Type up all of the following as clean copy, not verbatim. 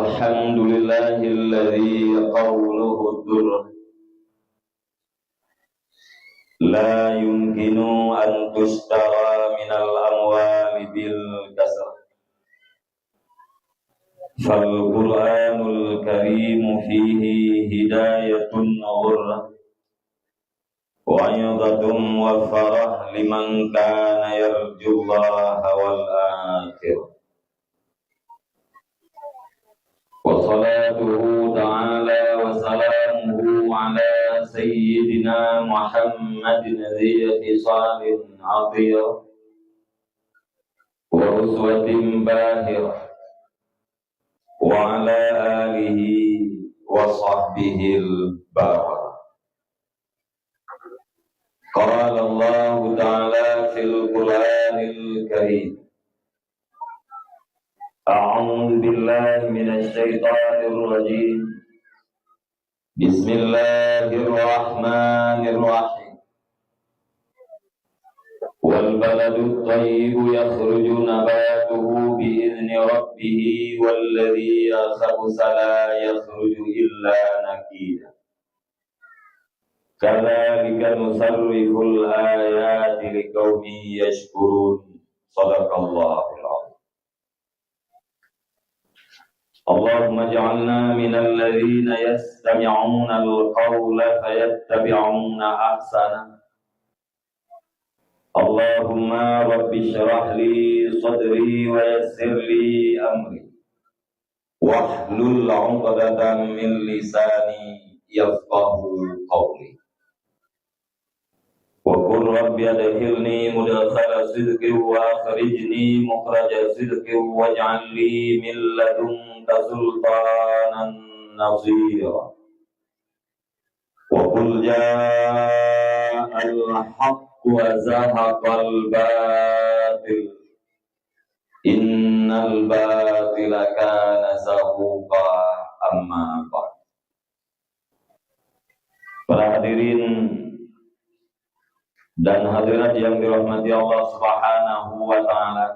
الحمد لله الذي قوله الدر لا يمكن أن تشترى من الأموال بالكسر، فالقرآن الكريم فيه هداية غرة وعظة وفرح لمن كان يرجو الله والآخرة، وصلاته تعالى وسلامه على سيدنا محمد ذي خصال عطية وأسوة باهرة وعلى آله وصحبه البررة. قال الله تعالى في القرآن الكريم: أعوذ بالله من الشيطان الرجيم، بسم الله الرحمن الرحيم. والبلد الطيب يخرج نباته بإذن ربه والذي خبث لا يخرج إلا نكدا كذلك نصرف الآيات لقوم يشكرون. صدق الله العظيم. اللهم اجعلنا من الذين يستمعون القول فيتبعون أحسنه. اللهم رب اشرح لي صدري ويسر لي أمري واحلل عقدة من لساني يفقه قولي وقل رب أدخلني مدخل صدق وأخرجني مخرج صدق واجعل لي من لدنك سلطانا نصيرا. وقل جاء الحق وزهق الباطل إن الباطل كان زهوقا. أما بعد. Para hadirin dan hadirat yang dirahmati Allah Subhanahu wa Ta'ala,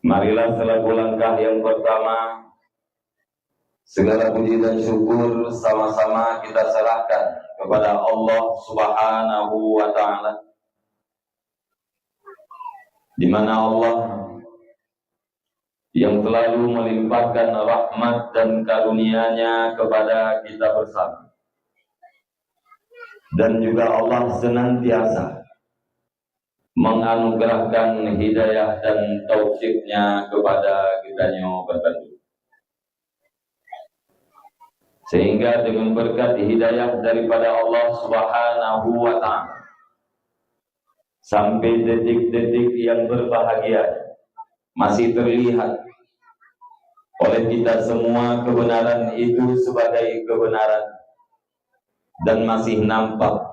marilah selaku langkah yang pertama segala puji dan syukur sama-sama kita serahkan kepada Allah Subhanahu wa Ta'ala, di mana Allah yang selalu melimpahkan rahmat dan karunia-Nya kepada kita bersama, dan juga Allah senantiasa menganugerahkan hidayah dan taufik-Nya kepada kitanya berbantu, sehingga dengan berkat hidayah daripada Allah Subhanahu wa Ta'ala sampai detik-detik yang berbahagia masih terlihat oleh kita semua kebenaran itu sebagai kebenaran, dan masih nampak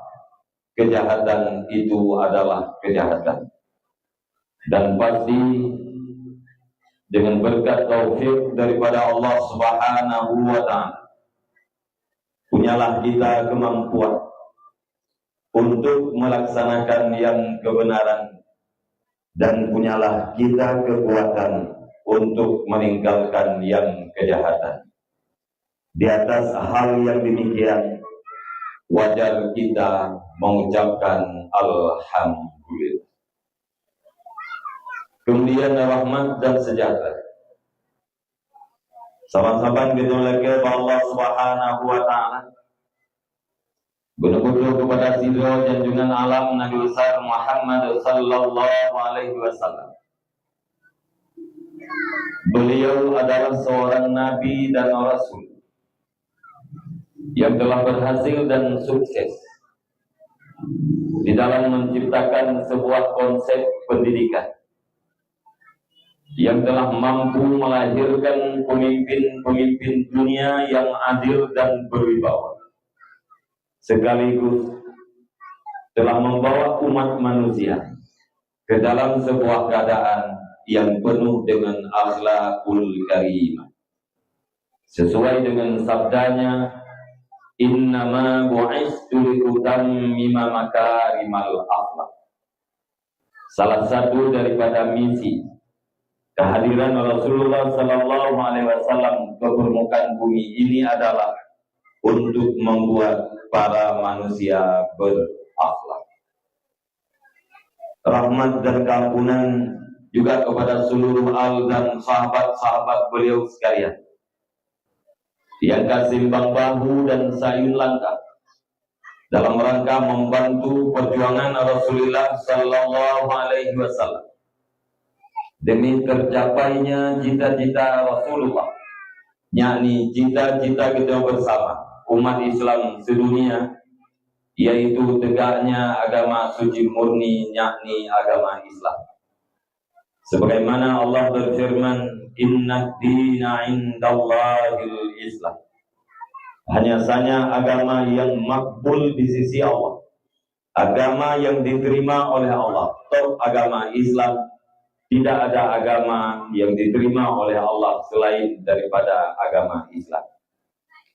kejahatan itu adalah kejahatan. Dan pasti dengan berkat taufik daripada Allah Subhanahu wa Ta'ala, punyalah kita kemampuan untuk melaksanakan yang kebenaran, dan punyalah kita kekuatan untuk meninggalkan yang kejahatan. Di atas hal yang demikian, wajar kita mengucapkan alhamdulillah. Kemudian rahmat dan sejahtera sama-sama kita lagi Allah Subhanahu wa Ta'ala, benar-benar kepada sidro junjungan alam Nabi besar Muhammad sallallahu alaihi wasallam. Beliau adalah seorang nabi dan rasul yang telah berhasil dan sukses di dalam menciptakan sebuah konsep pendidikan yang telah mampu melahirkan pemimpin-pemimpin dunia yang adil dan berwibawa, sekaligus telah membawa umat manusia ke dalam sebuah keadaan yang penuh dengan akhlakul karimah, sesuai dengan sabdanya, innama bu'istu liutammima makarimal akhlak. Salah satu daripada misi kehadiran Rasulullah Sallallahu Alaihi Wasallam ke permukaan bumi ini adalah untuk membuat para manusia berakhlak. Rahmat dan keampunan juga kepada seluruh al dan sahabat-sahabat beliau sekalian yang kasimbang bahu dan sayun langkah dalam rangka membantu perjuangan Rasulullah Sallallahu Alaihi Wasallam demi tercapainya cita-cita Rasulullah, yakni cita-cita kita bersama umat Islam sedunia, yaitu tegaknya agama suci murni, yakni agama Islam. Sebagaimana Allah berfirman, Inna dina indallahil Islam. Hanya saja agama yang makbul di sisi Allah, agama yang diterima oleh Allah, top agama Islam. Tidak ada agama yang diterima oleh Allah selain daripada agama Islam.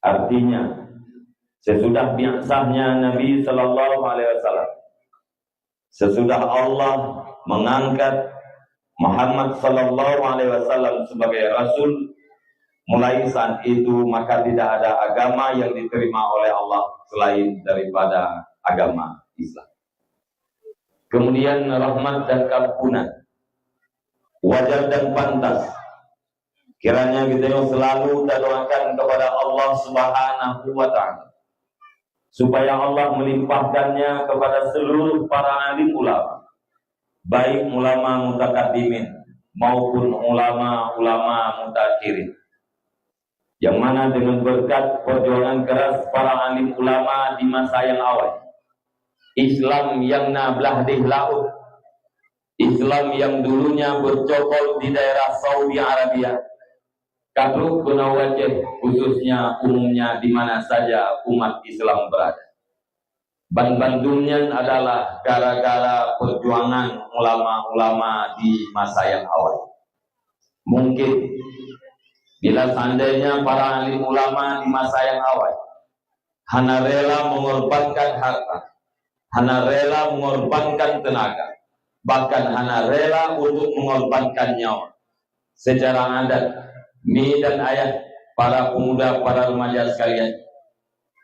Artinya, sesudah biasanya Nabi Sallallahu Alaihi Wasallam, sesudah Allah mengangkat Muhammad Sallallahu Alaihi Wasallam sebagai Rasul, mulai saat itu maka tidak ada agama yang diterima oleh Allah selain daripada agama Islam. Kemudian rahmat dan keampunan, wajar dan pantas kiranya kita selalu doakan kepada Allah Subhanahu wa Ta'ala supaya Allah melimpahkannya kepada seluruh para alim ulama, baik ulama mutakaddimin maupun ulama mutakhirin, yang mana dengan berkat perjuangan keras para alim ulama di masa yang awal, Islam yang nablah di laut, Islam yang dulunya bercokol di daerah Saudi Arabia, kadruk guna Aceh, khususnya umumnya di mana saja umat Islam berada. Bantunya adalah gara-gara perjuangan ulama-ulama di masa yang awal. Mungkin bila seandainya para alim ulama di masa yang awal hana rela mengorbankan harta, hana rela mengorbankan tenaga, bahkan hana rela untuk mengorbankan nyawa, secara adat, mi dan ayah, para pemuda, para remaja sekalian,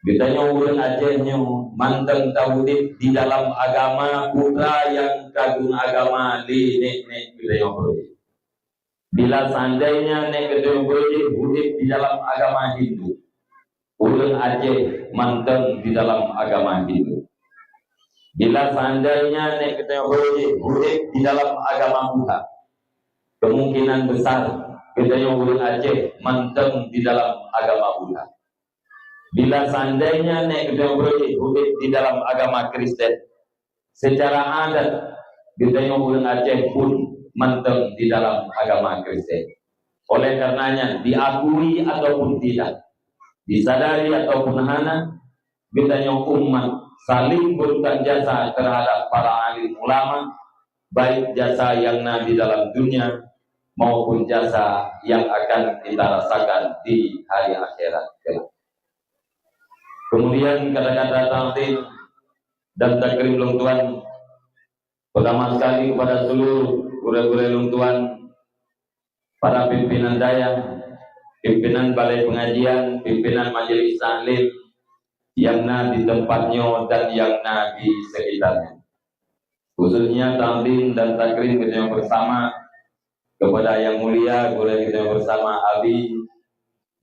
ditanya urang Acehnya manteng tauhid di dalam agama putra yang kagum agama di nek budaya Budi. Bila seandainya nek budaya Budi di dalam agama Hindu, urang Aceh manteng di dalam agama Hindu. Bila seandainya nek kita boleh di dalam agama Buddha, kemungkinan besar kita yang urang Aceh manteng di dalam agama Buddha. Bila seandainya nek kita boleh di dalam agama Kristen, secara adat kita yang urang Aceh pun manteng di dalam agama Kristen. Oleh karenanya diakui ataupun tidak, disadari ataupun hana, kita yang umat saling berikan jasa terhadap para alim ulama, baik jasa yang di dalam dunia maupun jasa yang akan kita rasakan di hari akhirat kelak. Kemudian kata-kata takdim dan takrim lungtuan pertama sekali kepada seluruh guru-guru lungtuan, para pimpinan daya, pimpinan balai pengajian, pimpinan majelis taklim yang di tempatnya dan yang di sekitarnya, khususnya takdim dan takrim kita yang bersama kepada yang mulia guru kita yang bersama Abi,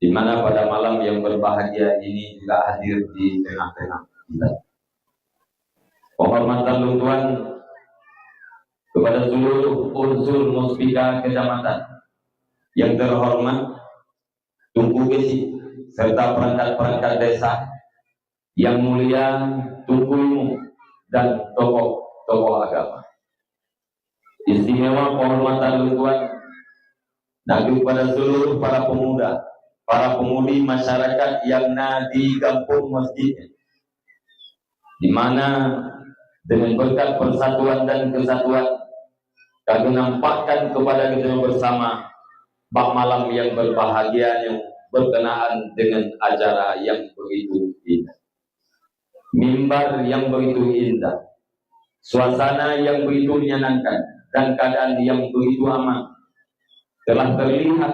di mana pada malam yang berbahagia ini juga hadir di tengah-tengah kita. Penghormatan lungtuan kepada seluruh unsur muspika kecamatan yang terhormat, Tunku Gesi serta perangkat-perangkat desa yang mulia, Tunku dan tokoh-tokoh agama. Istimewa penghormatan lungtuan bagi kepada seluruh para pemuda, para pemudi masyarakat yang di kampung masjid, di mana dengan berkat persatuan dan kesatuan kami nampakkan kepada kita bersama bak malam yang berbahagia yang berkenaan dengan acara yang begitu indah, mimbar yang begitu indah, suasana yang begitu menyenangkan, dan keadaan yang begitu aman, telah terlihat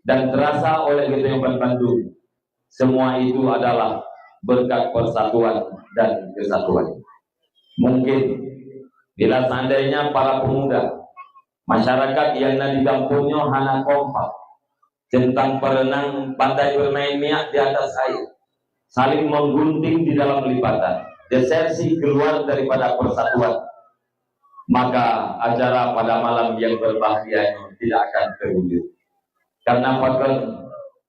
dan terasa oleh kita yang Bandung. Semua itu adalah berkat persatuan dan kesatuan. Mungkin bila seandainya para pemuda masyarakat yang di kampungnya hanya kompak tentang berenang, pandai bermain miak di atas air, saling menggunting di dalam lipatan, desersi keluar daripada persatuan, maka acara pada malam yang berbahagia tidak akan terwujud. Karena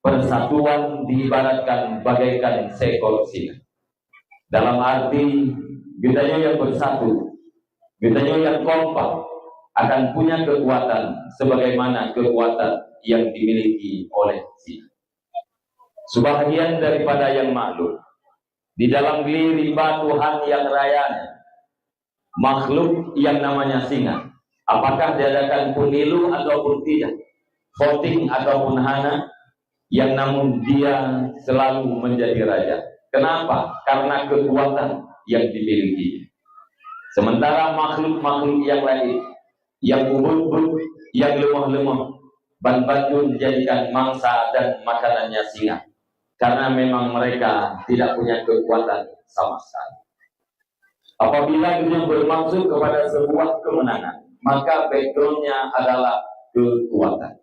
persatuan diibaratkan bagaikan seekor singa. Dalam arti kitanya yang bersatu, kitanya yang kompak akan punya kekuatan sebagaimana kekuatan yang dimiliki oleh singa. Sebahagian daripada yang maklum di dalam rimba Tuhan yang rayanya, makhluk yang namanya singa, apakah diadakan pemilu ataupun tidak, voting ataupun hana, yang namun dia selalu menjadi raja. Kenapa? Karena kekuatan yang dimiliki. Sementara makhluk-makhluk yang lain, yang ubud-ubud, yang lemah-lemah, ban-batu dijadikan mangsa dan makanannya singa. Karena memang mereka tidak punya kekuatan sama sekali. Apabila dia bermaksud kepada sebuah kemenangan, maka backgroundnya adalah kekuatan.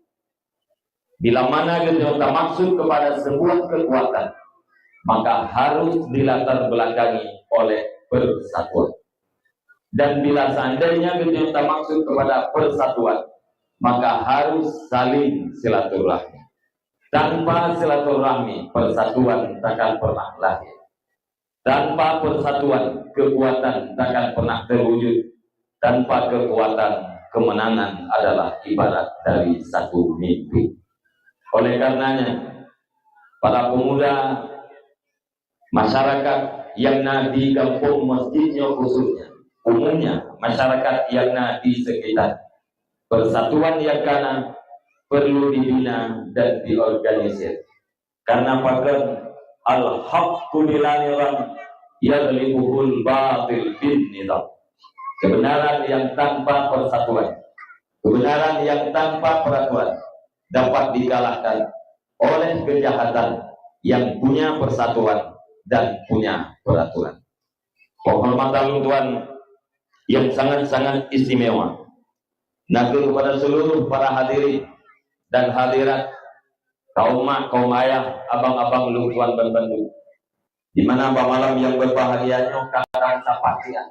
Bila mana kita maksud kepada sebuah kekuatan, maka harus dilatar belakangi oleh persatuan. Dan bila seandainya kita maksud kepada persatuan, maka harus saling silaturahmi. Tanpa silaturahmi, persatuan takkan pernah lahir. Tanpa persatuan, kekuatan takkan pernah terwujud. Tanpa kekuatan, kemenangan adalah ibarat dari satu mimpi. Oleh karenanya, para pemuda masyarakat yang di kampung masjidnya khususnya, umumnya masyarakat yang di sekitar, persatuan yang kanan perlu dibina dan diorganisir. Karena pakar al-haqqu bilaniran yaghlibuhul batil bin nidam. Kebenaran yang tanpa persatuan, kebenaran yang tanpa peraturan dapat dikalahkan oleh kejahatan yang punya persatuan dan punya peraturan. Penghormatan Tuhan yang sangat-sangat istimewa. Nagih kepada seluruh para hadirin dan hadirat, kaum mak, kaum ayah, abang-abang Tuhan Bandung, di mana malam yang berbahagianya kakak sapatian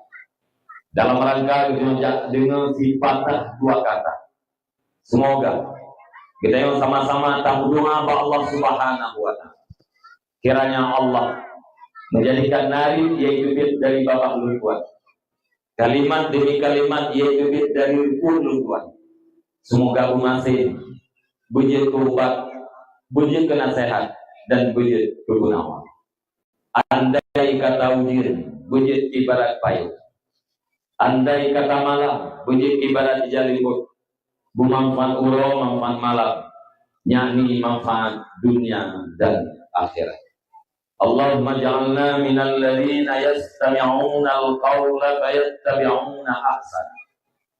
dalam rangka dengan sifat dua kata. Semoga kita yang sama-sama berdoa kepada Allah Subhanahu wa Ta'ala, kiranya Allah menjadikan nari yaitu dari Bapak Tuhan, kalimat demi kalimat yaitu dari Tuhan. Semoga umasin bujit kubat, bujit kenasehat, dan bujit kegunawan. Andai kata ujir, bujit ibarat payung. Andai kata malam, bujit ibarat jalimut. Bumanfaat uro, manfaat malam, yakni manfaat dunia dan akhirat. Allahumma ja'alna minal ladzina yastami'una al-qawla fayattabi'una ahsan.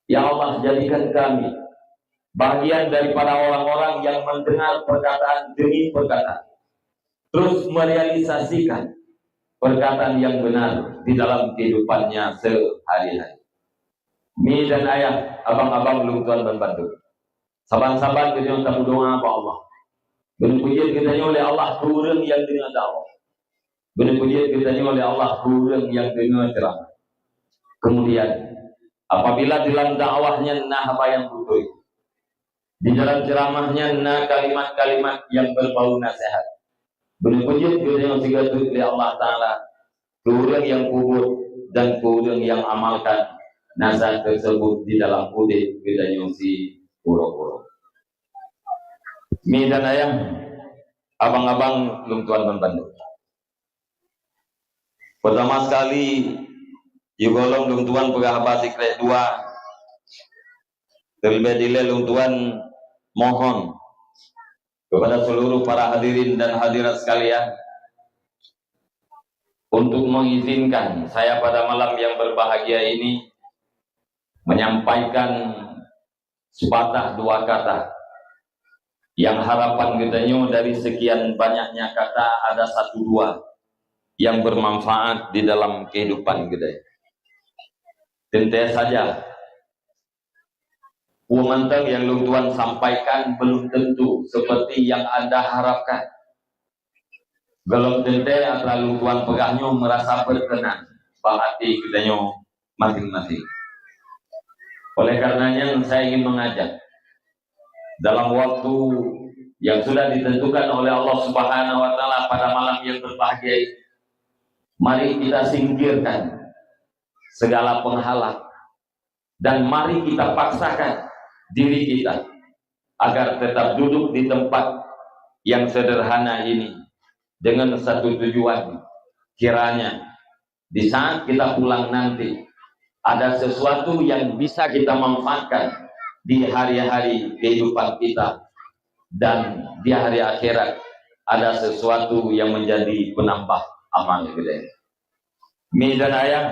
Ya Allah, jadikan kami bagian daripada orang-orang yang mendengar perkataan demi perkataan, terus merealisasikan perkataan yang benar di dalam kehidupannya sehari-hari. Mi dan ayah, abang-abang Tuhan dan Bandung, saban-saban kita yang berdoa kepada Allah. Benar pujian kita oleh Allah kurang yang dengan dakwah. Benar pujian kita oleh Allah kurang yang dengan ceramah. Kemudian apabila dalam dakwahnya apa yang betul, di dalam ceramahnya kalimat-kalimat yang berbau nasihat. Benar-benar kita yang digatur oleh Allah Ta'ala, kurang yang kubur dan kurang yang amalkan nasihat tersebut di dalam udit kita yang si pura-pura. Mi dan ayah, abang-abang Tuhan Bandung. Pertama sekali, Yugolong Tuhan Pegahaba Sikret 2, terlebih dahulu Tuhan mohon kepada seluruh para hadirin dan hadirat sekalian untuk mengizinkan saya pada malam yang berbahagia ini menyampaikan sepatah dua kata yang harapan katanya dari sekian banyaknya kata ada satu dua yang bermanfaat di dalam kehidupan kita. Tentu saja umantang yang Tuhan sampaikan belum tentu seperti yang Anda harapkan. Belum tentu atau Tuhan pegahnya merasa berkenan hati katanya masing-masing. Oleh karenanya saya ingin mengajak dalam waktu yang sudah ditentukan oleh Allah Subhanahu wa taala pada malam yang berbahagia ini, mari kita singkirkan segala penghalang dan mari kita paksakan diri kita agar tetap duduk di tempat yang sederhana ini dengan satu tujuan, kiranya di saat kita pulang nanti ada sesuatu yang bisa kita manfaatkan di hari-hari kehidupan kita, dan di hari akhirat ada sesuatu yang menjadi penambah amal kita. Mi dan ayah,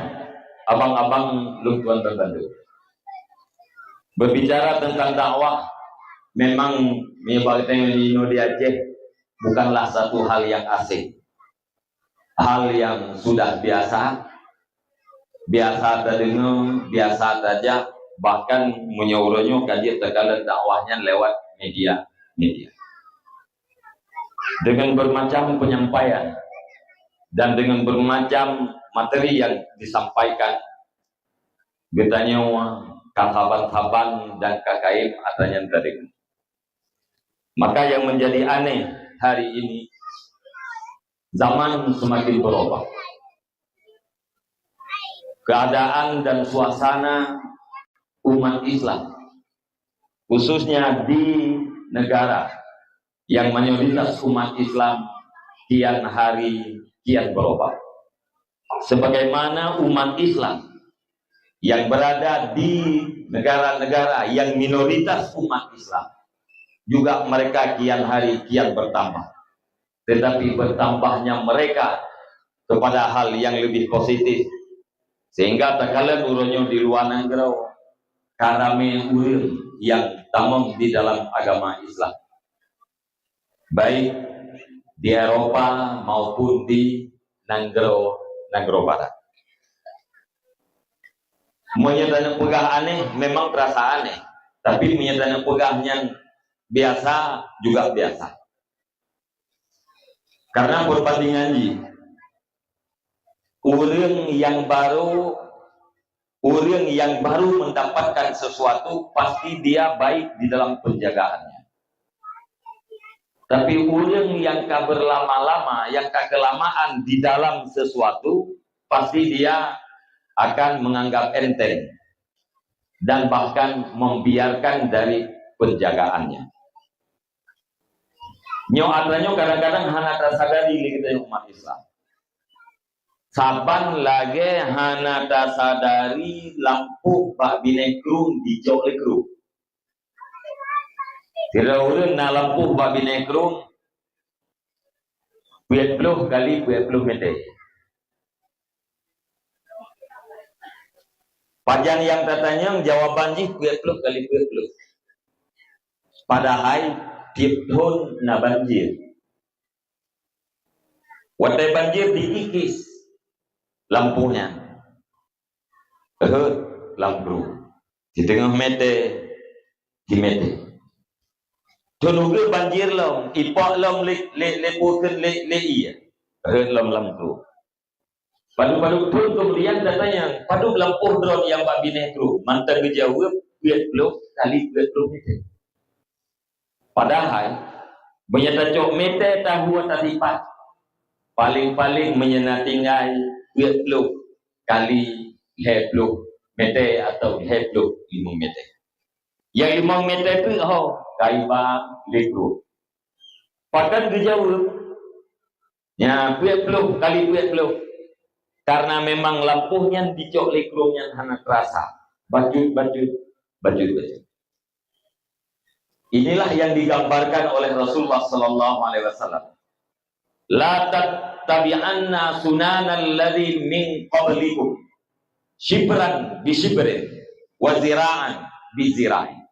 abang-abang lu tuan terbantu. Berbicara tentang dakwah, memang mi bagiteng di Aceh bukanlah satu hal yang asing. Hal yang sudah biasa terdengar, biasa saja, bahkan menyuruhnya kaji terkadang dakwahnya lewat media dengan bermacam penyampaian dan dengan bermacam materi yang disampaikan, betanya kasaban-saban dan kakaib atanya tadi. Maka yang menjadi aneh hari ini, zaman semakin berubah, keadaan dan suasana umat Islam khususnya di negara yang mayoritas umat Islam kian hari kian berubah. Sebagaimana umat Islam yang berada di negara-negara yang minoritas umat Islam juga mereka kian hari kian bertambah. Tetapi bertambahnya mereka kepada hal yang lebih positif, sehingga terkadang urunnya di luar negara karame uril yang tamam di dalam agama Islam, baik di Eropa maupun di negara barat. Menyatakan pegah aneh memang terasa aneh, tapi menyatakan pegah yang biasa juga biasa. Karena perbandingan orang yang baru mendapatkan sesuatu pasti dia baik di dalam penjagaannya. Tapi orang yang berlama-lama, yang kelamaan di dalam sesuatu, pasti dia akan menganggap enteng dan bahkan membiarkan dari penjagaannya. Nyoatanya kadang-kadang hana tersadari kita umat Islam. Saban lagi hana tersadari lampu bak binekrung di jok lekrung. Kira-kira na lampu bak binekrung 20 kali 20 meter. Panjang yang tertanya jawabannya 20 kali 20. Padahal tiap tahun na banjir. Watai banjir dikikis lampunya. Lampu di tengah mete di mete. Tunuge banjir lom, ipok lom lepukan le iya. Lom lampu. Padu pun kemudian datanya padu lampu drone yang bak binekru mantan kejauh 20 kali 20 meter. Padahal menyata cok meter tahu tadipat paling-paling menyena tinggal 20 kali 20 meter atau 25 meter. Yang 5 meter itu kaiba lekru. Padahal kejauh ya 20 kali 20. Karena memang lampunya dicok lekrungnya hana terasa. Bajut. Inilah yang digambarkan oleh Rasulullah sallallahu alaihi wasallam. La tattabi'anna sunanal ladzi min qablikum shibran bi shibrin wa zira'an bi zira'in.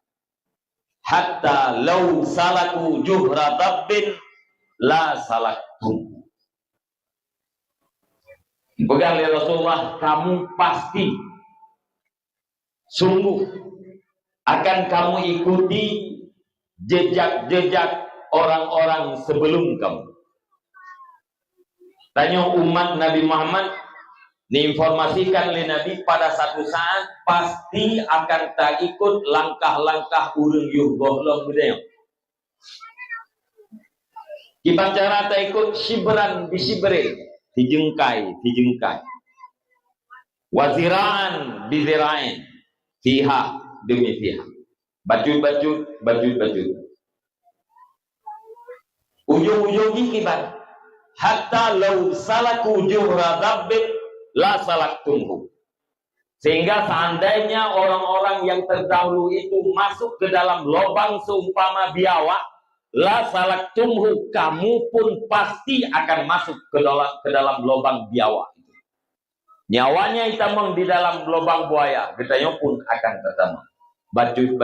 hatta law salaku juhra dabbin la salaktum. Pegang oleh Rasulullah, kamu pasti sungguh akan kamu ikuti jejak-jejak orang-orang sebelum kamu. Tanya umat Nabi Muhammad, diinformasikan oleh Nabi pada satu saat pasti akan tak ikut langkah-langkah urang yuh gohlong budaya. Kita cara tak ikut shibran bisibrin, dijengkai, waziraan bizirain, fiha demi fiha, bajut. Ujung-ujung kibat hatta law salaku juhra dabbin la salaktumhu. Sehingga seandainya orang-orang yang terdahulu itu masuk ke dalam lubang seumpama biawak, la salaktumhu, kamu pun pasti akan masuk ke dalam lubang biawak. Nyawanya hitamang di dalam lubang buaya, getanya pun akan tertamang. Bajut.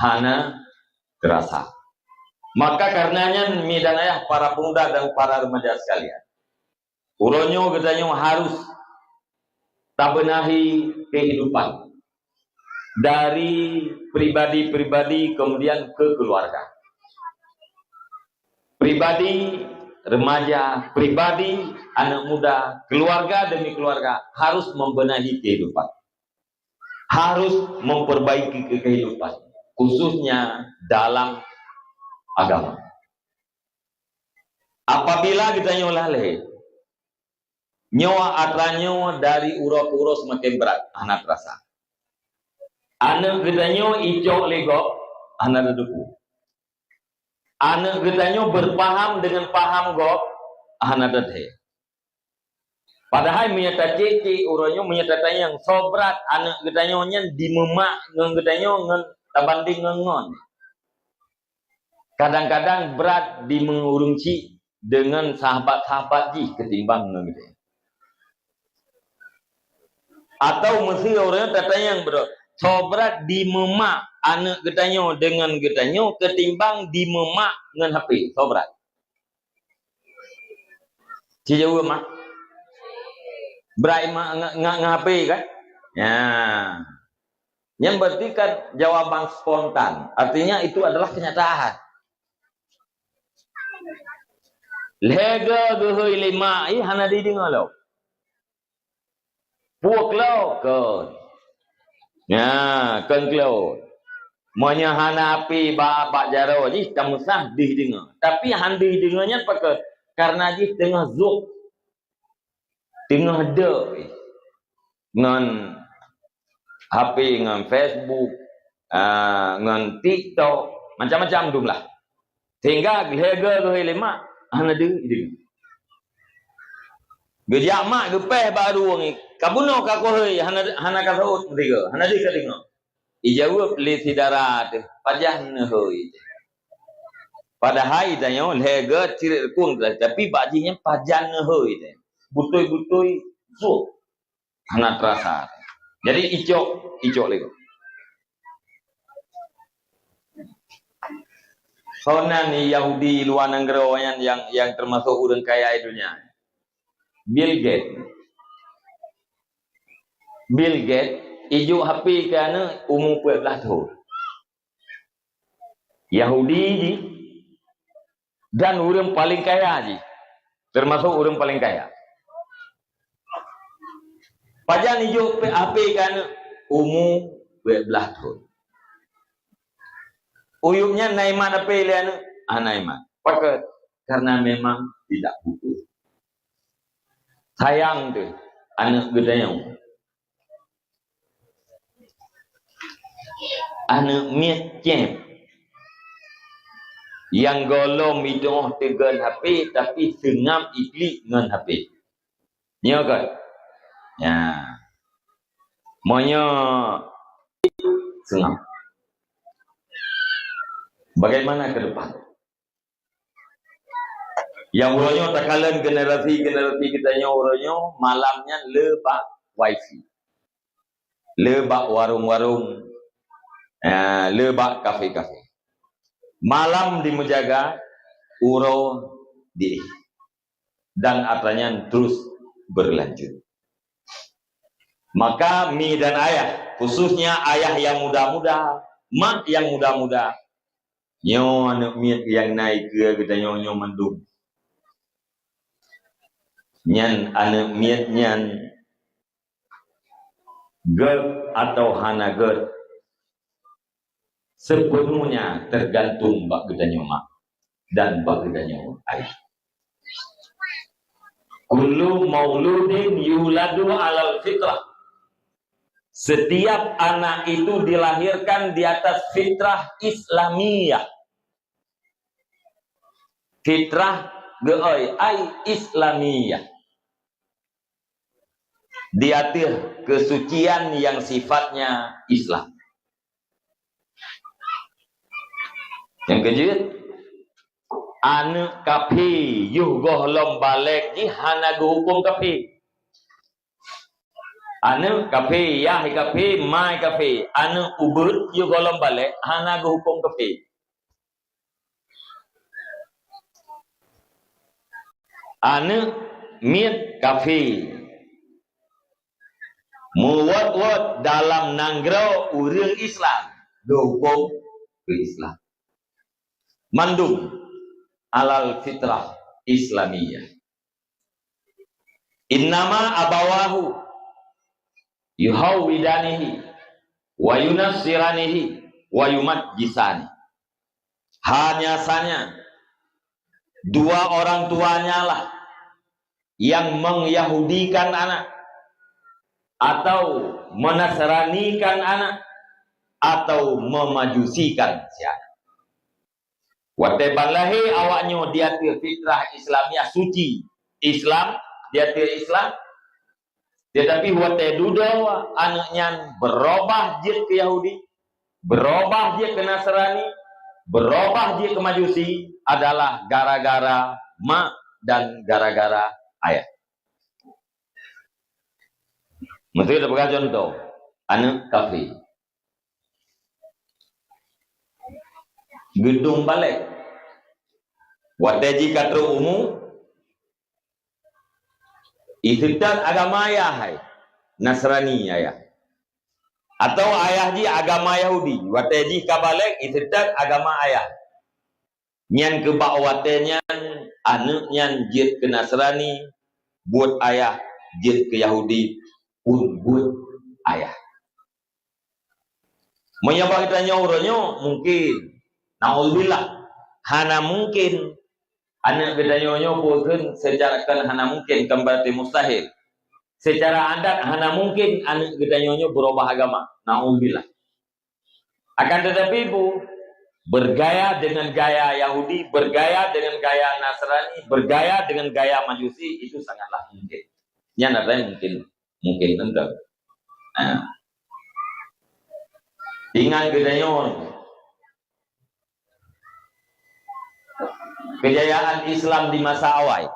Hana terasa. Maka karenanya midanaya para pemuda dan para remaja sekalian, uronyo getanya harus tabenahi kehidupan dari pribadi-pribadi kemudian ke keluarga. Pribadi, remaja, pribadi, anak muda, keluarga demi keluarga harus membenahi kehidupan. Harus memperbaiki kehidupan, khususnya dalam agama. Apabila kita laleh, nyawa atranyo dari uro-uro semakin berat, anak rasa. Anak getanyo icok lego, anak dedepu. Anak getanyo berpaham dengan paham go, anak dedhe. Padahal menyata cece uronyo menyata yang sobrat anak getanyo nya dimemak ngegetanyo ngen tabanding ngengon. Kadang-kadang berat di mengurungci dengan sahabat-sahabat ji ketimbang ngegetanyo. Atau mesti orang katanya yang berat. Sobrat di memak anak getanyo dengan getanyo ketimbang di memak dengan HP. Sobrat. Cijau mak. Berai mak HP kan? Ya. Yang berarti kan jawaban spontan. Artinya itu adalah kenyataan. Lega gehui lima hana di dengar lo. Puak lo kan. Ya, kan lo. Monya hana api ba jaro ji tamusah di dengar. Tapi handi dengarnya pakai karena ji tengah zuk. Tengah de. Ngan HP ngan Facebook, ngan TikTok, macam-macam jumlah. Sehingga lega gehui lima hana di dengar. Gejak mak gepeh baru ni. Kabuno ka ko heuy hana ka saut tiga. Hana di ka tengok. Ijawab li sidarat pajah ne heuy. Padahal danyo lega cirit kung tapi bajinya pajan ne heuy teh. Butoi-butoi su hana terasa. Jadi icok lego. Soalnya ni Yahudi luar negara yang termasuk orang kaya dunia. Bill Gates ijuk HP kerana umur 14 tahun. Yahudi ji dan orang paling kaya ji. Termasuk orang paling kaya. Pajan ijuk HP kerana umur 12 tahun. Uyuknya naiman apa liana? Naiman. Pakai karena memang tidak butuh. Sayang tu anak gedayang. Anak miat cem yang golong midoh tegan HP tapi sengam iklik dengan HP. Ni kan? Ya. Monya sengam. Bagaimana ke depan? Yang orangnya takalan generasi kita orangnya malamnya lebak wifi, lebak warung-warung, Lebak kafe-kafe. Malam dimenjaga uro di dan artinya terus berlanjut. Maka mi dan ayah, khususnya ayah yang muda-muda, mak yang muda-muda, nyo anak miat yang naik ke kita nyo mendung. Nyan anak miat nyan gerd atau hana gerd sepenuhnya tergantung bak gedanya mak dan bak gedanya ayah. Kullu mauludin yuladu alal fitrah. Setiap anak itu dilahirkan di atas fitrah Islamiyah. Fitrah geoi ai Islamiyah. Di atas kesucian yang sifatnya Islam. Yang kejut, anu kapi yuh gohlom balik ni hana hukum kapi. Anu kapi yah kapi mai kapi. Anu ubud yuh gohlom balik hana hukum kapi. Anu miat kapi. Muwat-wat dalam nanggro urang Islam. Hukum ke Islam. Mandum alal fitrah Islamiyah. Innama abawahu yuhawwidanihi wa yunassiranihi wa yumajjisani. Hanya saja dua orang tuanya lah yang mengyahudikan anak atau menasranikan anak atau memajusikan si anak. Watebalahi awaknya dia fitrah Islamiyah suci Islam dia Islam, tetapi wateduda anaknya berubah dia ke Yahudi, berubah dia ke Nasrani, berubah dia ke Majusi adalah gara-gara mak dan gara-gara ayah. Mesti ada bekas contoh anak kafir. Gedung balik wateji katro umum itidak agama ayah hai Nasrani ayah atau ayah di agama Yahudi wateji kabalik itidak agama ayah nyan kebak watenya anak nyan jid ke Nasrani buat ayah jid ke Yahudi pun buat ayah menyapa kita nyauronyo mungkin naudzubillah hana mungkin anak gedanyonyo bukan secara kan hana mungkin kembali mustahil secara adat hana mungkin anak gedanyonyo berubah agama naudzubillah akan tetapi bu bergaya dengan gaya Yahudi bergaya dengan gaya Nasrani bergaya dengan gaya Majusi itu sangatlah mungkin yang artinya mungkin enggak ingat gedanyonyo kejayaan Islam di masa awal.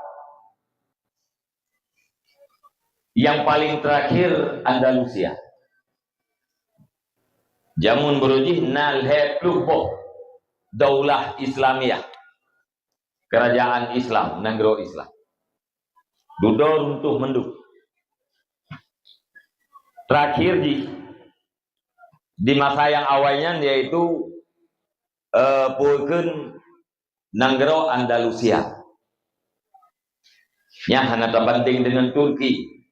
Yang paling terakhir Andalusia. Jamun berujih nalhe pluboh daulah Islamiyah. Kerajaan Islam, negara Islam. Dudor runtuh menduk. Terakhir di masa yang awalnya yaitu pulkeun Nanggero Andalusia. Yang hanya terbanding dengan Turki.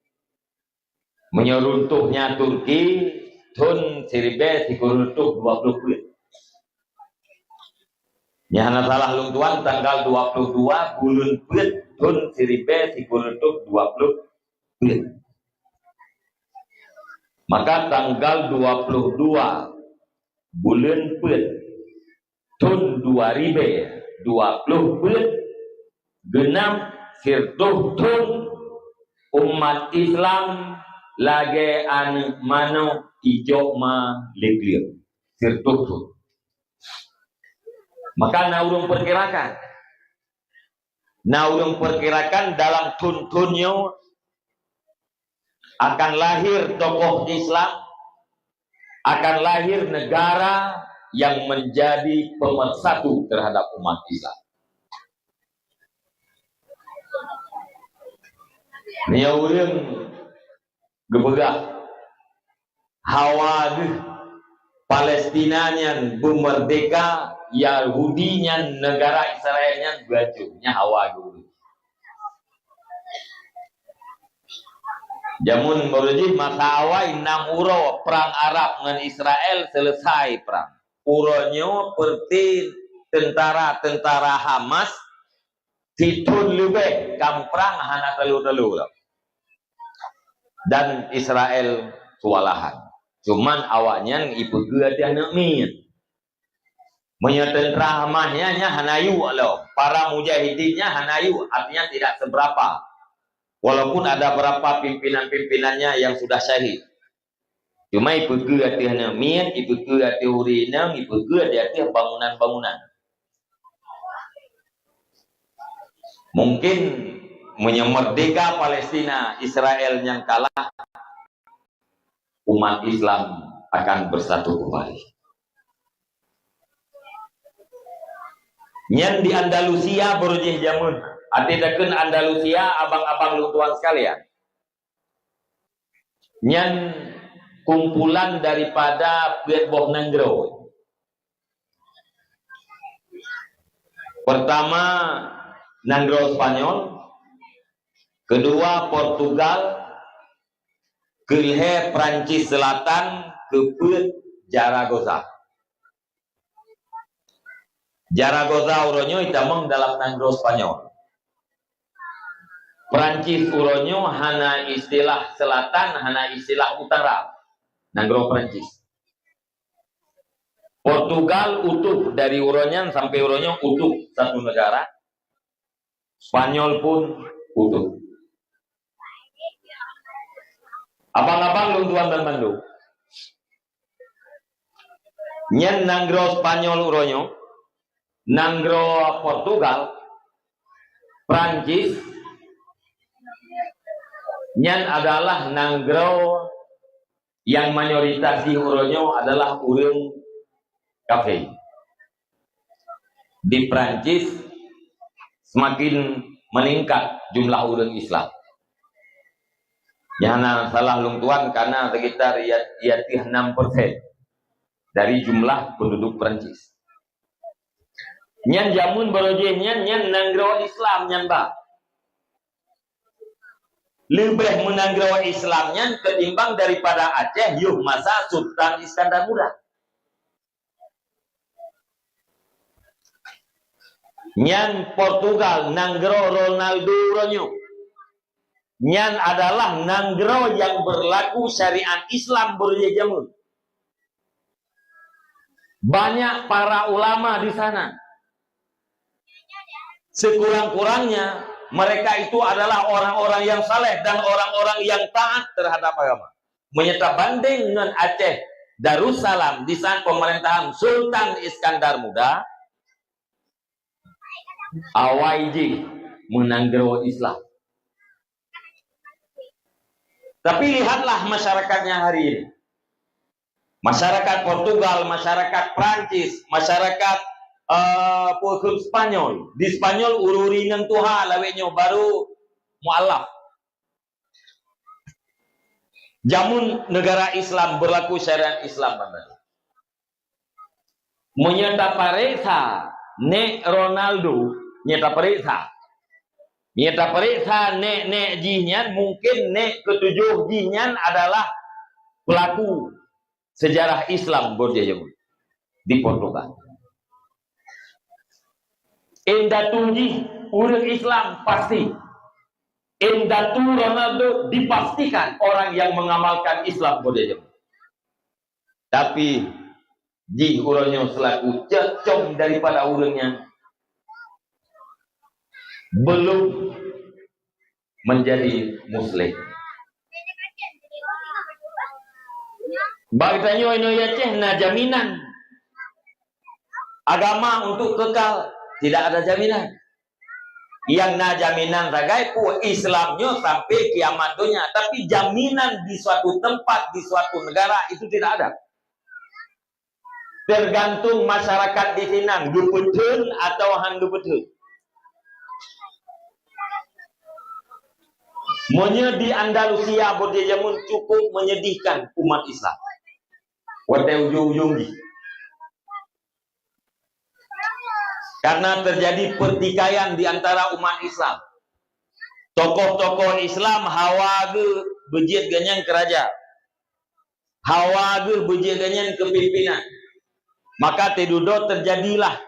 Menyeruntuhnya Turki tahun 1920. Yang hanya salah luntuan tanggal 22 bulan Pet tahun 1920. Maka tanggal 22 bulan Pet tahun 2000 20 genap firtuh tun umat Islam lagi anu mano ijo ma leglir firtuh tun. Maka naurung perkirakan dalam tun-tunnya akan lahir tokoh Islam akan lahir negara yang menjadi pemersatu terhadap umat Islam. Nia urang gebegah hawa Palestina nya bumerdeka, Yahudi nya negara Israel nya bajunya hawa dulu. Jamun berujih masa awal 6 uro perang Arab dengan Israel selesai perang. Uronyo seperti tentara Hamas ditun lebih kamprang hana telu-telu. Dan Israel kewalahan. Cuman awaknya ibu gua dia nak min. Menyetentera Hamasnya hanayu loh. Para mujahidinnya hanayu, artinya tidak seberapa. Walaupun ada beberapa pimpinan-pimpinannya yang sudah syahid. Cuma ibu gua dia nak min, ibu gua dia urinang, ibu gua dia bangunan-bangunan. Mungkin menyemerdeka Palestina, Israel yang kalah, umat Islam akan bersatu kembali. Nyan di Andalusia berujih jamun, atidakeun Andalusia abang-abang lutuan sekalian. Nyan kumpulan daripada Pueblo Negro. Pertama Negro Spanyol, kedua Portugal, kelhe Prancis Selatan, keput Zaragoza. Zaragoza uronyo itamong dalam Negro Spanyol. Prancis uronyo hana istilah selatan, hana istilah utara. Negro Prancis. Portugal utuh dari uronyan sampai uronyo utuh satu negara. Spanyol pun utuh. Abang-abang luntuan dan mandu. Nyen Negro Spanyol uronyo, Negro Portugal, Prancis, nyen adalah Negro yang mayoritas di uronyo adalah urang kafe. Di Prancis semakin meningkat jumlah urang Islam. Jangan salah luntuan karena sekitar yatih 6% dari jumlah penduduk Prancis. Nyan jamun berojeh nyan Negro Islam nyan ba. Lebih menanggrawa Islamnya ketimbang daripada Aceh yuh masa Sultan Iskandar Muda. Nyan Portugal Negro Ronaldo Ronyo. Nyan adalah Negro yang berlaku syariat Islam berjajamun. Banyak para ulama di sana. Sekurang-kurangnya mereka itu adalah orang-orang yang saleh dan orang-orang yang taat terhadap agama. Menyerta banding dengan Aceh Darussalam di saat pemerintahan Sultan Iskandar Muda, awaiji menanggrawa Islam. Tapi lihatlah masyarakatnya hari ini. Masyarakat Portugal, masyarakat Prancis, masyarakat Spanyol. Di Spanyol ururi nang tuha lawenyo baru mualaf. Jamun negara Islam berlaku syariat Islam benar. Menyata paresa ne Ronaldo nyata paresa. Nyata paresa ne jinyan mungkin ne ketujuh jinyan adalah pelaku sejarah Islam berjajamun di Portugal. Endatuji urang Islam pasti. Endatu Ronaldo dipastikan orang yang mengamalkan Islam budaya. Tapi ji urangnya selaku cecong daripada urangnya belum menjadi muslim. Bagitanya ini Aceh na jaminan agama untuk kekal. Tidak ada jaminan. Yang na jaminan ragai pu Islamnya sampai kiamat dunia. Tapi jaminan di suatu tempat, di suatu negara itu tidak ada. Tergantung masyarakat di sini gepetun atau hang gepetun. Di Andalusia bodhe jamun cukup menyedihkan umat Islam. Wate ujung-ujung ni. Karena terjadi pertikaian di antara umat Islam. Tokoh-tokoh Islam hawa ge bejit ganyan kerajaan. Hawa ge bejit ganyan kepimpinan. Maka tedudo terjadilah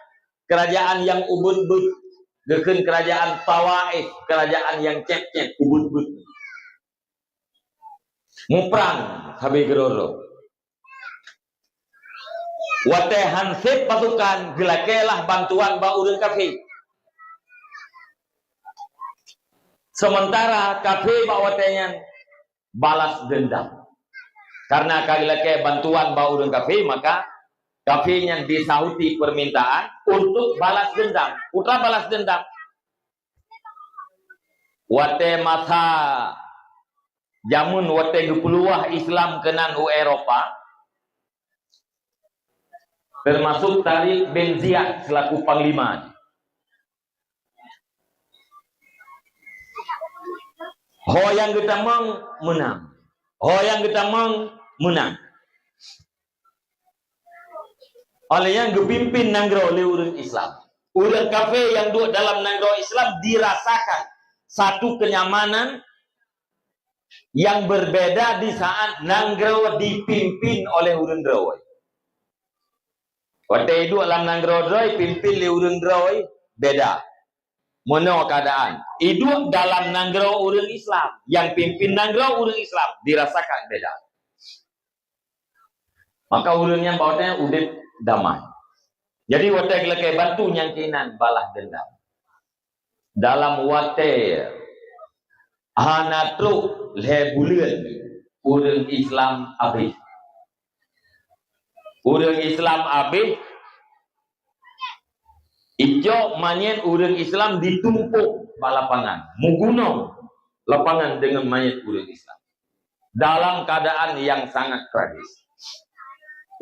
kerajaan yang ubud-bud. Geken kerajaan Tawaif, kerajaan yang cep-cep, ubud-bud. Muprang habis geroro. Wate hansip pasukan gelakelah bantuan ba urang kafir. Sementara kafir ba watenya balas dendam. Karena kalilake bantuan ba urang kafir, maka kafirnya disahuti permintaan untuk balas dendam. Putra balas dendam. Wate masa jamun wate gepeluah Islam kenan u Eropa. Termasuk Tariq bin Ziyad selaku panglima. Hoyang getamang menang. Hoyang getamang menang. Oleh yang gepimpin nanggro oleh urang Islam. Urang kafir yang duduk dalam nanggro Islam dirasakan satu kenyamanan yang berbeda di saat nanggro dipimpin oleh urang drawai. Waktu itu dalam nanggro drawai pimpin oleh urang drawai beda. Mono keadaan. Hidup dalam nanggro urang Islam yang pimpin nanggro urang Islam dirasakan beda. Maka urangnya bawahnya udah damai. Jadi wate gelake bantu nyangkinan balas dendam. Dalam wate hanatru lebulian urang Islam abis. Urang Islam abis ijo manyen urang Islam ditumpuk balapangan. Muguno lapangan dengan mayat urang Islam. Dalam keadaan yang sangat tragis.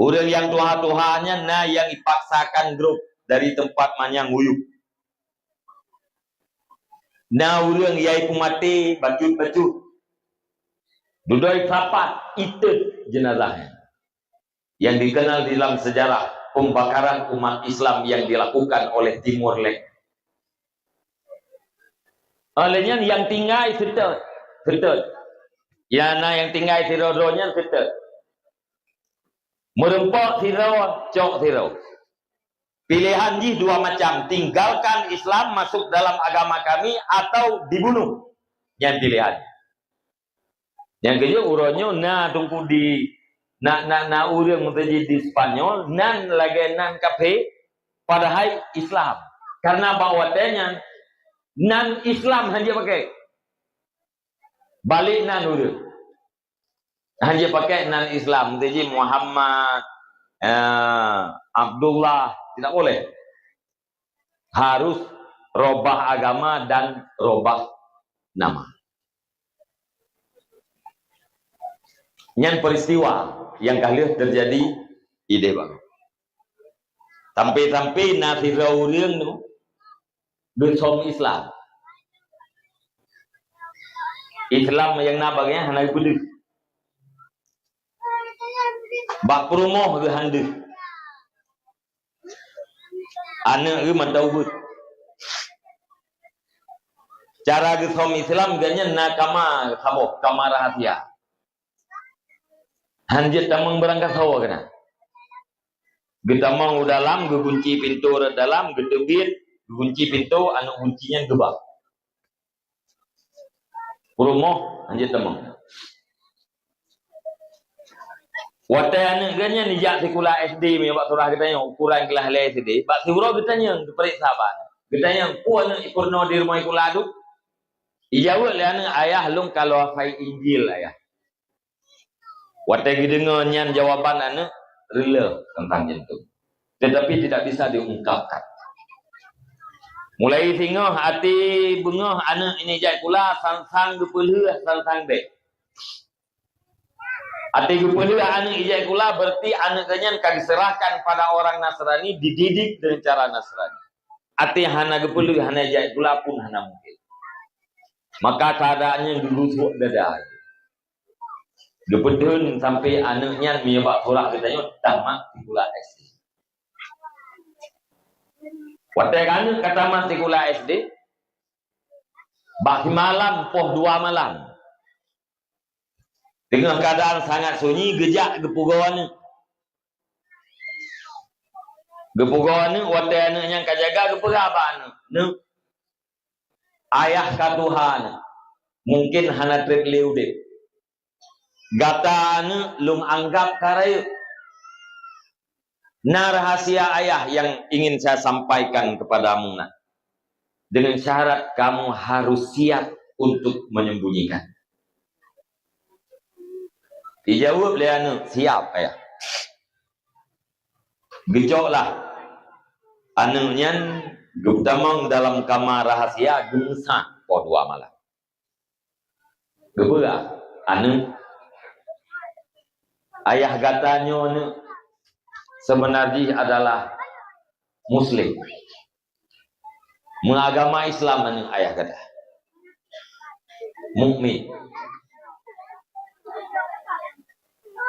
Urang yang tuha-tuhanya nah yang dipaksakan grup dari tempat manyang uyuk. Nah urang yai pumati bacut-bacut. Dudoi rapat itu jenazahnya. Yang dikenal dalam sejarah pembakaran umat Islam yang dilakukan oleh Timur Leste. Olehnya yang tinggal betul. Ya nah yang tinggal tirodonya betul. Merempok tiro, cok tiro. Pilihan ji dua macam, tinggalkan Islam masuk dalam agama kami atau dibunuh. Yang pilihan. Yang kedua uronyo nah tunggu di na urang menjadi di Spanyol nan lagi nan kafe padahal Islam. Karena bawatnya nan Islam hanya pakai balik nan urang. Hanya pakai nan Islam, jadi Muhammad, Abdullah tidak boleh. Harus robah agama dan robah nama. Yang peristiwa yang kali terjadi ide bang. Sampai nafi rauriang tu besom Islam. Islam yang nabagnya hanai kudu. Bak promoh ke hande. Anak ke mantau but. Cara ke som Islam ganyan nakama sabok kama rahasia. Hanjit tamang berangkat hawa kena. Getamang dalam, gekunci pintu dalam, getebit, gekunci pintu, anu kuncinya gebak. Promoh hanjit tamang. Watai anak ganya nijak sekolah SD me bak surah kita yang ukuran kelas le SD. Bak surah kita yang diperiksa ban. Kita yang ku anak ikurno di rumah sekolah tu. Ijawab le anak ayah lung kalau hafal Injil ayah. Watai dengar nyan jawaban anak rela tentang itu. Tetapi tidak bisa diungkapkan. Mulai singoh hati bengah anak ini jai kula sang-sang gepeleuh sang-sang dek. Ati gupula anu ijai kula berarti anu kenyan kan diserahkan pada orang Nasrani, dididik dengan cara Nasrani. Ati hana gupulu hana ijai kula pun hana mungkin. Maka keadaannya dilusuk dada. Gepedun sampai anaknya menyebab surah katanya tamat kula SD. Watai kan kata mati kula SD. Bagi malam poh 2 malam. Dengan keadaan sangat sunyi, gejak gepugawan. Gepugawan ni, wadah anak yang kajaga gepuga apa anak? Ni, ayah katuhan, mungkin hana trip liudik. Gata anak lung anggap karaya. Nah rahasia ayah yang ingin saya sampaikan kepadamu nak. Dengan syarat kamu harus siap untuk menyembunyikan. Dijawab oleh anak, siap ayah. Gejoklah. Anaknya getamang dalam kamar rahasia gemsak po 2 malam. Gebelah anak. Ayah katanya anak sebenarnya adalah Muslim. Mengagama Islam anak ayah kata. Mukmin.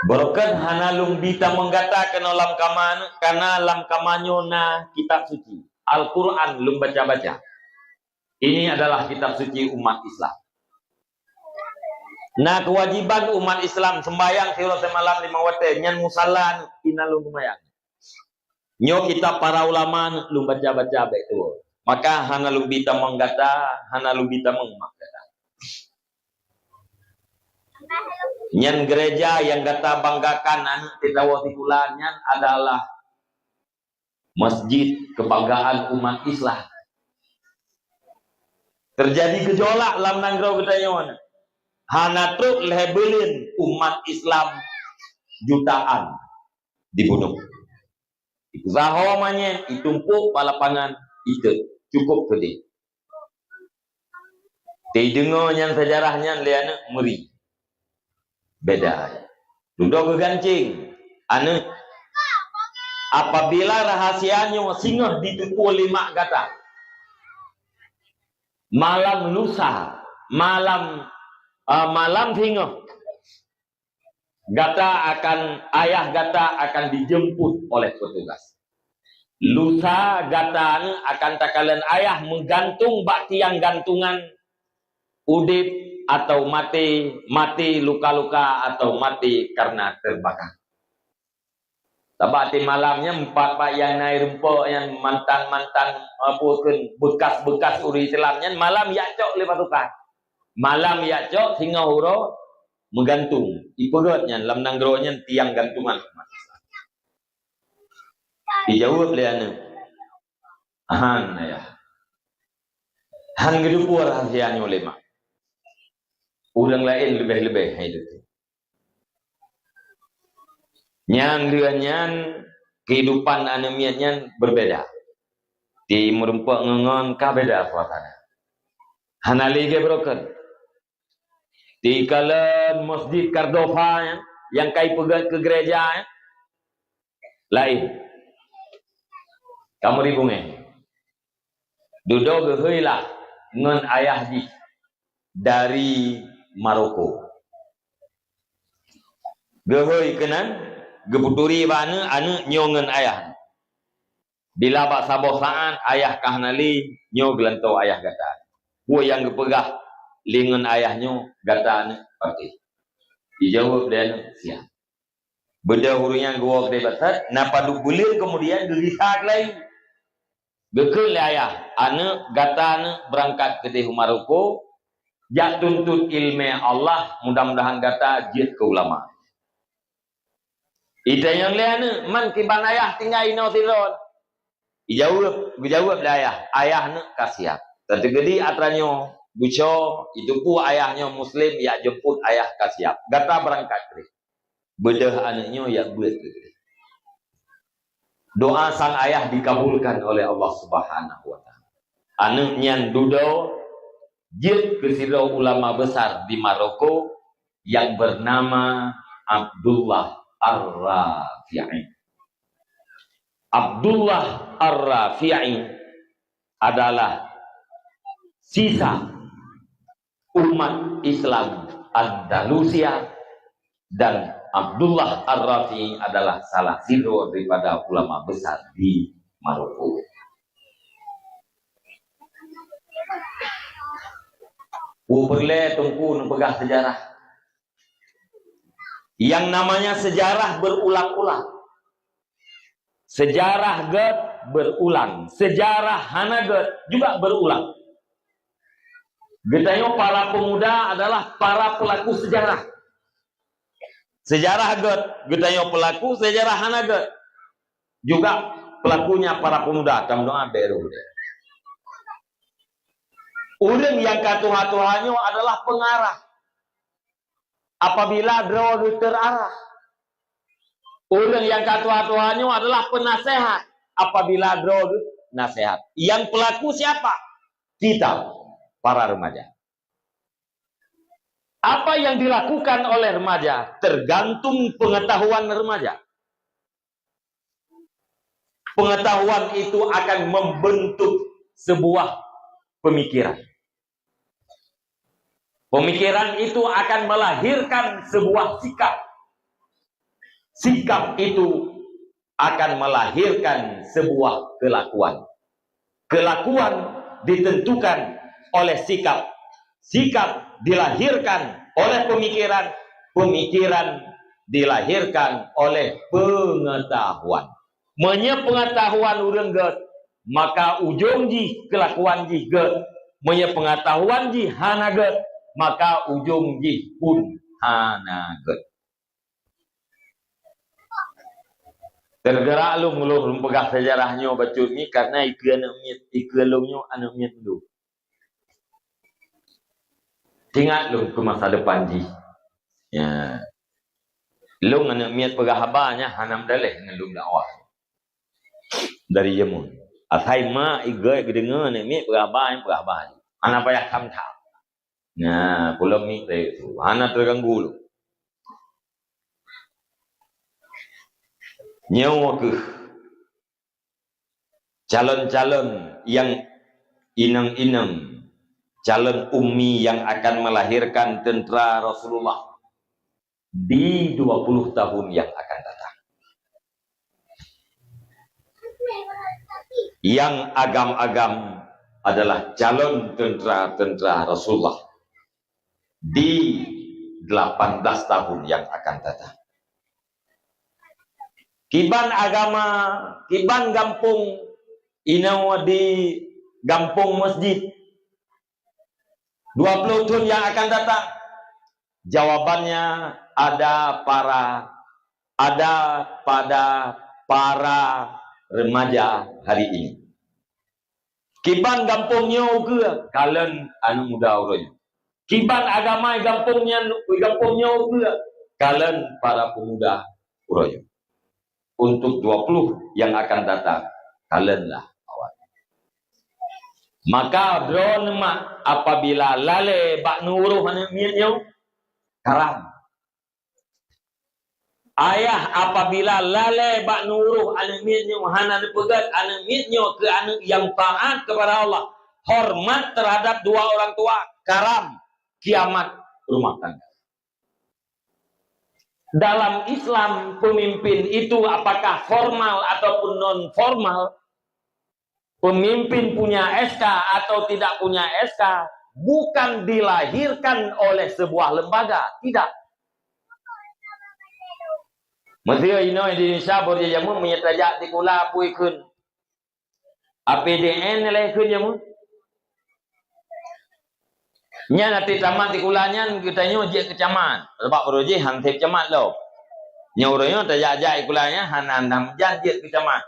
Bahkan hana lung bita menggatakan dalam kaman karena dalam kamanyo na kitab suci Al-Quran lung baca-baca. Ini adalah kitab suci umat Islam. Nah kewajiban umat Islam sembahyang sira semalam 5 waktu nyan musallan ina lung sembahyang. Nyo kitab para ulama lung baca-baca baik tu. Maka hana lung bita menggata, hana lung bita menggata. Nyan gereja yang kata banggakan anak tidawati kulannya adalah masjid kebanggaan umat Islam. Terjadi gejolak dalam nanggro gedayon. Hana truk lebelin umat Islam jutaan dibunuh. Itu zahomanya ditumpuk palapangan itu cukup gede. Tidak yang sejarahnya liana meri. Beda. Duduk kegancing. Anu apabila rahasianya singa ditupu 5 kata. Malam lusa, malam singa. Ayah gata akan dijemput oleh petugas. Lusa gata akan takalan ayah menggantung bak tiang gantungan udip atau mati luka-luka atau mati karena terbakar. Tabati malamnya 4 pak yang naik rempok yang mantan-mantan bekas-bekas uri Islamnya malam yakcok lepas tukar. Malam yakcok singa huro menggantung. Iperutnya dalam nanggronya tiang gantungan. Dijawab oleh anak. Han ya. Han gedupu rahasianya oleh mak. Orang lain lebih-lebih itu. Nyan kehidupan anemiannya berbeda. Di merempak ngengon kah beda suasana. Hanali ke broken. Di kalan masjid Cordova yang kai pegat ke gereja lain. Kamu ribungnya. Duduk gehilah ngen ayah di dari Maroko. Gehoi kenan, gebuturi bana anu nyongen ayah. Bila bak sabosaan ayah kahnali nyo gelanto ayah gata. Gua yang gepegah lingun ayahnya gata anu pati. Dijawab dan siap. Beda hurunya gua gede batat, napa bulir kemudian dilihat lain. Gekul ayah, anu gata anu berangkat ke Maroko. Jak tuntut ilmu Allah, mudah-mudahan kata jid ke ulama. Ida yang lain man kiban ayah tinggal ino tiron. Dijawab ayah, ayah ne kasiap. Terjadi atranyo buco itu pu ayahnya Muslim ya jemput ayah kasiap. Gata berangkat kri. Bedah anaknya ya buat kri. Doa sang ayah dikabulkan oleh Allah Subhanahu wa taala. Anaknya dudo jid ke sirau ulama besar di Maroko yang bernama Abdullah Ar-Rafi'i. Abdullah Ar-Rafi'i adalah sisa umat Islam Andalusia, dan Abdullah Ar-Rafi'i adalah salah satu daripada ulama besar di Maroko. Boleh tunggu pegah sejarah. Yang namanya sejarah berulang-ulang. Sejarah get berulang. Sejarah Hanaget juga berulang. Getanya para pemuda adalah para pelaku sejarah. Sejarah get, getanya pelaku sejarah Hanaget. Juga pelakunya para pemuda. Kamu doa beru. Orang yang katuha-tuhannya adalah pengarah. Apabila draw terarah. Orang yang katuha-tuhannya adalah penasehat. Apabila draw nasihat. Yang pelaku siapa? Kita, para remaja. Apa yang dilakukan oleh remaja tergantung pengetahuan remaja. Pengetahuan itu akan membentuk sebuah pemikiran. Pemikiran itu akan melahirkan sebuah sikap. Sikap itu akan melahirkan sebuah kelakuan. Kelakuan ditentukan oleh sikap. Sikap dilahirkan oleh pemikiran. Pemikiran dilahirkan oleh pengetahuan. Menye pengetahuan urang get, maka ujung ji kelakuan ji get. Menye pengetahuan ji hana get, maka ujung ji pun hanaget. Tergerak lu ngulur pegah sejarahnya baca ni karena ikut anak miet, ikut lungnya anak miet dulu. Ingat lu ke masa depan ji. Ya. Lu anak miet pegah habanya hanam daleh dengan lu dakwah. Dari Yemen. Asai ma igai kedengar anak miet pegah habanya. Anak payah kamtau. Nah, pulang ni itu, anak terganggu lu. Nyawa ke calon-calon yang inang-inang, calon ummi yang akan melahirkan tentera Rasulullah di 20 tahun yang akan datang. Yang agam-agam adalah calon tentera-tentera Rasulullah di 18 tahun yang akan datang. Kiban agama, kiban gampung, inaw di gampung masjid. 20 tahun yang akan datang. Jawabannya ada pada para remaja hari ini. Kiban gampungnya ke kalian anu muda urang. Kiban agama gampungnya ke kalian para pemuda urang. Untuk 20 yang akan datang, kalianlah awal. Maka drone mak apabila lale bak nuruh anak mietnya karam. Ayah apabila lale bak nuruh anak mietnya hana dipegat anak mietnya ke anak yang taat kepada Allah, hormat terhadap dua orang tua, karam, kiamat rumah tangga. Dalam Islam pemimpin itu apakah formal ataupun non formal, pemimpin punya SK atau tidak punya SK, bukan dilahirkan oleh sebuah lembaga, tidak. Mesti ino Indonesia boleh jamu menyetajak di kula pui kun. APDN nilai kun jamu. Nya nanti tamat di kulanya kita nyo je kecamat. Sebab roje hantip camat lo. Nya urangnya tajak-jak kulanya hanam jan je kecamat.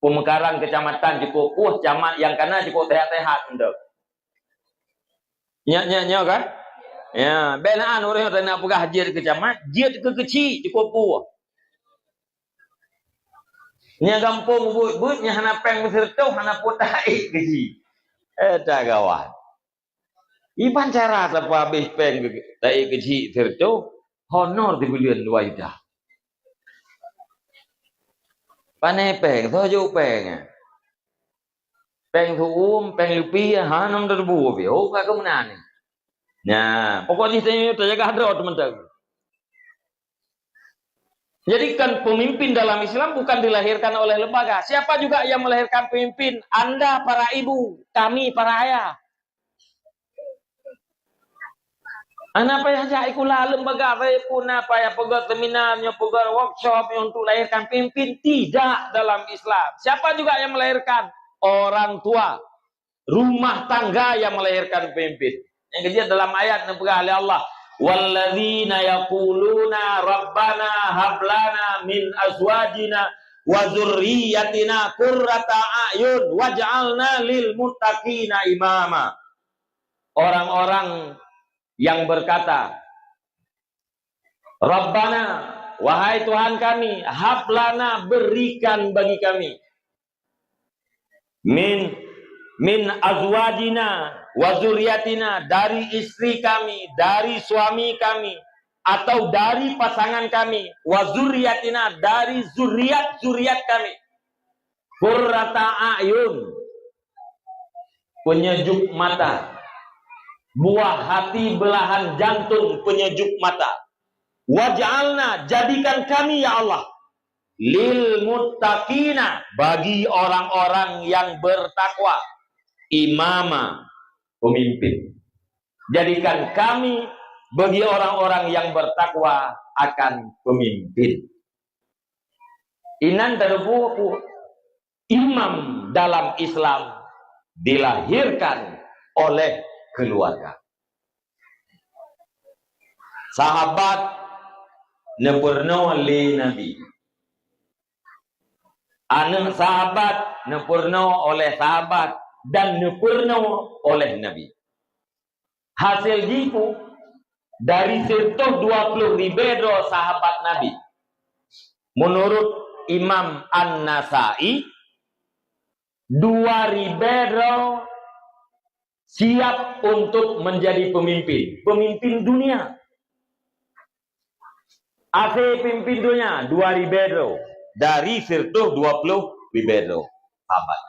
Pemekaran kecamatan cukup camat yang kana cukup tehat-tehat ndok. Nya kan? Ya, benaan urang nak pegah je kecamat, je ke kecil cukup puah. Nya kampung but nya hana peng sertau hana potai kecil. Tak kawan. Iban cara apa habis peng tai kecil tertu honor di bulan dua dah. Panai peng, tu jo peng. Peng tu peng lupi, hanam terbu, oh kak mana ni? Nah, pokoknya saya terjaga hadrat teman-teman. Jadi kan pemimpin dalam Islam bukan dilahirkan oleh lembaga. Siapa juga yang melahirkan pemimpin? Anda para ibu, kami para ayah. Anak payah jai kula lembaga saya pun apa ya pegang seminarnya, pegang workshop untuk lahirkan pemimpin tidak dalam Islam. Siapa juga yang melahirkan? Orang tua, rumah tangga yang melahirkan pemimpin. Yang ketiga dalam ayat yang oleh Allah, walladzina yaquluna rabbana hablana min azwajina wa dzurriyyatina qurrata a'yun waj'alna lil muttaqina imama. Orang-orang yang berkata, Rabbana, wahai Tuhan kami, hablana, berikan bagi kami, min azwajina wa dzurriyyatina, dari istri kami, dari suami kami, atau dari pasangan kami, wa dzurriyyatina, dari zuriat kami, qurrata a'yun, penyejuk mata, buah hati, belahan jantung, penyejuk mata. Waj'alna, jadikan kami ya Allah, lil muttaqina, bagi orang-orang yang bertakwa, imama, pemimpin. Jadikan kami bagi orang-orang yang bertakwa akan pemimpin. Inan terbuku imam dalam Islam dilahirkan oleh keluarga. Sahabat nepurno li Nabi. Anak sahabat nepurno oleh sahabat dan nepurno oleh Nabi. Hasil jiku dari 120 ribu sahabat Nabi. Menurut Imam An-Nasai, 2.000 siap untuk menjadi pemimpin dunia. Akhir pemimpin dunia 2.000 dari 120 ribu sahabat.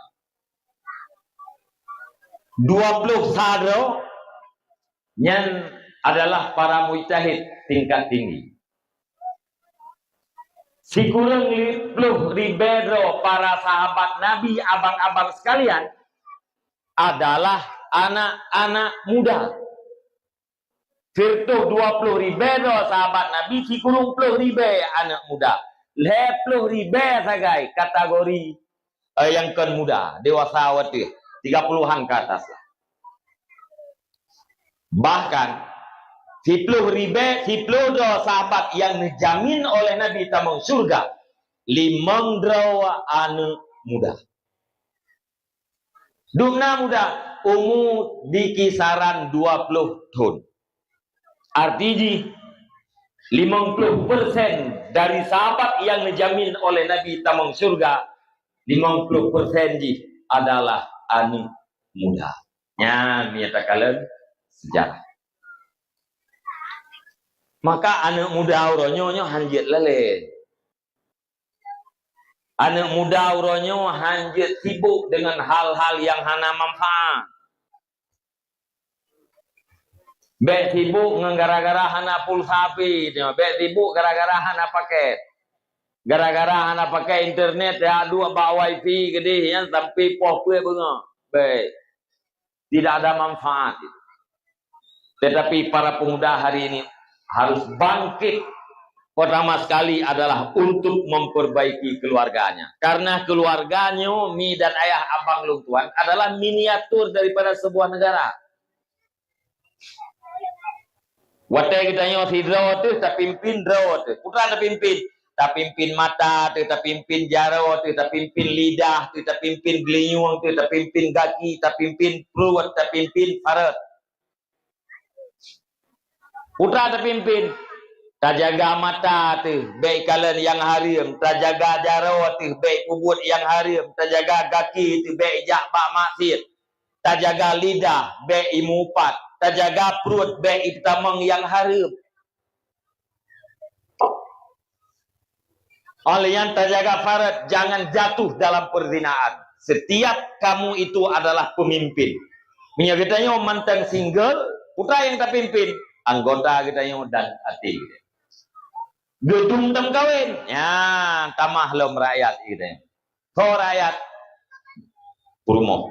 21 yang adalah para mujtahid tingkat tinggi. Si kurang 50 ribu para sahabat Nabi, abang-abang sekalian, adalah anak-anak muda. Firtuh 20 ribu sahabat Nabi, si kurung 10 ribu anak muda. 10 ribu sagai kategori yang kan muda, dewasa watih, 30-an ke atas lah. Bahkan 10 ribu sahabat yang dijamin oleh Nabi tamang surga, 5 anak muda. Dumna muda, umur di kisaran 20 tahun. Artinya 50% dari sahabat yang dijamin oleh Nabi tamang surga, 50% adalah anak muda. Ya, menyatakan sejarah. Maka anak muda uronyo hanjit lele. Anak muda uronyo hanjit sibuk dengan hal-hal yang hana manfaat. Bek sibuk gara-gara hana pulsa api, bek sibuk gara-gara hana paket. Gara-gara hana pakai internet ya, dua bawa wifi gede yang sampai popue bunga. Baik. Tidak ada manfaat. Tetapi para pemuda hari ini harus bangkit. Pertama sekali adalah untuk memperbaiki keluarganya. Karena keluarganya, mi dan ayah abang long tuan adalah miniatur daripada sebuah negara. Watai kita nyo si draw tu, tak pimpin draw tu. Putra tak pimpin. Tak pimpin mata tu, tak pimpin jaro tu, tak pimpin lidah tu, tak pimpin gelinyung tu, tak pimpin kaki, tak pimpin perut, tak pimpin parat. Putra tak pimpin. Tak jaga mata tu, baik kalian yang harim. Tak jaga jaro tu, baik kubut yang harim. Tak jaga kaki tu, baik jak bak maksir. Tak jaga lidah, baik imupat. Tak jaga perut, baik itamang yang harim. Oleh yang terjaga farad, jangan jatuh dalam perzinaan. Setiap kamu itu adalah pemimpin. Minyak kita mantan single, putra yang terpimpin, anggota kita dan hati. Gedung tem kawin, ya tamah lom rakyat gitu. Kau rakyat, rumah.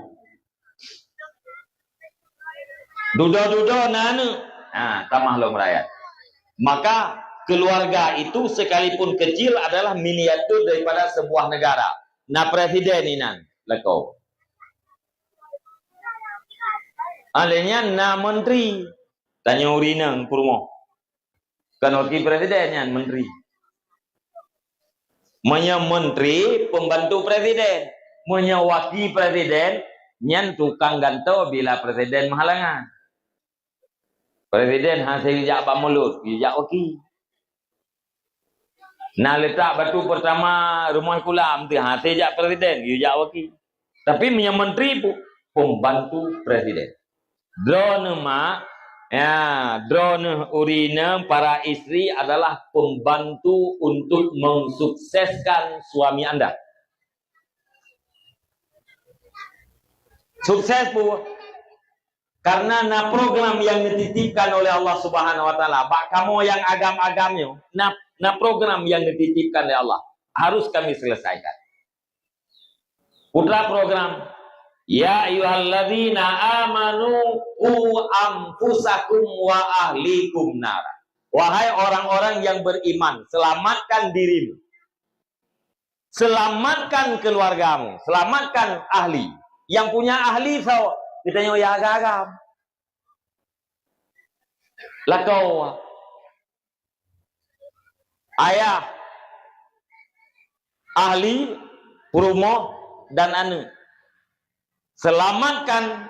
Dudo nanu, tamah lom rakyat. Maka keluarga itu sekalipun kecil adalah miniatur daripada sebuah negara. Nah presiden ini lekau. Alenya na menteri tanya urinang purmo. Kan wakil presidennya menteri. Menya menteri pembantu presiden, menya wakil presiden nyan tukang ganto bila presiden mahalangan. Presiden hasil jak mulut, jak wakil. Nah letak batu pertama rumah kulam tu hasil jak presiden, jak wakil. Tapi menya menteri pembantu presiden. Drone drone urina para istri adalah pembantu untuk mensukseskan suami Anda. Sukses bu, karena program yang dititipkan oleh Allah Subhanahu Wa Taala. Bak kamu yang agam-agamnya, program yang dititipkan oleh Allah harus kami selesaikan. Putra program. Ya ayyuhalladzina amanu anfusakum wa ahlikum nara. Wahai orang-orang yang beriman, selamatkan dirimu. Selamatkan keluargamu, selamatkan ahli. Yang punya ahli kita ya agam. Lakau ayah ahli rumah dan anu. Selamatkan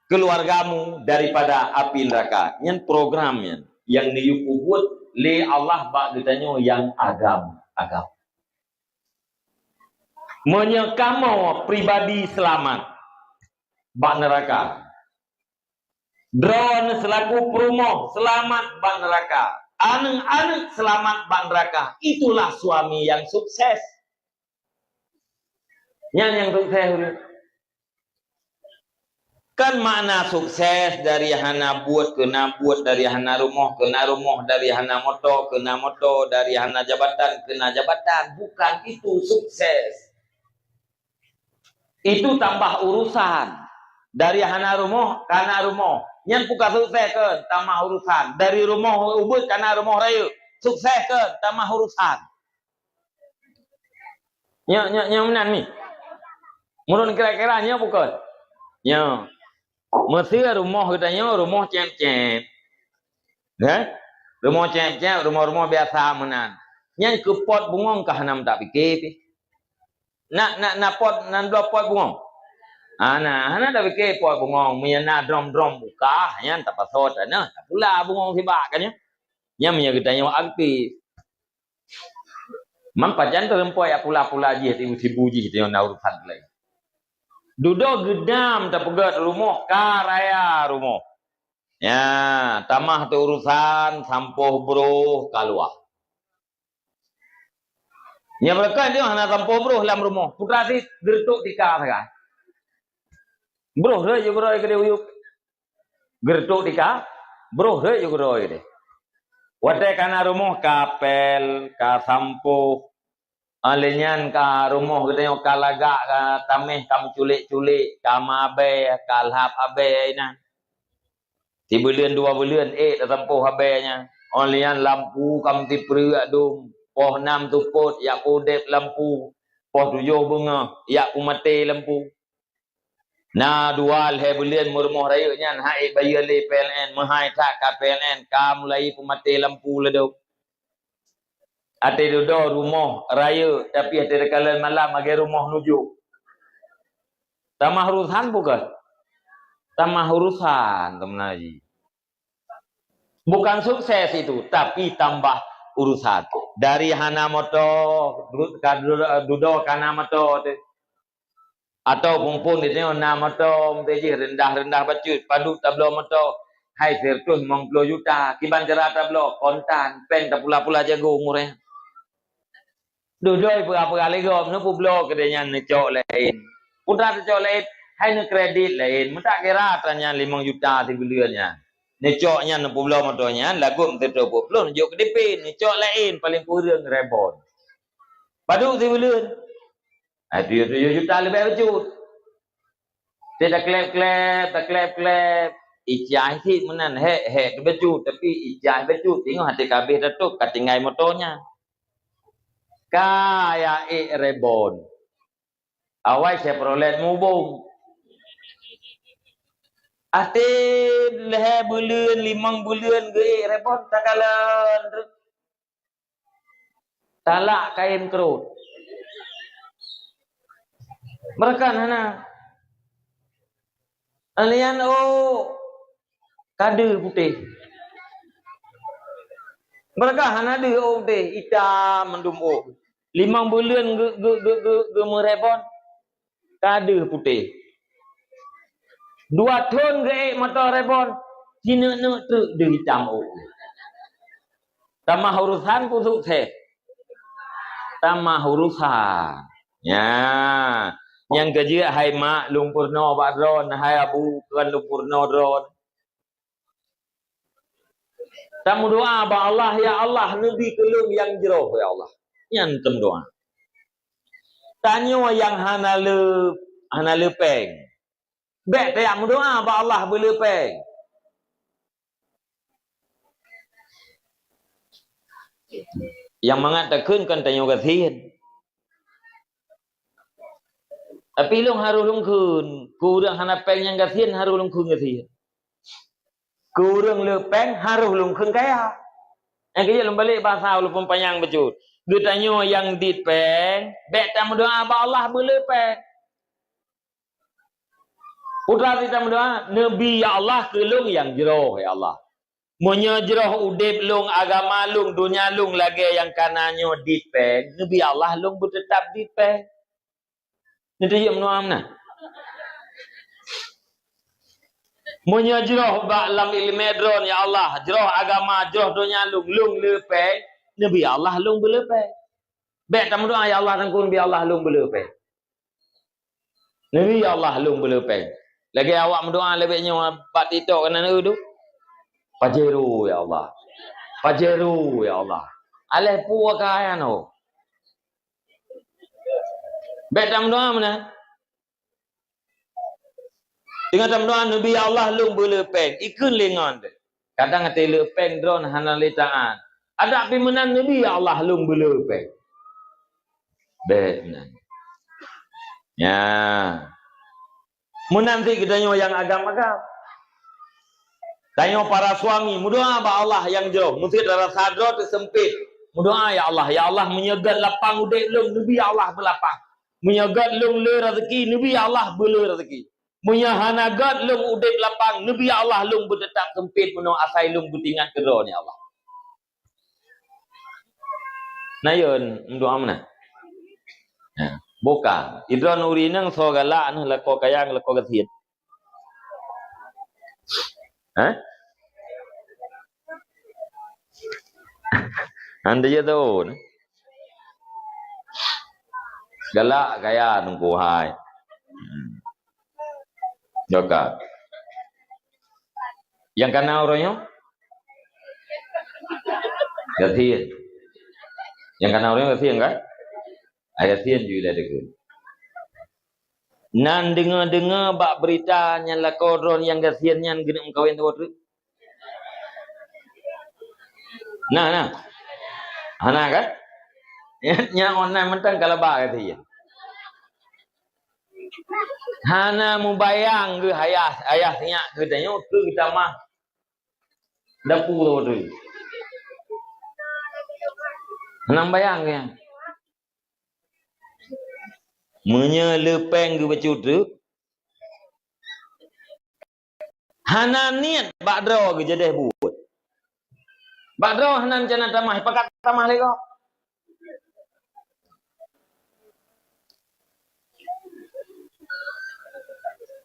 keluargamu daripada api neraka. Yang programnya yang diubut le Allah bak ditanya yang agam. Menyekamu pribadi selamat bak neraka. Drone selaku promo selamat bak neraka. Anak-anak selamat bak neraka. Itulah suami yang sukses. Yang sukses. Kan makna sukses dari hana buat kena buat, dari hana rumah kena rumah, dari hana motor kena motor, dari hana jabatan kena jabatan. Bukan itu sukses. Itu tambah urusan. Dari hana rumah kana rumah. Yang bukan sukses ke tambah urusan. Dari rumah ubud kana rumah raya. Sukses ke tambah urusan. Yang mana ni? Menurut kira-kiranya bukan. Ya. Mesti rumah katanya rumah cem-cem. Rumah cem-cem, rumah-rumah biasa menan. Yang ke pot bungong kah nam tak fikir. Nak pot nan dua pot bungong. Ana tak fikir pot bungong, menyana drum buka, yang tak pasot ana. Tak pula bungong sibak kan ya. Yang menya katanya aktif. Man pajan tu rempoi pula je tibu-tibu je tengok nak urusan lagi. Duduk gedam tak pegat rumah karaya rumah. Ya, tamah tu urusan sampoh bro keluar. Yang mereka dia hanya sampoh bro dalam rumah. Putra si gertuk tika saja. Bro re je bro ke uyuk. Gertuk tika, bro re je bro ke. Wate kana rumah kapel, ka sampoh alenyan ka rumah kita ka lagak ka tameh kam culik-culik ka mabe ka lahap abe ina. 3 bulan 2 bulan tempoh habenya. Olian lampu kam ti preu dum, poh 6 tuput ya udep lampu, poh 7 bunga ya umate lampu. Na dual he bulan murmoh raya nyan hai bayar le PLN mahai tak ka PLN ka mulai pumate lampu ledok. Ate dodo rumah raya tapi ate rekalan malam agi rumah nuju. Tamah urusan bukan? Tamah urusan teman haji. Bukan sukses itu, tapi tambah urusan. Dari hana moto dudo kana moto atau kumpul di tengok na moto mteji rendah bacut padu tablo moto hai sertus 90 juta kiban cerah tablo kontan pen tak pula-pula jago umurnya. Dudoi apa kali gom nu publik kedenya necok lain. Putra necok lain, hai nu kredit lain. Mutak kira tanya 5 juta di bulannya. Necoknya nu publik motonya lagu tentu publik necok KDP, necok lain paling kurang rebon. Padu di bulan. Itu 7 juta lebih becut. Tidak klep. Ijah sih menan he becut tapi ijah becut tengok hati kabeh datuk katingai motonya. Kaya rebon. Awai Chevrolet mubung. Ate lehe bulan 5 bulan ge rebon takalan. Talak kain kerut. Mereka nana. Alian kade putih. Mereka hana de putih hitam mendum 5 bulan ge merebon kade putih. 2 tahun ge motor rebon cina tu de hitam Tamah urusan kusuk teh. Tamah urusan. Ya. Yang kerja hai mak lumpurno badron hai abu kan lumpurno dron. Tamu doa ba Allah ya Allah nabi kelung yang jero ya Allah. Yang tem doa. Tanya yang hana lepeng. Bek tamu doa ba Allah belepeng. Yang mengatakan kan tanya kasihan. Tapi long haru long kun, kurang hana peng yang kasihan haru long kun kasihan. Kurang lepeng haru long kun kaya. Yang kaya long balik bahasa lu pempanyang becut. Dia tanya yang dit peng, bek tamu doa ba Allah belepeng. Putra kita doa, Nabi ya Allah kelung yang jero ya Allah. Monya jero udip lung agama lung dunia lung lagi yang kananyo dit peng. Nabi Allah lung bertetap dit peng. Nanti dia menuam na. Monya jero ba lam ilmu dron ya Allah, jero agama jero dunia lung lepeng. Nabi Allah lung belepeng. Bek tamu doa ya Allah tangkun bi Allah lung belepeng. Nabi ya Allah lung belepeng. Lagi awak mendoa lebihnya pak titok kena tu. Pajeru ya Allah. Pajeru ya Allah. Aleh puak kaya no. Betam doa mana? Dengan tam doa Nabi ya Allah lung belepeng. Ikun lengan de. Kadang ate lepeng dron hana letaan. Ada api menan Nabi ya Allah lung belepeng. Bet menan. Ya. Menanti kita yang agam-agam. Tanya para suami, mudoa ba Allah yang jauh. Mesti darah sadro tersempit. Mudoa ya Allah menyegat lapang udek lung, Nabi ya Allah berlapang. Menyegat lung le rezeki, Nabi ya Allah bele rezeki. Menyahanagat lung udek lapang, Nabi ya Allah lung bertetap sempit menung asai lung bertingat kedua ni Allah. Nayon, mudoa mana? Ya. Bukan. Idron uri nang so galak nah lako kayang lako kasihan. Hah? Anda je tahu. Galak kaya nunggu hai. Joka. Yang kana orangnya? Kasihan. Yang kana orangnya kasihan kan? Ayat sian juga ada ke. Nan dengar bak berita nyala kodron yang kasihan yang gena mengkawin tu. Nah. Hana kan? Yang online mentang kalau bak kasihan. Hana mubayang ke ayah tanya ke tanya ke kita mah. Dapur tu. Hana bayang ke. Menyelepeng ke becut tu. Hana niat bakdro ke jadi buat. Bakdro hanan jana tamah. Pakat tamah lagi kau.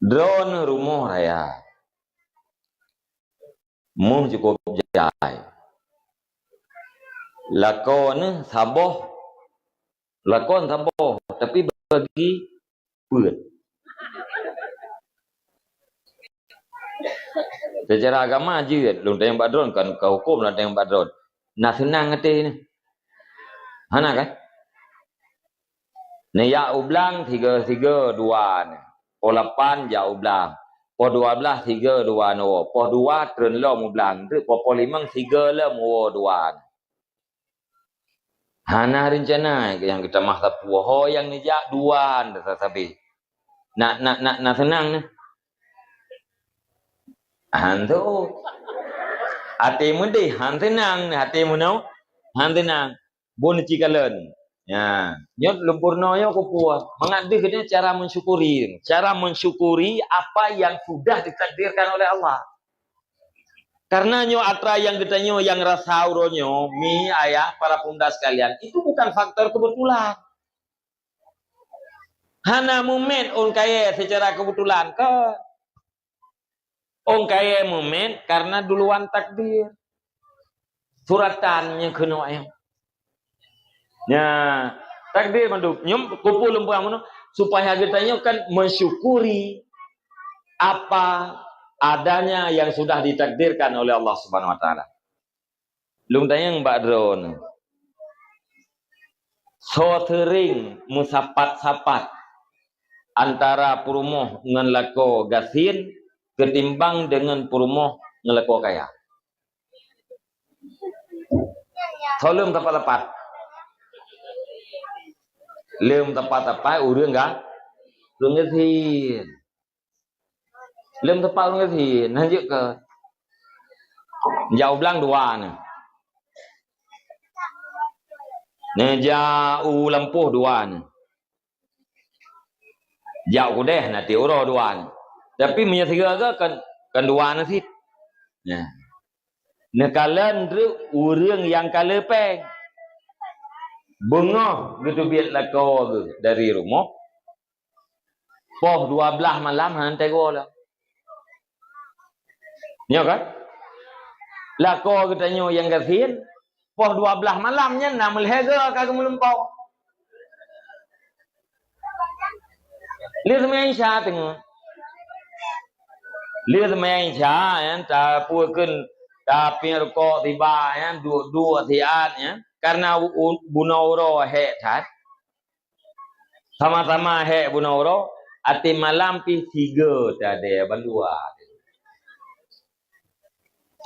Drone rumah raya. Muh cukup jai. Lakon saboh. lakon tampo tapi bagi buat. Secara agama aja lu yang badron kan ke hukum lah yang badron. Nah senang ngerti ni. Hana kan? Ni ya ublang 3 2 ni. Po 8 ya ublang. Po 12 3 2 no. Po 2 tren lo ublang. Tu po 5 3 le mo 2. Hana rencana yang kita mah puah ho yang ni jak 2 tetapi. Nak senang ni. Hantu. Hatimu deh, han tenang, hatimu no, han tenang. Bon cikalen. Ya, nyot lempurno yo kupua. Mengadu kita cara mensyukuri. Cara mensyukuri apa yang sudah ditakdirkan oleh Allah. Karena nyo atra yang kita nyo yang rasa uronyo, mi ayah para pemuda sekalian, itu bukan faktor kebetulan. Hana momen on kaya secara kebetulan ke. On kaya momen karena duluan takdir. Suratan yang kena ayam. Ya, takdir manduk. Nyom kumpul lempang mana supaya kita kan mensyukuri apa adanya yang sudah ditakdirkan oleh Allah Subhanahu wa taala. Lung tanya Mbak Dron. So sering musapat-sapat antara purumoh dengan lako gasin ketimbang dengan purumoh ngelako kaya. Solum tepat-tepat. Lem tepat-tepat urang enggak? Lungesin. Lem tepat lungesin. Lanjut ke. Jauh belang 2 ni. Ni jauh lempuh 2 ni. Jauh deh nanti uro 2 ni. Tapi menyetiga ke kan 2 ni sih. Nah. Nekalan tu urang yang kalepeng. Bengah gitu biat lako tu dari rumah. Poh 12 malam hantai go lah. Nyo kan? Lako kita nyo yang gasin. Poh 12 malamnya nak melhega kagak melempau. Lihat main sya tengok. Lihat main sya ya, ta puakeun ta pirko tiba ya, dua tiat ya. Karena bunauro he tat. Sama-sama he bunauro, ati malam pi 3 tade bandua.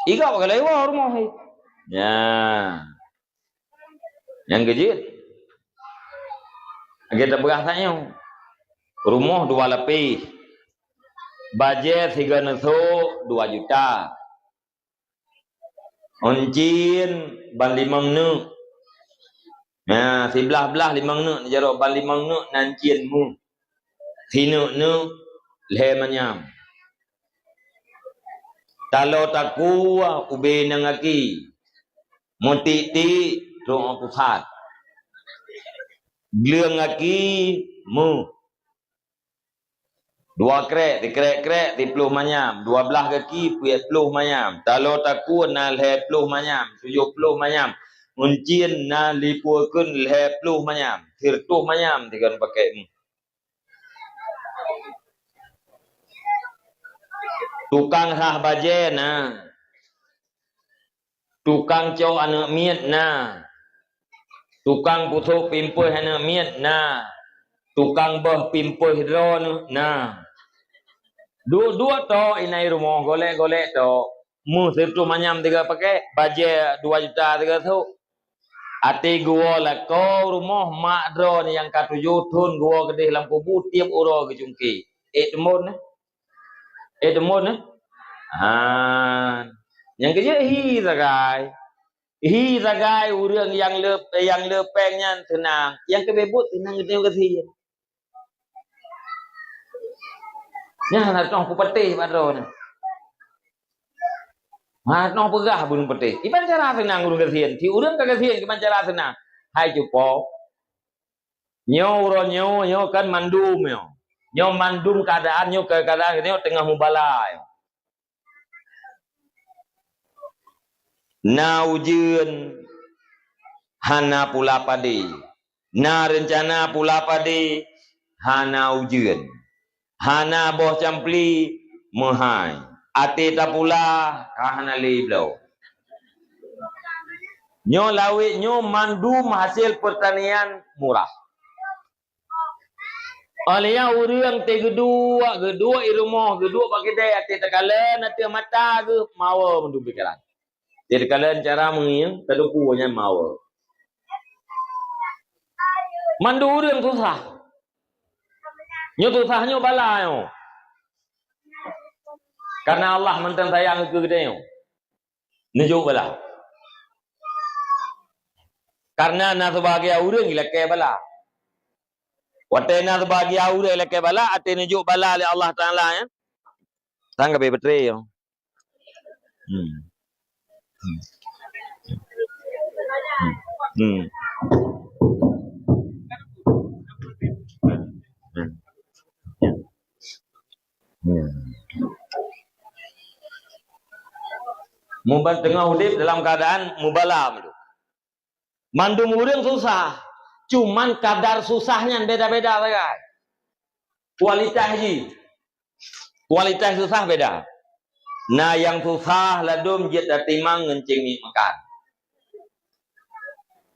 Iga bakal lewa rumah he. Ya. Yang kejit. Kita berasanya rumah 2 lapis. Bajet 3 neso 2 juta. Oncin ban 5 nuk. Nah, si belah-belah 5 nuk jaro ban 5 nuk nancin mu. Sinuk nuk le manyam. Kalau takua ube nangaki. Mutiti rong pusat. Gleung aki mu. 2 krek, 3 krek, 10 manyam. 12 kaki, 10 manyam. Kalau takut na le 10 manyam, 70 manyam. Uncin na lipukeun le 10 manyam. 30 manyam dikan pakai mu. Tukang sah baje na. Tukang cau anak miet na. Tukang putuk pimpuh anak miet na. Tukang bah pimpuh hidron na. Dua to inai rumah golek-golek to. Mu sirtu manyam 3 pakai baje 2 juta 3 tu. Ati gua lah kau rumah mak drone yang katu yutun gua gede lampu bu tiap uro ke jungki. Edmon eh. Ha. Yang kerja hi zagai urang yang lepengnya tenang. Yang kebebut tenang gede ke sih. Nya nak tong ku petih padron. Ha tong pegah burung petih. Iban cara senang burung kesien. Ti urang ka kesien iban cara senang. Hai cupo. Nyo kan mandum yo. Nyo mandum keadaan nyo keadaan nyo tengah mubala yo. Na ujeun hana pula padi. Na rencana pula padi hana ujian. Hana boh campli mahai. Ate ta pula hana liblau. Nyo lawit nyo mandum hasil pertanian murah. Oleh yang orang te gedua rumah, gedua pakai daya te tekalan ate mata ke mawa mandum pikiran. Te tekalan cara mengiang tedukunya mawa. Mandu orang susah. Nyo susah nyo bala nyo. Karena Allah mentang sayang ke gede nyo. Nunjuk bala. Karena na sebagai orang ilake bala. Wate na sebagai orang ilake bala ate nunjuk bala oleh Allah Taala ya. Tangga be betre yo. Muban tengah hidup dalam keadaan mubalam. Mandum urang susah. Cuman kadar susahnya beda-beda guys. Kualitas susah beda. Nah yang susah ladum jet datimang ngencing mi makan.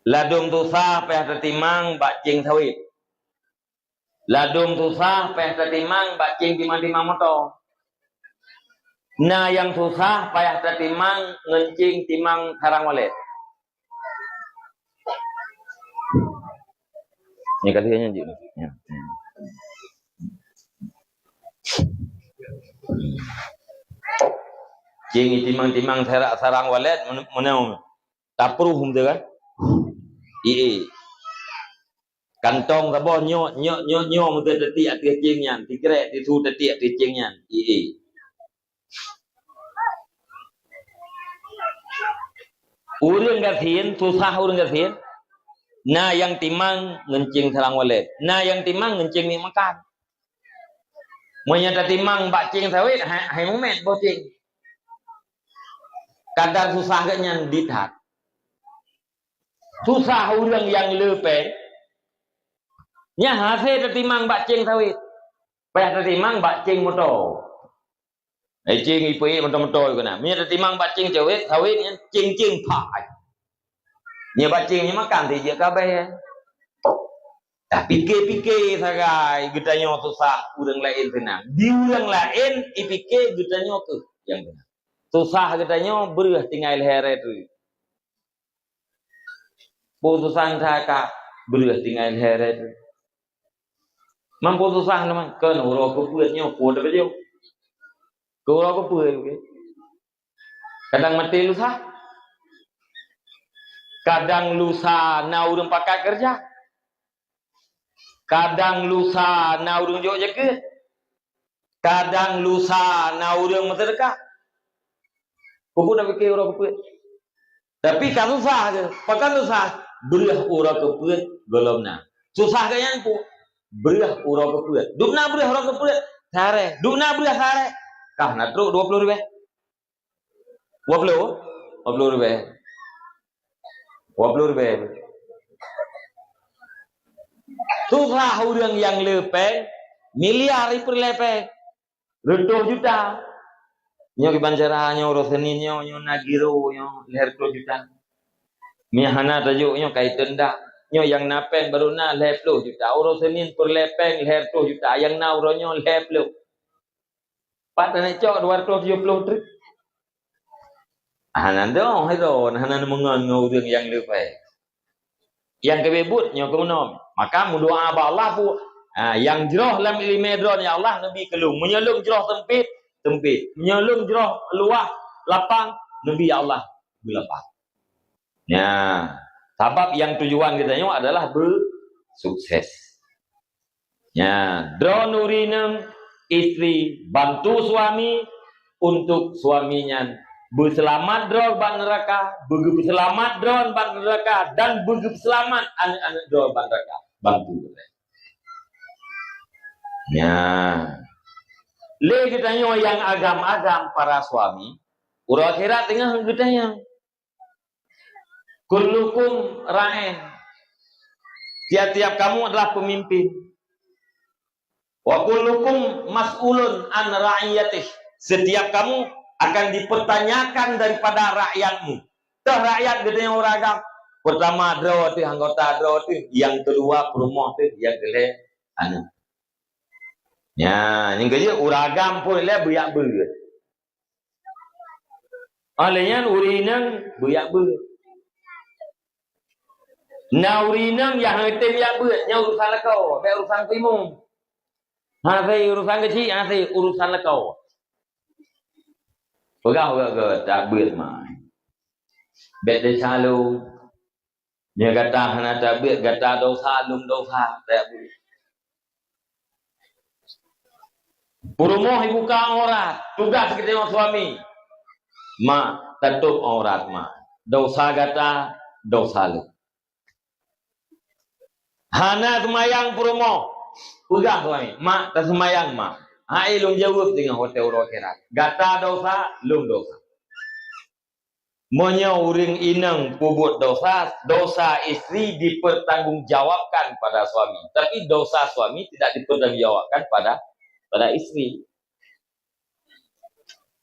Ladum susah peh datimang bacing sawit. Ladum susah peh datimang bacing timang-timang motor. Nah yang susah payah datimang ngencing timang sarang walet. Ini kasihnya Ji. Ya. Cing timang-timang sarang walet menau. Tapruh hum kan? Kantong sabo nyo mute detik ati cingnya, tikrek tisu detik ati cingnya. Urang gasin susah urang gasin. Nah yang timang ngencing sarang walet. Nah yang timang ngencing ni makan. Menyata timang bacing sawit hai moment bocing. Kadar susah gaknya dithat. Susah urang yang lepeng. Nya hasil timang bacing sawit. Payah timang bacing motor. Cing ipe motor kana. Menyata timang bacing sawit nya cing pak. Nya bacing nya makan ti je kabeh. Tapi pikir sagai gedanya susah urang lain tenang. Di urang lain ipike gedanya ke yang benar. Susah gedanya berah tinggal heret tu. Putusan taka berah tinggal heret. Mampu susah naman kan uro ko puatnya kuat apa dia. Ko uro ko puat. Kadang mati lusa. Kadang lusa na urang pakai kerja. Kadang lusa na urang jo jaga. Kadang lusa na urang mentedekah. Kupu nak fikir urang kupuat. Tapi kan susah je. Pakan susah berah urang kupuat golomna. Susah kaya pu berah urang kupuat. Dukna berah urang kupuat sare. Dukna berah sare. Kah na truk 20 ribu. 20 ribu. 20 ribu. Susah orang yang lepeng, miliar ribu lepeng, 2 juta. Nyo ki banjara nyo roseni nyo nagiro nyo leher 2 juta. Mihana tajuk nyo kai tenda. Nyo yang napen baru na leher 10 juta. Roseni per lepeng leher 2 juta. Yang na uronyo leher 10. Patane cok 270 trip. Hanan dong hero hanan mengon ngurang yang lepeng. Yang kebebut nyo kemenom. Maka mendoa Allah pu yang jeroh lam ilmi dron ya Allah Nabi kelung menyelung jeroh sempit menyelung jeroh luah lapang Nabi ya Allah berlapang. Ya, sebab yang tujuan kita adalah bersukses. Ya, dron urinem istri bantu suami untuk suaminya berselamat drol ban neraka, begitu selamat drol ban neraka dan begitu selamat anak-anak drol ban neraka. Bantu. Ya. Le kita yang agam-agam para suami, urang akhirat tengah kita yang kullukum ra'in Tiap-tiap kamu adalah pemimpin. Wa kullukum mas'ulun an ra'iyatih. Setiap kamu akan dipertanyakan daripada rakyatmu. Tah rakyat gedenya orang agam. Pertama draw tu anggota draw tu, yang kedua perumah tu, yang ketiga anu. Ya, yang kedua orang agam pun le beyak ber. Alenya urinang beyak ber. Na urinang yang tem yak ber, nya urusan lekau, be urusan primum. Ha sai urusan kecil, ha sai urusan lekau. Pegau ke tak ber mai. Bet dia selalu dia kata hana tabik kata dosa lum dosa tak boleh. Purumoh ibu ka aurat, tugas kita dengan suami. Mak tutup aurat mak. Dosa kata dosa lu. Hana semayang purumoh. Tugas suami, mak tak semayang mak. Hai lum jawab dengan hotel rokerat. Kata dosa lum dosa. Menyauring inang pubut dosa, dosa istri dipertanggungjawabkan pada suami. Tapi dosa suami tidak dipertanggungjawabkan pada istri.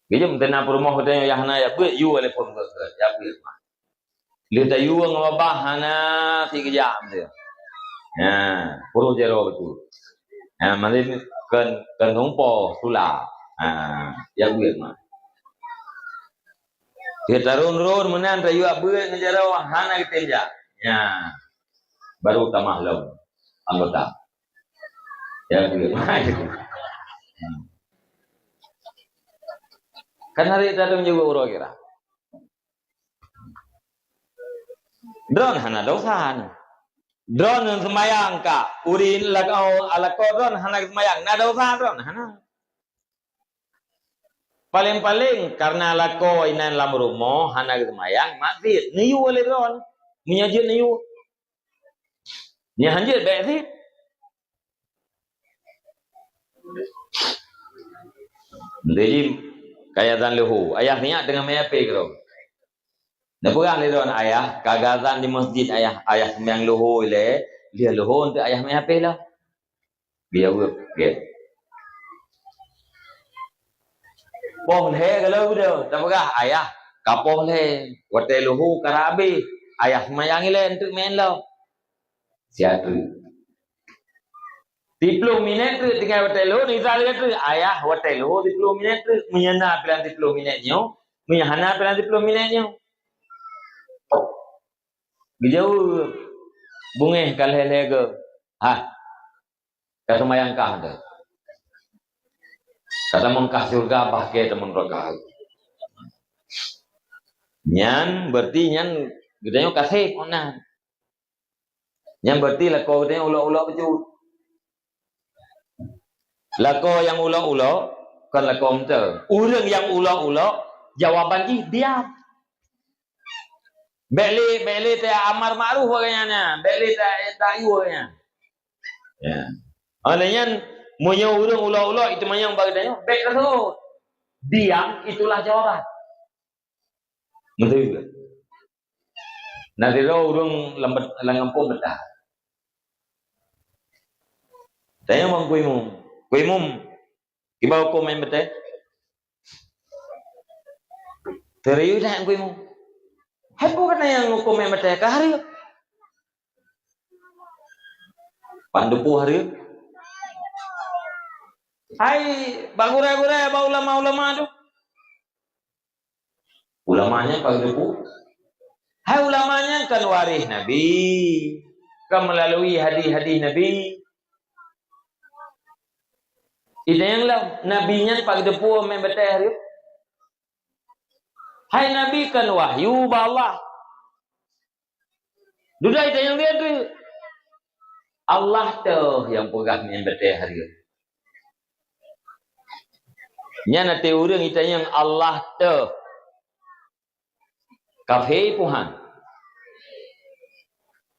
Jadi mentena perumah katanya yahna ya buat you oleh pun ke ya buat mah. Lihat you ngabah hana 3 jam dia. Ya, puru jero betul. Ya, mari kan hongpo sula. Ya buat mah. Dia tarun-run menan tayu abeun ngejaro hana kitenja. Ya. Baru tamah lom anggota. Ya begitu. Kan hari datang juga uro kira. Drone hana dosa. Drone yang semayang ka urin lagau ala kodron hana semayang na dosa drone hana. Paling-paling karena lako inan lam rumah hana semayang maksud niu oleh drone menyajid niu. Ni hanjir baik sih. Jadi kayatan lehu ayahnya dengan meyape kau. Nak perang le don ayah kagazan di masjid ayah sembahyang lehu le dia lehu untuk ayah meyape lah. Dia buat okay. Poh le kalau udah tak perah ayah kapoh le hotel lehu karabi ayah sembahyang le untuk main lah. Siapa 30 minit tu tinggal hotel lo ni salah tu ayah hotel lo 30 minit tu menyana pelan 30 minitnya menyana pelan 30 minitnya bijau bungeh kalele ke kata mayangkah tu kata mengkah surga pakai teman neraka nyan berarti nyan gedenya kasih ona nyan berarti lah kau gedenya ulo-ulo becut. Lako yang ulo-ulo kan lako mte. Urang yang ulo-ulo jawaban diam. Beli ta amar ma'ruf kayaknya. Beli ta iu kayaknya. Ya. Alanya moyo urang ulo-ulo itu mayang bagdanya. Baik tu. Diam itulah jawaban. Betul. Nanti urang lambat langampung betah. Tanya mang kuimu. Kuimum, ibaw ko may mate. Teriyu na kuimum. Hepo ka na yang ko may mate kahari. Pandupo hari. Hai, bagura-gura ba ulama-ulama tu. Ulamanya pandupo. Hai ulamanya kan waris Nabi. Kan melalui hadis-hadis Nabi. Ida yang lah nabinya pagi depu main betul. Hai nabi kan wahyu ba Allah. Duda ida yang dia tu. Allah tu yang pegang main betul hari. Nya na teori ida yang Allah tu. Kafe Tuhan.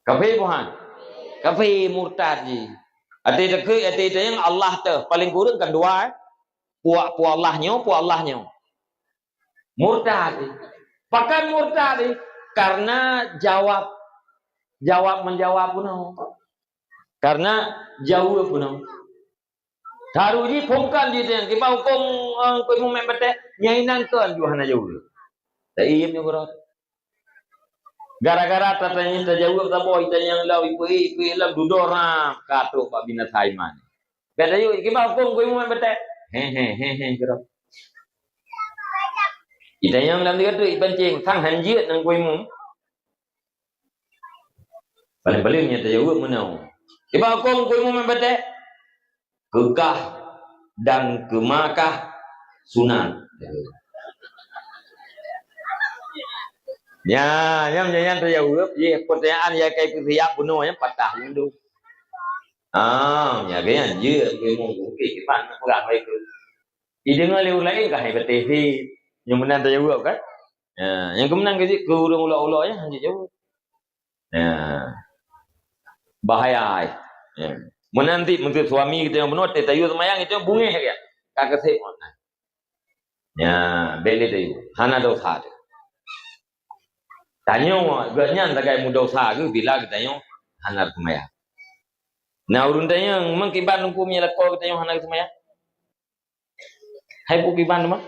Kafe Tuhan. Kafe murtad ji. Ati yang Allah tu paling kurang kan dua puak Allahnya murtad pakai murtad karena jawab menjawab pun Karena jauh pun. Taruh ji phongkan ji ten, kita hukum koi mu member te nyainan kan Yohana jauh. Tak iem yo berat. Gara-gara tatanya terjauh tak boy tanya yang lau ipu lam dudor na kato Pak Bina Saiman. Beda yo kita hukum koi mu member te. He berat. Kita yang lam dia tu ipancing sang hanjiat nang koi mu. Paling-palingnya terjauh menau. Kita hukum koi mu member te. Kekah dan kemakah sunan. Ya, yang terjawab. Ye, pertanyaan ya kayak pihak bunuh yang patah dulu. Ya cái dưa cái mong của cái bạn nó gặp hay cứ. Ý đừng lưu lấy cái hay cái tê thì nhưng mà nanti terjawab kan. Yang kemenang cái gì cứu dong ulo-ulo ya hanya jawab. Bahaya. Menanti menteri suami kita yang benar tayu semayang itu bunga ya kakak saya mana ya beli tayu hana dosa tanya gaknya tak kayak muda dosa ke bila kita yang hana semayang nah urun tanya mengkiban hukumnya lekor kita yang hana semayang hai bukiban mah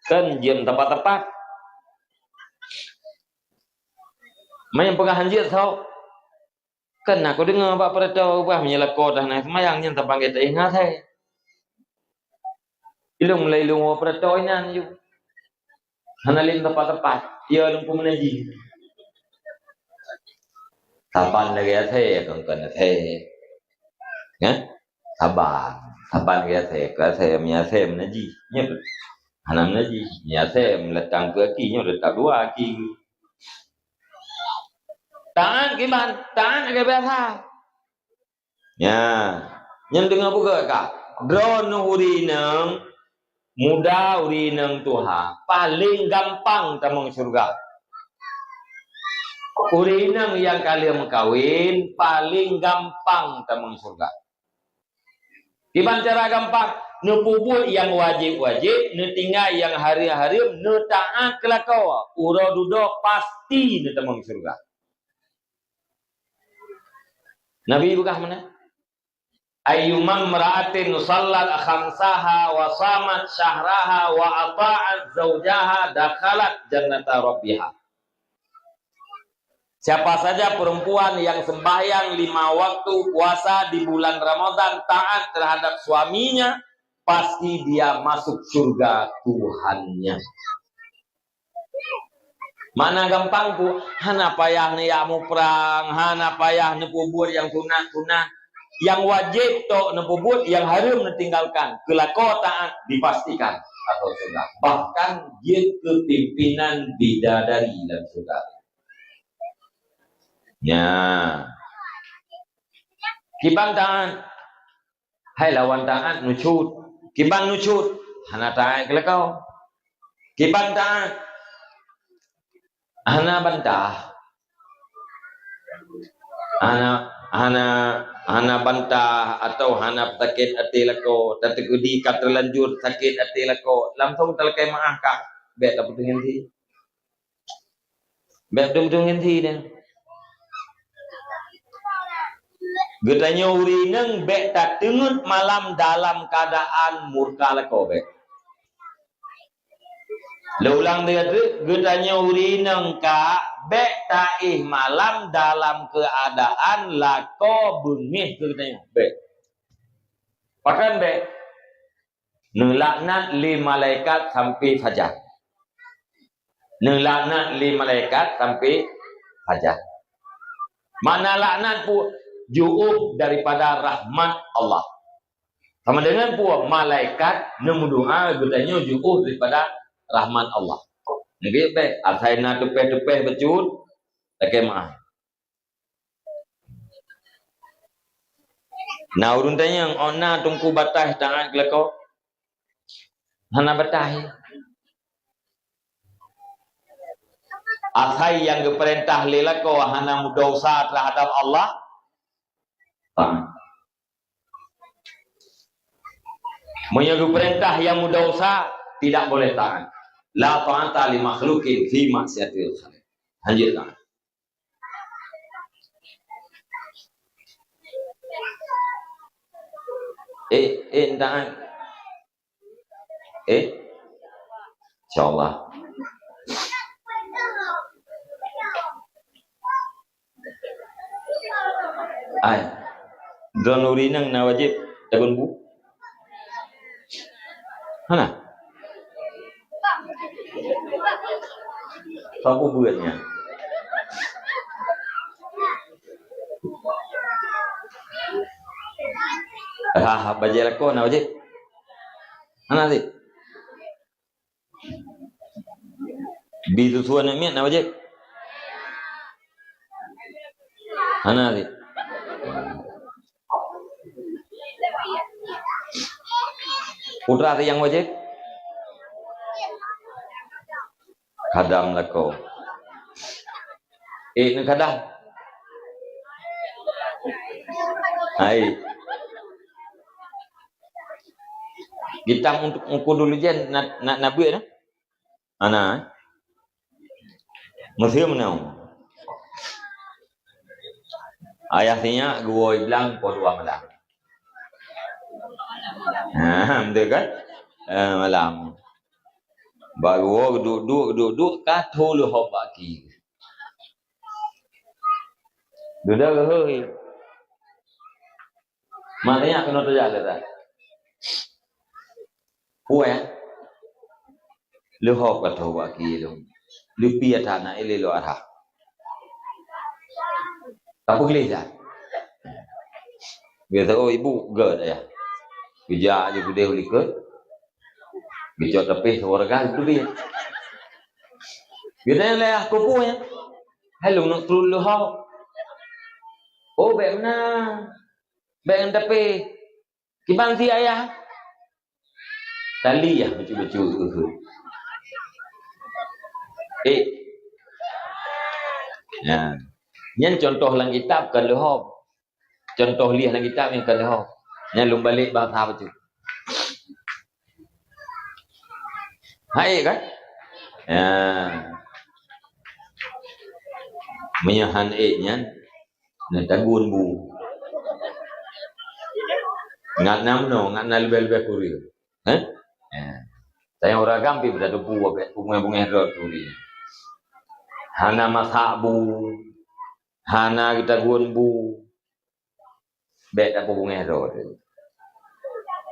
kan jam tepat-tepat main pegahan dia tahu kan aku dengar Pak Perdo bah menyelako dah naik semayang yang terpanggil tak ingat saya. Ilung mulai ilung Perdo ini anu. Hanalin tepat-tepat. Dia lumpuh menaji. Saban lagi saya kan saya. Ya? Saban lagi saya menyasai menaji. Nyep. Hanam menaji. Menyasai meletak kaki, letak dua kaki. Tangan gimana? Tangan agak biasa. Ya, yang dengar buka kak. Drone urineng, muda urineng Tuhan. Paling gampang tamang surga. Urineng yang kalian kawin, paling gampang tamang surga. Gimana cara gampang? Nepubul yang wajib-wajib, netinggal yang hari-hari, netaat kelakau. Uro duduk pasti netamang surga. Nabi bukan mana? Ayyumam mar'atin sallat khamsaha wa samat syahraha wa ata'at zawjaha dakhalat jannata rabbiha. Siapa saja perempuan yang sembahyang 5 waktu puasa di bulan Ramadan taat terhadap suaminya, pasti dia masuk surga Tuhannya. Mana gampang ku, hana payah ni yamu perang, hana payah ni kubur yang sunat-sunat, yang wajib tok ni kubur, yang haram ditinggalkan, kelako taat dipastikan atau surga. Bahkan dia kepimpinan bidadari dan surga. Ya, kibang taat, hai lawan taat nucut, kibang nucut, hana taat kelakau, kibang taat. Hana bantah, hana bantah atau hana sakit hati lako, tertegudi kat terlanjur sakit hati lako, langsung terlekai maaf kak, bet tak betul henti, bet betul henti dia. Getanya urineng bet tak tengut malam dalam keadaan murka lako bet. Laulang dia tu, getanya urineng ka, bek taih malam dalam keadaan lako bengih ke getanya. Bek. Pakan bek. Nelaknat 5 malaikat sampai fajar. Nelaknat 5 malaikat sampai fajar. Mana laknat pun ju'ub daripada rahmat Allah. Sama dengan pun malaikat nemudua getanya ju'ub daripada rahmat Allah. Jadi baik, asai nak tepeh-tepeh becut, tak kemah. Nah urun tanya yang ona tungku batah tangan kelako, hana batah. Asai yang keperintah lelako hana mudosa terhadap Allah. Menyagu perintah yang mudosa tidak boleh taat. La ta'ata li makhlukin fi maksiatil khaliq. Lanjutkan. Entah. Insyaallah. Ai. Donuri nang na wajib tagun bu. Hana? Apa buatnya? Bajai lako na wajib. Hana sih? Bisu suan ni na wajib. Hana sih? Putra yang wajib? Khadam lako. Ni khadam. Hai. Kita untuk ukur dulu je nak buat dah. Ana. Mesti menang. Ayahnya gua bilang dua malam. Betul kan? Malam. Baru duduk kata lu hok baki. Duduk hoi. Maknanya kena terjaga dah. Puan. Lu hok kata baki lu. Lu pia tanah ele lu arah. Tak boleh dah. Biasa ibu gerd ya. Bijak je gede boleh ke. Bijak tapi seorang tu dia. Biasa lah aku punya. Hello nak turun lu hok. Oh baik mana? Baik tapi. Kibang si ayah. Tali ya betul-betul. Ya. Yang contoh dalam kitab kan lehop. Contoh lihat dalam kitab yang kan lehop. Yang lum balik bahasa betul. Hai kan? Ya. Menyahan nya nak tagun bu. Ngat nam no, ngat nal bel kuri. Ya. Saya orang gampi berada bu bunga-bunga rot kuri. Hana masak bu. Hana kita gun bu. Bet apa bunga rot.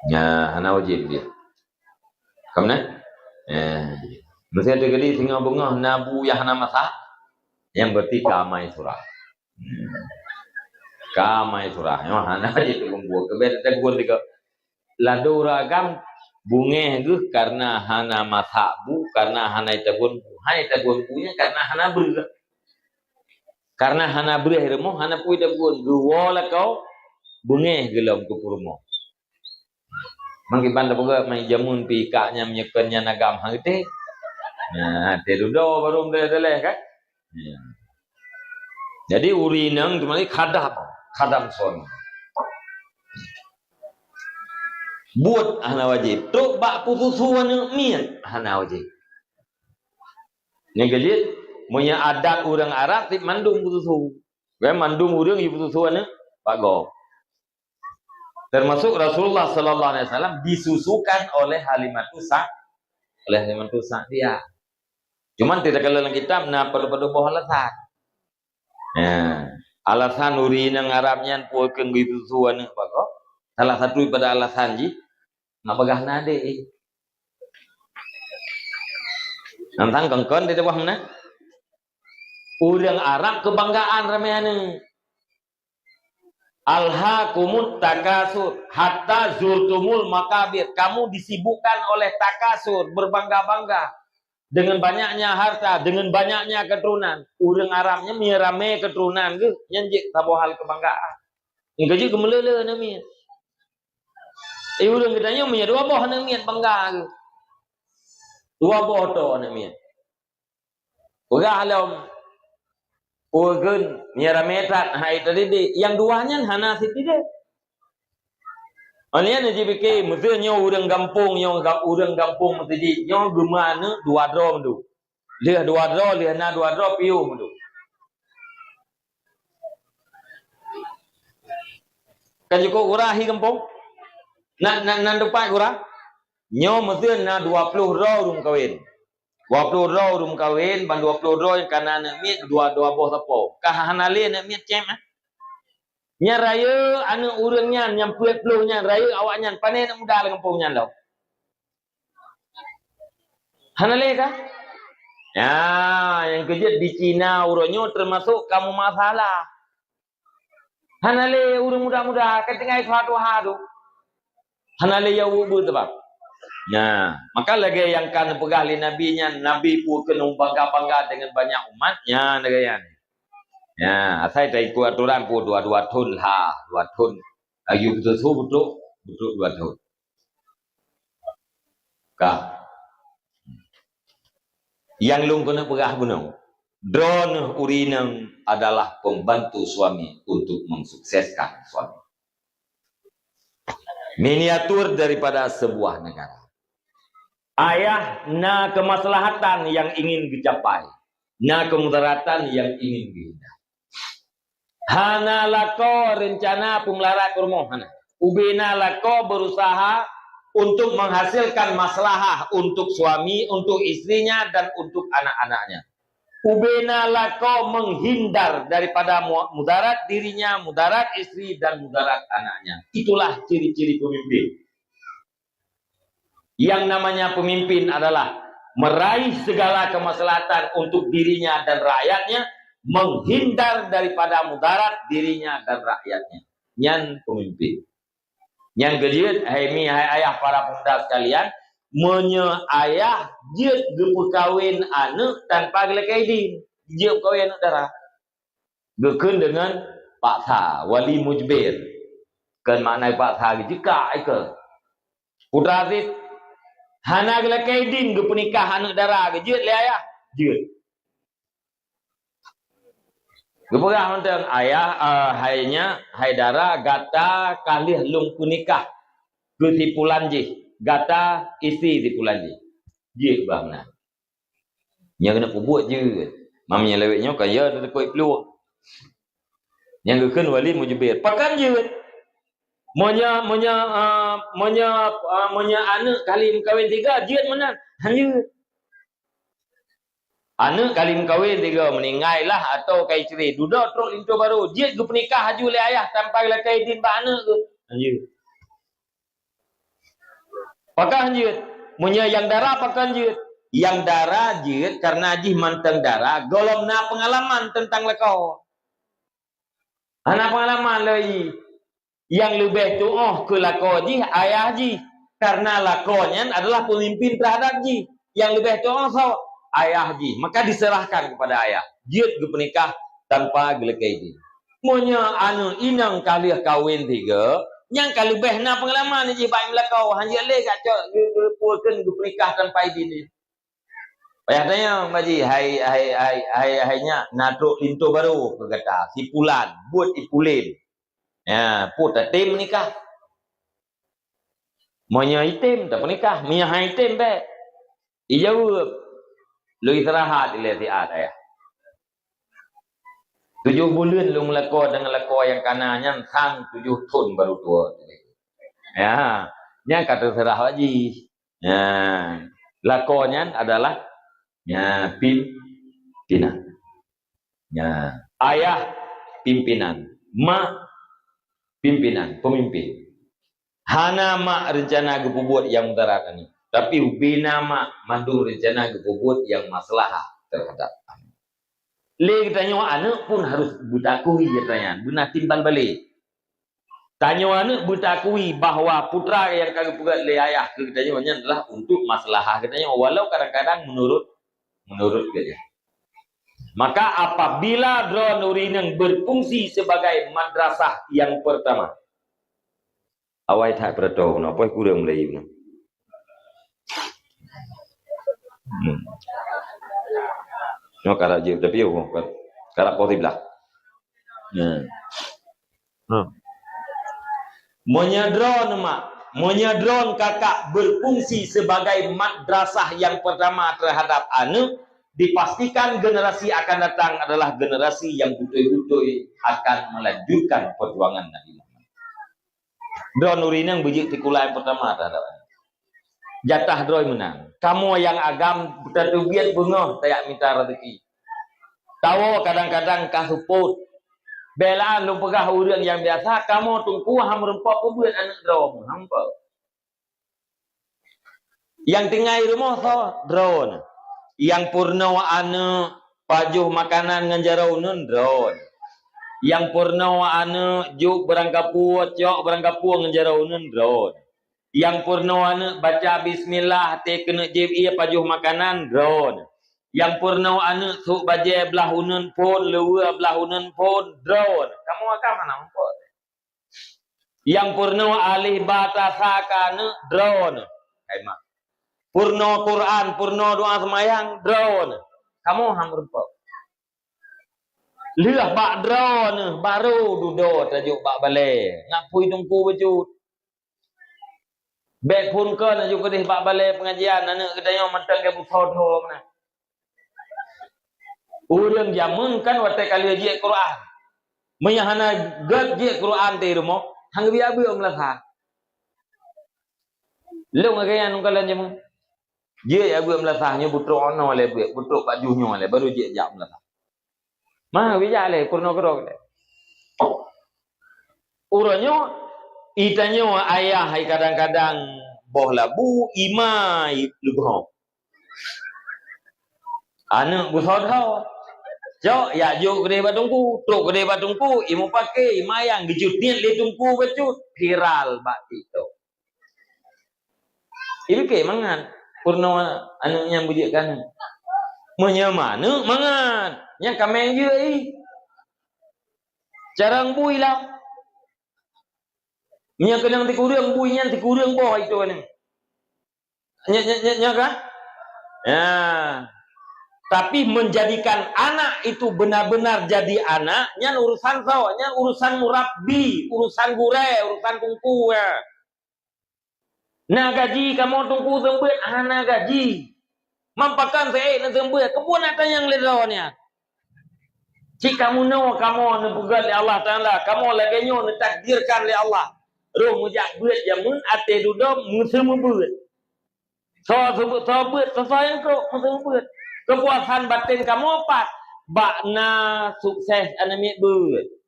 Ya, hana wajib dia. Kamu nak? Mesti ada kali singa bunga nabu yang hana masak. Yang berarti kamai surah. Kamai surah. Yang hana wajib tunggu. Kebet ada gun tiga. Ladu ragam bunga itu karena hana masak bu, karena hana itagun bu. Hana itagun bunya karena hana ber. Karena hana ber hirmo, hana pui itagun. Dua lah kau bunga gelam ke purmo. Mangkipan dapat main jamun pikaknya menyekannya nagam hangte. Nah, terudo baru dah kan. Jadi urinang tu mali khadam son. Buat hana wajib. Tok bak putusuan mian hana wajib. Yang gelit punya adat orang Arab tip mandung putusu. Kan mandung orang ibu putusuan pak go. Termasuk Rasulullah sallallahu alaihi wasallam disusukan oleh Halimatus Sa'diyah. Cuman tidak kalau dalam kitab na perlu alasan. Alasan urinang Arabnya puekeun putusuan pak go. Salah satu daripada alasan ji nak pegah nade. Nantang kengkon di bawah mana? Orang Arab kebanggaan rameane. Alhaakumut takasur hatta zurtumul makabir. Kamu disibukkan oleh takasur, berbangga-bangga dengan banyaknya harta, dengan banyaknya keturunan. Orang Arabnya mirame keturunan ke nyanjik sabo hal kebanggaan. Ingkaji kemelele nami. Orang katanya punya dua boh nami bangga ke. Dua boh to nami. Udah alam Urgen, miara metat, hai tadi di, yang duanya hana siti deh. Anian aja bike, mesti nyo urang kampung, mesti di, nyo gimana dua dro mendu. Lihat dua dro, lihat na dua dro piu mendu. Kan joko urahi kampung, Nak depan kurang. Nyo mesti na 20 ro rum kawin. 20 ro rum kawin, ban 20 ro yang kanan nak mit dua boh tapo. Kah hanale nak mit cem ah. Nya raya anu urangnya nyam puet-puet nya raya awaknya panai nak muda dengan pungnya lau. Hanale kah? Ya, yang kerja di Cina urangnya termasuk kamu masalah. Hanale urang muda-muda ketinggai suatu hadu. Hanale ya ubu tu bang. Nah, maka lagi yang kan pegah li nabinya, nabi pun kena bangga-bangga dengan banyak umatnya negaya ni. Ya, saya tak ikut aturan pun dua tahun lah, 2 tahun. Ayu betul 2 tahun. Kah? Yang lung kena pegah gunung. Drone urinang adalah pembantu suami untuk mensukseskan suami. Miniatur daripada sebuah negara. Ayah na kemaslahatan yang ingin dicapai, na kemudaratan yang ingin dihindari. Hana lako rencana pemelarat rumah hana. Ubina lako berusaha untuk menghasilkan maslahah untuk suami, untuk istrinya dan untuk anak-anaknya. Ubina lako menghindar daripada mudarat dirinya, mudarat istri dan mudarat anaknya. Itulah ciri-ciri pemimpin. Yang namanya pemimpin adalah meraih segala kemaslahatan untuk dirinya dan rakyatnya, menghindar daripada mudarat dirinya dan rakyatnya. Yang pemimpin. Yang gejit, hai ayah para pemuda sekalian, menye ayah jit gepekawin anak tanpa gelakaidin. Jit kawin anak darah. Gekun dengan paksa, wali mujbir. Kan maknai paksa jika ke. Putra Aziz, hana gela kaidin ge penikah anak darah ge jeut le ayah jeut ge pegah mentang ayah hainya haidara gata kalih lung penikah ge tipulan je gata isteri tipulan je jeut bangna nya kena pubuat je mamnya leweknya kaya tekoi peluang yang gekeun wali mujbir pakan jeut Monya anak kali kawin 3 jeut menan hanya anak kali kawin 3 meninggal lah atau kai cerai duda truk lintu baru jeut ge pernikah haju le ayah tanpa lakai din ba anak ke hanya pakah jeut monya yang darah pakah jeut yang darah jeut karena jih manteng darah golomna pengalaman tentang lekau anak pengalaman lagi yang lebih tu ke lako ji ayah ji karena lakonya adalah pemimpin terhadap ji yang lebih tu so ayah ji maka diserahkan kepada ayah jeut ge pernikah tanpa gelekai ji monya anu inang kali kawin 3 yang kali lebih na pengalaman ji baik melakau hanya le gak cok ge pulkeun ge pernikah tanpa izin ni payah tanya maji hainya natruk lintu baru ke kata sipulan buat ipulin. Ya, puta tim nikah. Monya item tak nikah, minya item be. Ijau lu istirahat ile tiat ya. 7 bulan lu melako dengan lako yang kanannya sang 7 tahun baru tua. Ya, nya kata serah haji. Ya, lakonya adalah ya pimpinan. Ya, ayah pimpinan, mak pimpinan, pemimpin. Hana mak rencana gepubuat yang mudarat ini. Tapi ubina mak mandung rencana gepubuat yang maslahah terhadap anak. Le tanya anak pun harus butakui katanya. Benar timbal balik. Tanya anak butakui bahawa putra yang kagak pugat le ayah katanya adalah untuk maslahah katanya walau kadang-kadang menurut dia. Maka apabila drone urinang berfungsi sebagai madrasah yang pertama. Awai tak berdoa, apa kurang Melayu ni? No karak je tapi yo karak positif lah. Menyadron kakak berfungsi sebagai madrasah yang pertama terhadap anak. Dipastikan generasi akan datang adalah generasi yang betul-betul akan melanjutkan perjuangan Nabi Muhammad. Drone urinang bejik tikulai yang pertama ada. Jatah drone menang. Kamu yang agam bertubiat bunga tayak minta rezeki. Tahu kadang-kadang kasuput. Belaan lu pegah urang yang biasa, kamu tunggu ham rempok buat anak drone. Hampa. Yang tinggal di rumah so drone. Yang purna ane pajuh makanan nganjarau nun drone. Yang purna ane juk berangkapu cok berangkapu nganjarau nun drone. Yang purna ane baca bismillah te kena jeb ia pajuh makanan drone. Yang purna ane suk baje belah unun pun lewa belah unun pun drone. Kamu akan mana umpot? Yang purna alih batasa kana drone. Kaima. Purna Quran, purna doa semayang, drone. Kamu hamur apa? Lihat bak drone, baru duduk tajuk bak balai. Nak pui tungku bejut. Bet pun ke nak juga deh bak balai pengajian. Anak kedai yang mentang ke butoh mana. Urang jamun kan waktu kali je Quran. Menyahana gad je Quran di rumah. Hang biar melasah. Lu ngagayan nungkalan jamun. Dia ya buat melasahnya butruk ono le butruk pajuhnya le baru dia jak melasah. Mah bija le kurno kerok le. Uranyo itanyo ayah hai kadang-kadang boh labu imai lubho. Anak busodho. Jo ya jo gede batungku, truk gede batungku, imu pakai imayang gejutnya le tungku becut viral bak itu. Ini ke mangan purna anaknya bujikkan menyamana mangan yang kameng je carang bui lah nya kenang tikurang bui nya tikurang boh itu ni nya kan ya tapi menjadikan anak itu benar-benar jadi anak nya urusan so nya urusan murabbi urusan gure urusan kungku ya. Nah gaji kamu tunggu sembut anak gaji. Mampakan saya nak sembut kebun ada yang ledonya. Jika kamu know kamu nebugal oleh Allah Taala, kamu lagi nyo takdirkan oleh Allah. Roh mujak buat jamun ate duduk musim buat. So sebut sebut sesuai kau musim buat. Kepuasan batin kamu apa? Bakna sukses anami buat.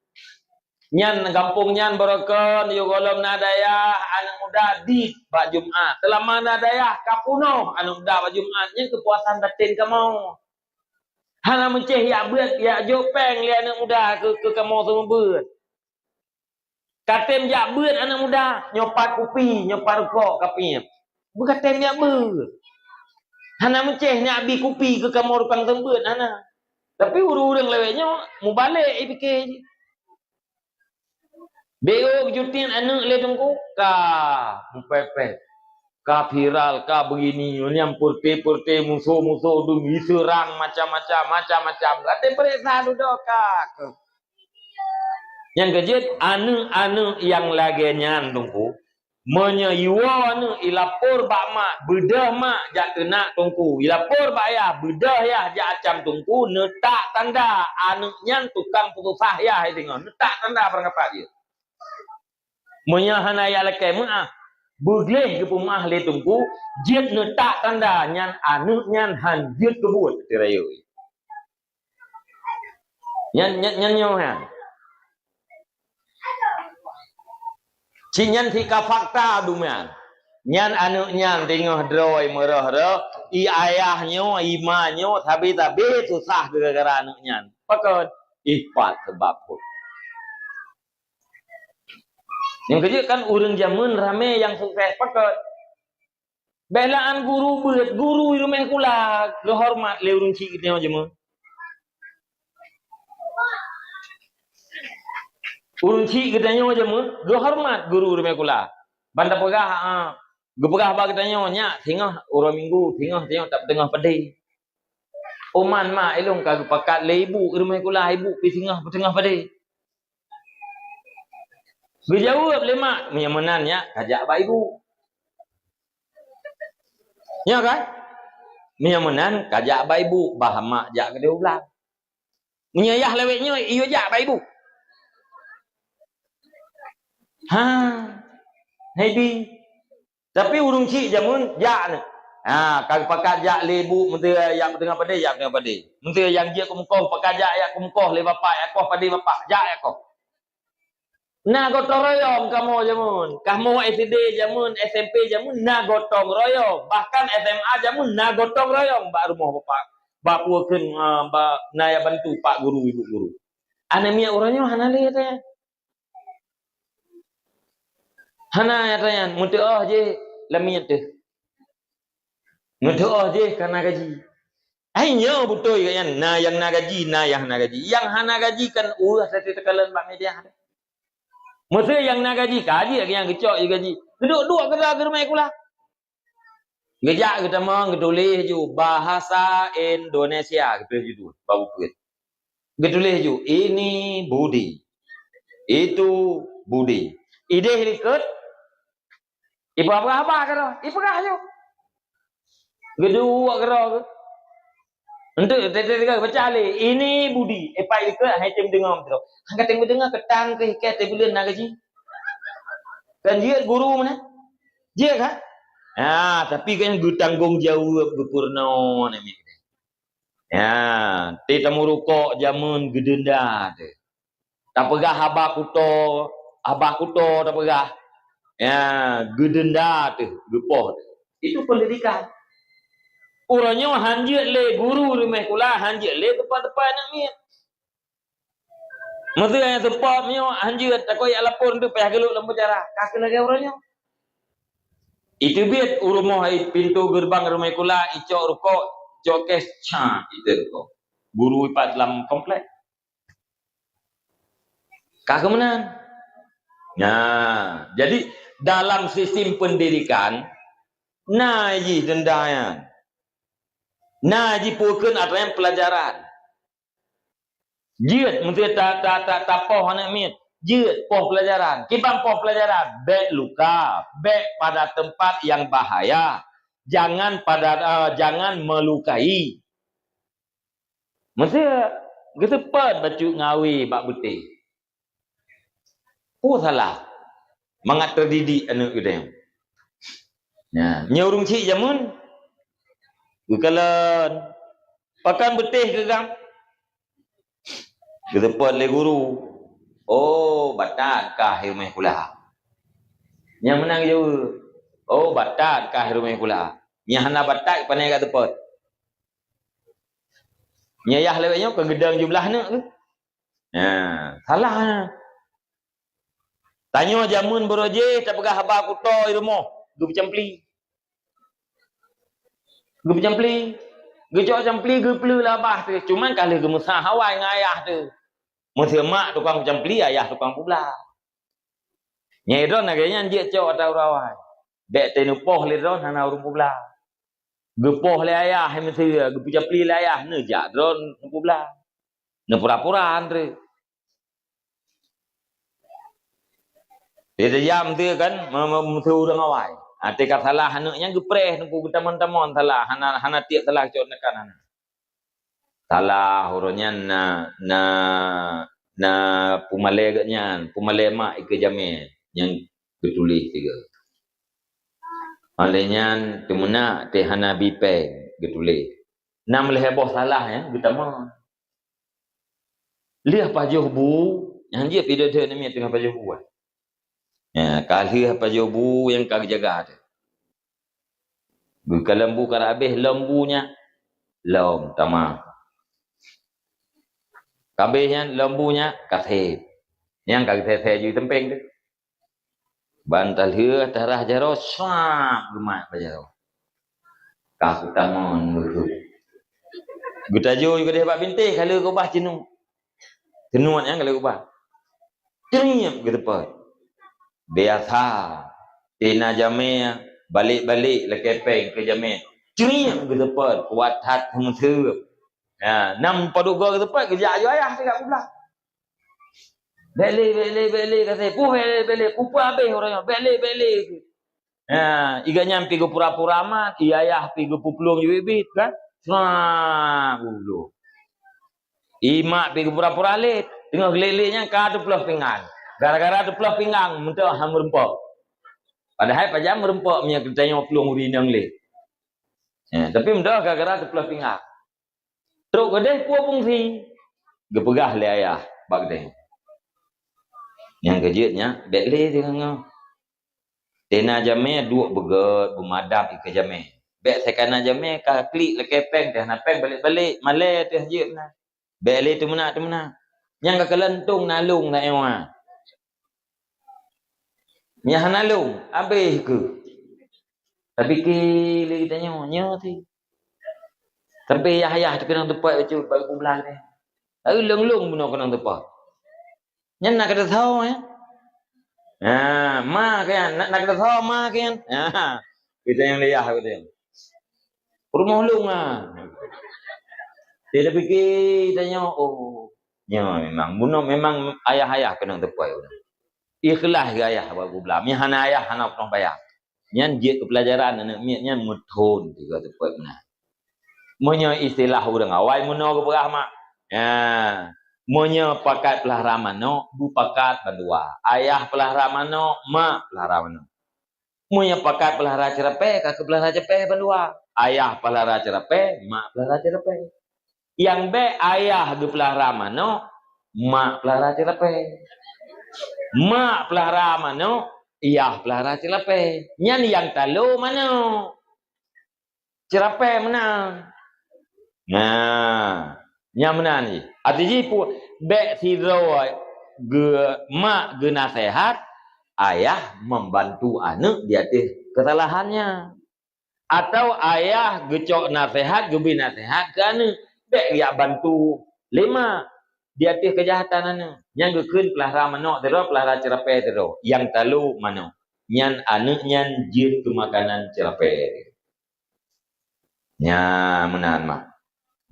Nyan kampung nyan berokon yo golom nadaya anak muda di bak Jumat. Selama nadaya kapuno anak muda bak Jumat nyan kepuasan batin kamu. Hana menceh ya beut ya jopeng li anak muda ke kamu semua beut. Katem ya beut anak muda nyopat kopi, nyopat rokok kapnya. Bukatem ya beut. Hana menceh nya abi kopi ke kamu rupang tembeut hana. Tapi urang lewenya mau balik fikir je. Beo jutin anak le tungku ka pepe ka viral ka begini nyampur purte musuh-musuh dung diserang macam-macam ate periksa duduk ka yang kejut anu yang lagi nyan tungku menyayua anu ilapor bak mak bedah mak jak kena tungku ilapor bak ayah bedah ya jak acam tungku netak tanda anu nyan tukang putusah ya tengok netak tanda perangkat dia menyahana ya lekai mu'ah boleh ke pemah le tungku jid netak tanda nyan anu nyan han jid kebut tirayu nyan nyo ha cinyan tika fakta dumian nyan anu nyan tengah droi merah i ayahnya imanyo tapi susah gara-gara anu nyan pakon ihfat sebab pun. Yang kerja kan urang jamun rame yang sukses pakat. Belaan guru beut, guru rumah kula, hormat le urang cik dia jamun. Urang cik katanya jamun, hormat guru rumah kula. Banda pegah gepegah ba katanya nya tengah urang minggu, tengah tak tengah pedih. Oman mak elong kagak pakat le ibu rumah kula, ibu pi tengah pedih. Berjawab lemak menyamanannya kajak ba ibu. Ya kan? Menyamanan kajak ba ibu, bah mak jak ke ulang. Menyayah leweknya iyo jak ba ibu. Ha. Nabi. Tapi urung cik jamun jak ni. Kalau pakai jak lebu mentera yang tengah pada jak tengah pada. Mentera yang dia kumkoh pakai jak ya kumkoh le bapak ya koh pada bapak jak ya koh. Nah gotong royong kamu jamun. Kamu SD jamun, SMP jamun nah gotong royong. Bahkan SMA jamun nah gotong royong bak rumah bapak. Bak puakeun bak naya bantu pak guru ibu guru. Anemia orangnya hana le tanya. Hana ya tanya, muntah je lamiat tu. Muntah je karena gaji. Hanya betul kan, nah yang nak gaji, nah yang nak gaji. Yang hana gaji kan satu tekalan bak media. Masa yang nak gaji, kaji yang kecok je gaji. Duduk kerja ke rumah kulah. Gejak kita mau getulis ju bahasa Indonesia gitu ju baru puit. Getulis ju ini budi. Itu budi. Ide hilikut. Ibu apa karo? Ibu kayu. Gedua karo. Untuk tete baca le. Ini budi. Epa hilikut hai tem dengar betul. Angkat tem dengar ketang ke ikat te bulan nak gaji. Kan dia guru mana? Dia kan? Tapi kan gue tanggung jawab gepurno ni. Ti tamu rukuk jamun gedenda tu. Tak pegah abah kuto tak pegah. Gedenda tu, gepoh tu. Itu pendidikan. Orangnya hanjit le guru rumah kula hanjit le tempat-tempat nak ni. Mesti yang tempat punya hanjit tak koyak lapor tu payah geluk dalam penjara. Kaki lagi orangnya. Itu biar rumah pintu gerbang rumah kula icok rukuk, cok kes itu rukuk. Guru ipat dalam komplek. Kak kemenang. Nah, jadi dalam sistem pendidikan naji dendayan. Naji pukeun atau pelajaran. Jeut mesti tak poh anak mit. Jeut poh pelajaran. Kibang poh pelajaran, bek luka, bek pada tempat yang bahaya. Jangan melukai. Mesti gitu pad bacu ngawi bak betul. Salah. Mangat terdidik anak kita. Ya, nyorung cik jamun. Gukalan pakan betih ke gang. Kita pad le guru. Batat kah rumah kula. Yang menang jauh. Batat kah rumah kula. Yang hana batat pandai kat tepat. Nyayah lewatnya ke gedang jumlah nak tu. Salah. Tanya jamun beroje tak pegah habaq kuto di rumah. Gu bercampli. Gu cok campli gu pleu labah tu. Cuman kalau gu musah hawai dengan ayah tu. Mesti mak tukang campli, ayah tukang pula. Nyai don agaknya dia cok atau rawai. Dek tenu poh le don hana urung pula. Gu poh le ayah mesti gu campli le ayah ne jak don pula. Ne pura-pura andre. Dia jam tu kan mesti urang awai. Tika salah anaknya gepreh nunggu teman-teman salah hana tiap salah cok nekan hana. Salah hurufnya na pumale gatnya, pumale mak ike jamin yang ketulis tiga. Alenya temuna te hana bipeng ketulis. Nam leheboh salah ya, getama. Lihat pajuh bu, yang dia tidak ada ni tengah pajuh bu. Kali apa jobu yang kau jaga tu. Bukan lembu kalau habis lembunya lom tamam. Kabehnya lembunya kasih. Yang kau saya ju tempeng tu. Bantal heur darah jaro sak gemak bajaro. Kau tamon mulut. Gutajo juga dia bab bintih kalau kau bah jenuh. Jenuh yang kalau kau bah. Teriak ke depan. Biasa tina jamia balik-balik lekepeng ke jamia ceriak ke depan kuat hat hemseup nam paduga ke depan kerja ayo ayah dekat pula beli kata beli pupu habis orangnya beli iga nyampi ke pura-pura mat ayah pi ke puplung bibit kan dulu imak pi ke pura-pura lit tengok gelilingnya ka 20 pinggang. Gara-gara tu pelah pinggang, mentah hamur empok. Padahal pajam merempak punya ketanya pelung urinang le. Tapi mudah gara-gara terpelah pingak. Teruk kedai puas fungsi. Gepegah le ayah bak kedai. Yang kejutnya bek le tengah. Tena jame duk beget bumadap ke jame. Bek sekana jame ka klik le kepeng teh na peng balik-balik male teh je na. Bek le tu mana. Yang ka kelentung nalung na ewa. Nya nalung habis ke. Tapi ke le tanya nya ti. Tapi ayah tu kena tepat baca bagi kumpulan ni. Lalu lung-lung benar kena tepat. Nya nak kata tahu ma kan nak kata tahu ma kan. Kita yang liah kita. Rumah lung Dia fikir tanya nya memang bunuh memang ayah kena tepat. Ikhlas ke ayah bagi kumpulan. Mi hana ayah hana pernah bayar. Nyan je pelajaran anak miatnya methon juga tepat benar. Monya istilah urang awai mono ke perah mak. Monya pakat pelah ramano, bu pakat bandua. Ayah pelah ramano, mak pelah ramano. Monya pakat pelah racerepe, kakak pelah racerepe bandua. Ayah pelah racerepe, mak pelah racerepe. Yang be ayah ge pelah ramano, mak pelah racerepe. Mak pelah ramano, ayah pelah racerepe. Nyan yang talu mano. Cerepe menang. Nyamna ni. Artinya pu bek sidro ge mak ge nasihat, ayah membantu anak di atas kesalahannya. Atau ayah gecok nasihat, gebi nasihat ke anak, bek dia bantu lima di atas kejahatan anak. Yang gekeun pelah ramano tero pelah cerape tero. Yang talu mano. Nyan anak nyan jin kemakanan cerape. Nya menahan mak.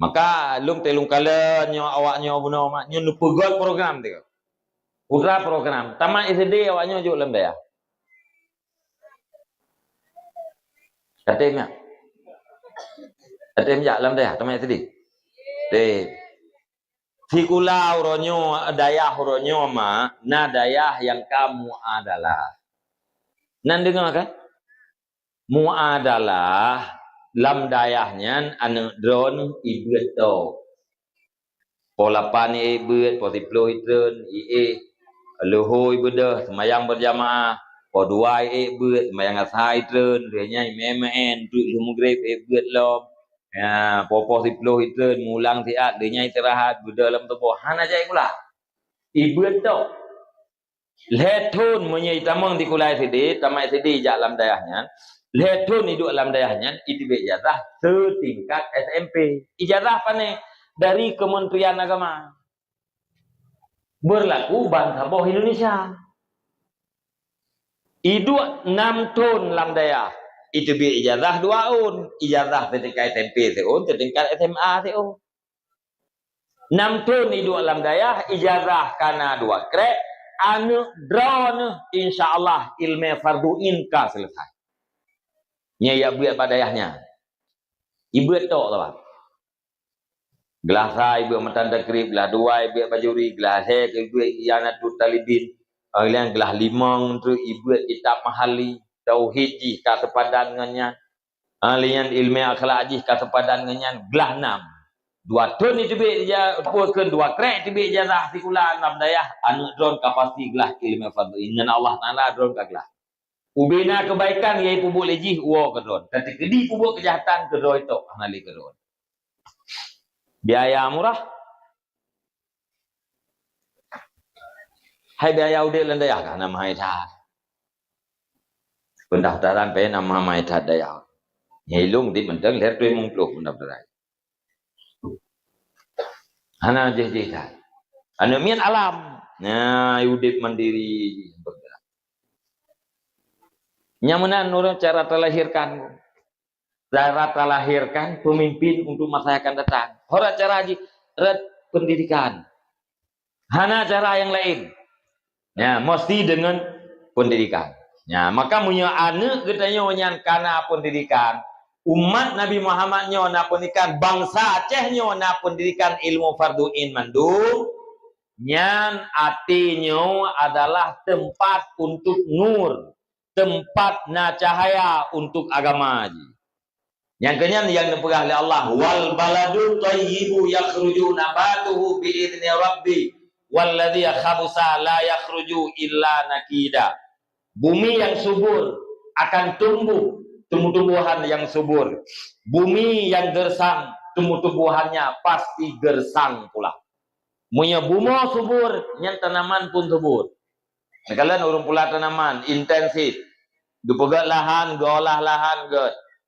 Maka lung telung kala nyo awaknya buno mak nyo nupegot program tu. Putra program. Tamat SD awaknya juk lem dia. Katem ya. Katem ya lem dia tamat SD. Sikulau ronyo dayah ronyo mak na dayah yang kamu adalah. Nan dengar kan? Mu adalah lam dayahnya anak drone ibet to. Polapan ibet, potiplo itren, luhoi bedah, semayang berjamaah, poduai ibet, semayang asai itren, rianya memen, tu mugrib ibet lom. Ya, popo tiplo itren, mulang tiat, rianya istirahat, bedah dalam tubuh. Hana jai pula. Ibet to. Letun menyai tamang di kulai sidi, tamai sidi jak lam dayahnya. Letun hidup dalam dayahnya, itu ijazah setingkat SMP. Ijazah apa nih? Dari Kementerian Agama. Berlaku bangsa bawah Indonesia. Hidup 6 tahun dalam dayah. Itu ijazah 2 tahun. Ijazah setingkat SMP seon, setingkat SMA seon. 6 tahun hidup dalam dayah, ijazah karena 2 krek. Anu drone, insyaAllah ilmu farduin ka selesai. Nya ya buat padayahnya. Ibu tu lah. Gelas ibu matan takrib, gelas 2 ibu bajuri, gelas ibu ianatul talibin. Yang gelas 5 untuk ibu kitab mahali tauhid ji ka sepadan nganyan. Alian ilmu akhlak ji ka sepadan nganyan gelas 6. 2 tahun itu be dia puaskan 2 krek itu be jazah sikulan nam dayah anu drone kapasiti gelas ilmu fardhu inna Allah taala drone ka gelas. Ubina kebaikan yai pubuk lejih uo kedon. Tapi kedi pubuk kejahatan kedon itu ngali kedon. Biaya murah. Hai biaya udah lendaya kan nama haita. Pendaftaran pe nama haita daya. Nyilung di menteng leher tu mungpluk pendaftaran. Hana jeh dah. Anu mian alam. Nah, udip mandiri. Nyamanan nurut cara terlahirkan. Cara terlahirkan pemimpin untuk masa yang akan datang. Hora cara haji, pendidikan. Hana cara yang lain. Ya, mesti dengan pendidikan. Ya, maka punya anak kita nyonya karena pendidikan. Umat Nabi Muhammad nyonya pendidikan. Bangsa Aceh nyonya pendidikan ilmu farduin mandub. Nyan artinya adalah tempat untuk nur. tempat na cahaya untuk agama ji. Yang kenyang yang dipegang oleh Allah, wal baladu thayyibu yakhruju nabatuhu bi idzni rabbi walladzi khabusa la yakhruju illa nakida. Bumi yang subur akan tumbuh tumbuh-tumbuhan yang subur. Bumi yang gersang, tumbuh-tumbuhannya pasti gersang pula. Punya bumi subur, yang tanaman pun subur. Kalian urung pula tanaman intensif. Gepegat lahan, golah lahan,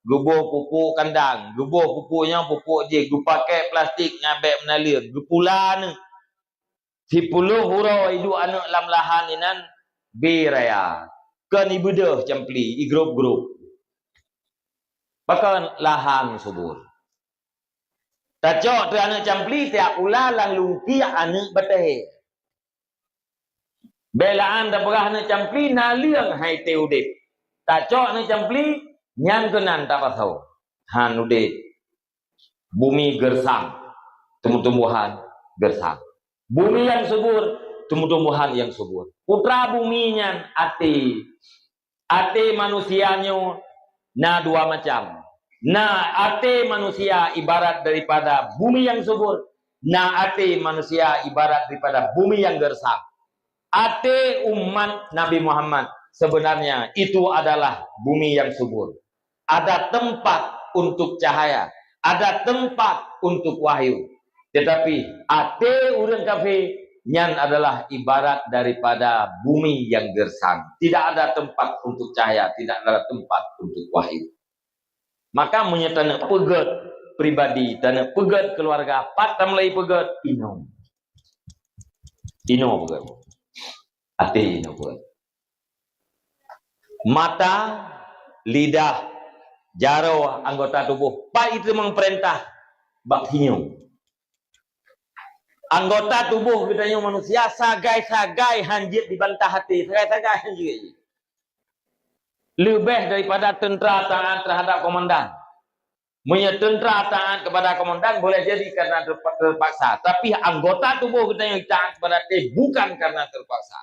gubuh pupuk kandang, gubuh pupuknya pupuk je, gu pakai plastik ngabek menalir, gu pula ni. Si puluh hurau hidup anak lam lahan inan beraya. Kan ibu dah campli, i grup-grup. Bahkan lahan subur. Tak cok tu anak campli tiap pula lalu tiap anak beteh. Belaan dah berah anak campli naliang hai teudit. Tak cok anak campli nyan kenan tak pasau. Han udet. Bumi gersang. Tumbuh-tumbuhan gersang. Bumi yang subur, tumbuh-tumbuhan yang subur. Putra bumi nyan ati. Ati manusianya na dua macam. Na ati manusia ibarat daripada bumi yang subur. Na ati manusia ibarat daripada bumi yang gersang. Ati umat Nabi Muhammad sebenarnya itu adalah bumi yang subur. Ada tempat untuk cahaya, ada tempat untuk wahyu. Tetapi ate urang kafir nyan adalah ibarat daripada bumi yang gersang. Tidak ada tempat untuk cahaya, tidak ada tempat untuk wahyu. Maka menyatakan pegat pribadi, tanah pegat keluarga, patah mulai pegat ino. Ino pegat. Ate ino pegat. Mata, lidah, jaro anggota tubuh. Pak itu memperintah bak hinyum. Anggota tubuh katanya manusia sagai-sagai hanjit dibantah hati. Sagai-sagai hanjit. Lebih daripada tentera taat terhadap komandan. Punya tentera taat kepada komandan boleh jadi karena terpaksa. Tapi anggota tubuh katanya taat kepada hati bukan karena terpaksa.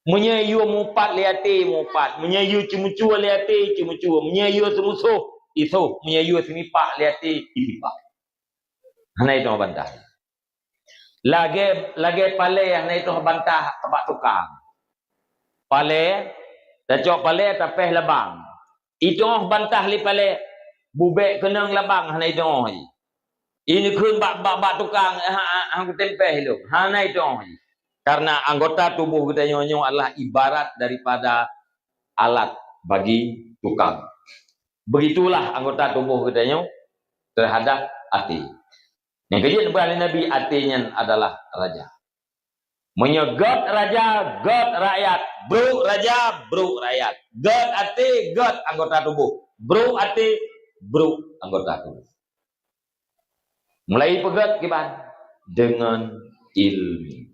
Menyayu mupat liati mupat, menyayu cemucu liati cemucu, menyayu semusuh itu, menyayu semipak liati itipak. Hana itu bantah. Lagi pale hana itu bantah tempat tukang. Pale, tacok pale tapeh labang. Itu bantah li pale bubek kenang labang hana itu. Ini kun bak tukang hang tempeh lu. Hana itu. Karena anggota tubuh kita nyonyo adalah ibarat daripada alat bagi tukang. Begitulah anggota tubuh kita nyonyo terhadap hati. Yang kejadian oleh Nabi hatinya adalah raja. Menyegat raja, god rakyat. Bro raja, bro rakyat. God hati, god anggota tubuh. Bro hati, bro anggota tubuh. Mulai pegat kiban dengan ilmu.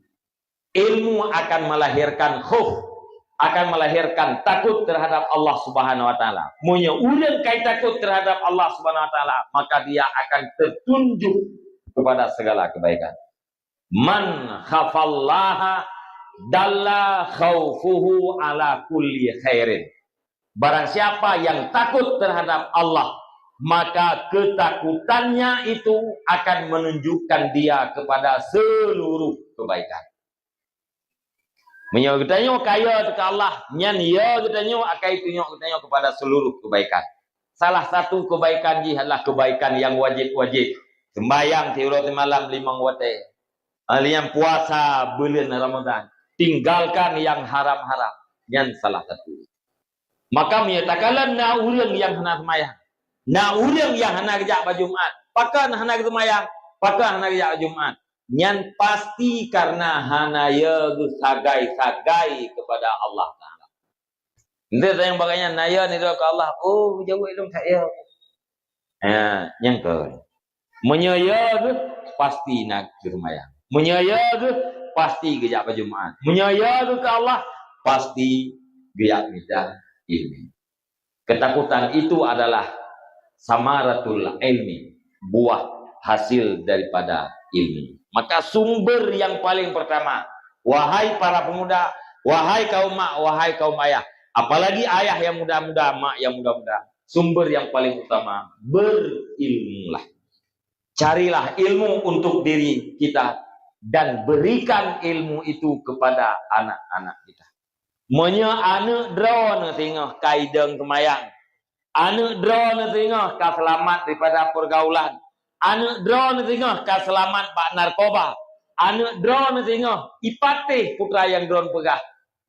Ilmu akan melahirkan khauf, akan melahirkan takut terhadap Allah Subhanahu wa taala. Munya urang kai takut terhadap Allah Subhanahu wa taala, maka dia akan tertunjuk kepada segala kebaikan. Man khafallaha dalla khaufuhu ala kulli khairin. Barang siapa yang takut terhadap Allah, maka ketakutannya itu akan menunjukkan dia kepada seluruh kebaikan. Menyo kita kaya ke Allah, nyan ya kita akai tunjuk kita kepada seluruh kebaikan. Salah satu kebaikan ji adalah kebaikan yang wajib-wajib. Sembahyang tiurut malam 5 waktu. Yang puasa bulan Ramadan. Tinggalkan yang haram-haram. Nyan salah satu. Maka menyatakan na urang yang hendak sembahyang. Na urang yang hendak kerja pada Jumat. Pakan hendak sembahyang, pakan hendak kerja Jumat. Nyan pasti karena hanaya sagai-sagai kepada Allah Taala. Nanti yang bagainya naya ni ke Allah. Oh, jauh ilmu saya. Yang ke. Menyaya pasti nak bermayang. Menyaya pasti kerja pada Jumat. Menyaya ke Allah pasti dia minta ilmu. Ketakutan itu adalah samaratul ilmi, buah hasil daripada ilmu. Maka sumber yang paling pertama, wahai para pemuda, wahai kaum mak, wahai kaum ayah, Apalagi ayah yang muda-muda, mak yang muda-muda. Sumber yang paling utama, berilmulah. Carilah ilmu untuk diri kita dan berikan ilmu itu kepada anak-anak kita. Monya anak drone tengah kaideng kemayang. Anak drone tengah ka selamat daripada pergaulan. Anak drone tengah ka selamat pak narkoba. Anak drone tengah ipatih putra yang drone pegah.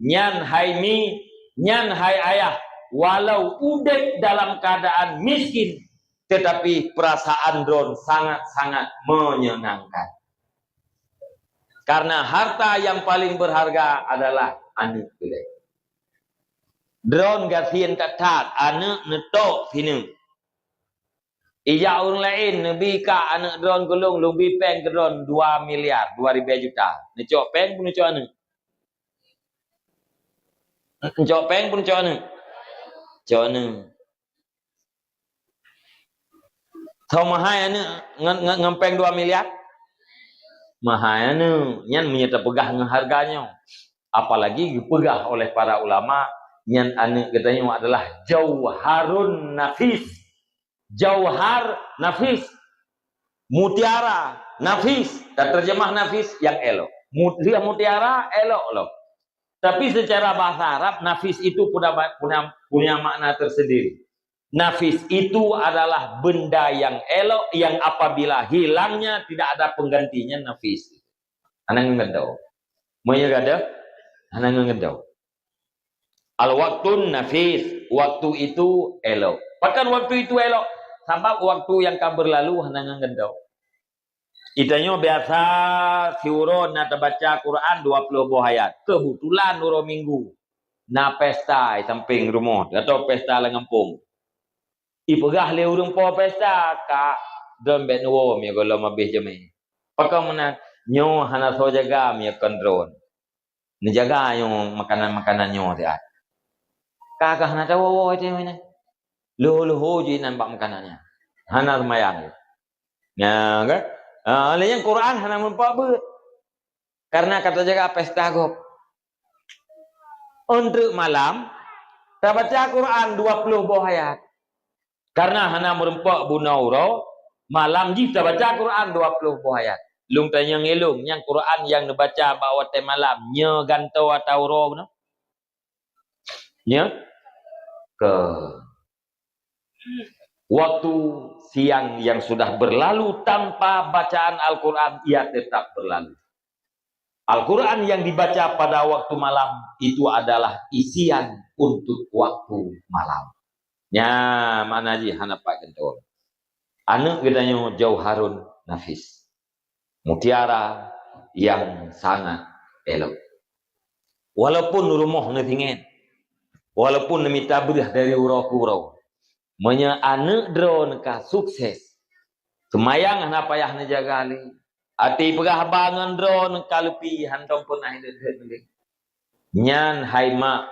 Nyan hai mi, nyan hai ayah, walau udah dalam keadaan miskin, tetapi perasaan drone sangat-sangat menyenangkan. Karena harta yang paling berharga adalah anak kita. Drone gasian katat, anak netok sini. Ija orang lain, nebi ka anak drone gulung, lebih peng ke drone 2 miliar, 2.000 juta. Necok peng pun necok anak. Necok peng pun necok anak. Necok anak. Tahu mahal anak ngempeng 2 miliar? Mahal anak. Nyan menyata pegah dengan harganya. Apalagi dipegah oleh para ulama. Nyan anak katanya adalah jauharun nafis. Jauhar nafis. Mutiara nafis. Dan terjemah nafis yang elok. Mutiara elok loh. Tapi secara bahasa Arab nafis itu punya makna tersendiri. Nafis itu adalah benda yang elok yang apabila hilangnya tidak ada penggantinya nafis. Anak ngedau. Moya gada? Anak ngedau. Al-waktun nafis, waktu itu elok. Bahkan waktu itu elok, sampai waktu yang kan berlalu anak ngedau. Itanya biasa siuron nak baca Quran 20 buah ayat. Kebetulan uro minggu. Na pesta samping rumah atau pesta lengampung. Ipegah le urang po pesta ka drone bet nuwo mi kalau mabih jeme. Pakam mana nyo hana so jaga mi kan drone. Ni jaga yung makanan-makanan nyo dia. Kakak hana tawo itu mana. Loh je nampak makanannya. Hana semayang. Ya kan? Oleh yang Quran hana mempak bet. Karena kata jaga pesta gop. Untuk malam kita baca Quran 20 buah ayat. Karena hana merempak bunauro, malam kita baca Quran 20 buah ayat. Lung tanya ngelung, yang Quran yang dibaca bawa tem malam, nya ganto atau ro no? Nya ke waktu siang yang sudah berlalu tanpa bacaan Al-Quran, ia tetap berlalu. Al-Quran yang dibaca pada waktu malam itu adalah isian untuk waktu malam. Ya, mana ji hanapak kentor. Anak gedanya jauharun nafis. Mutiara yang sangat elok. Walaupun rumah ngetingin. Walaupun minta berah dari urau-urau. Menya anak drone ka sukses. Semayang hana payah nejaga li. Ati pegah bangun drone ka lepi hantam pun ai deut. Nyan hai mak,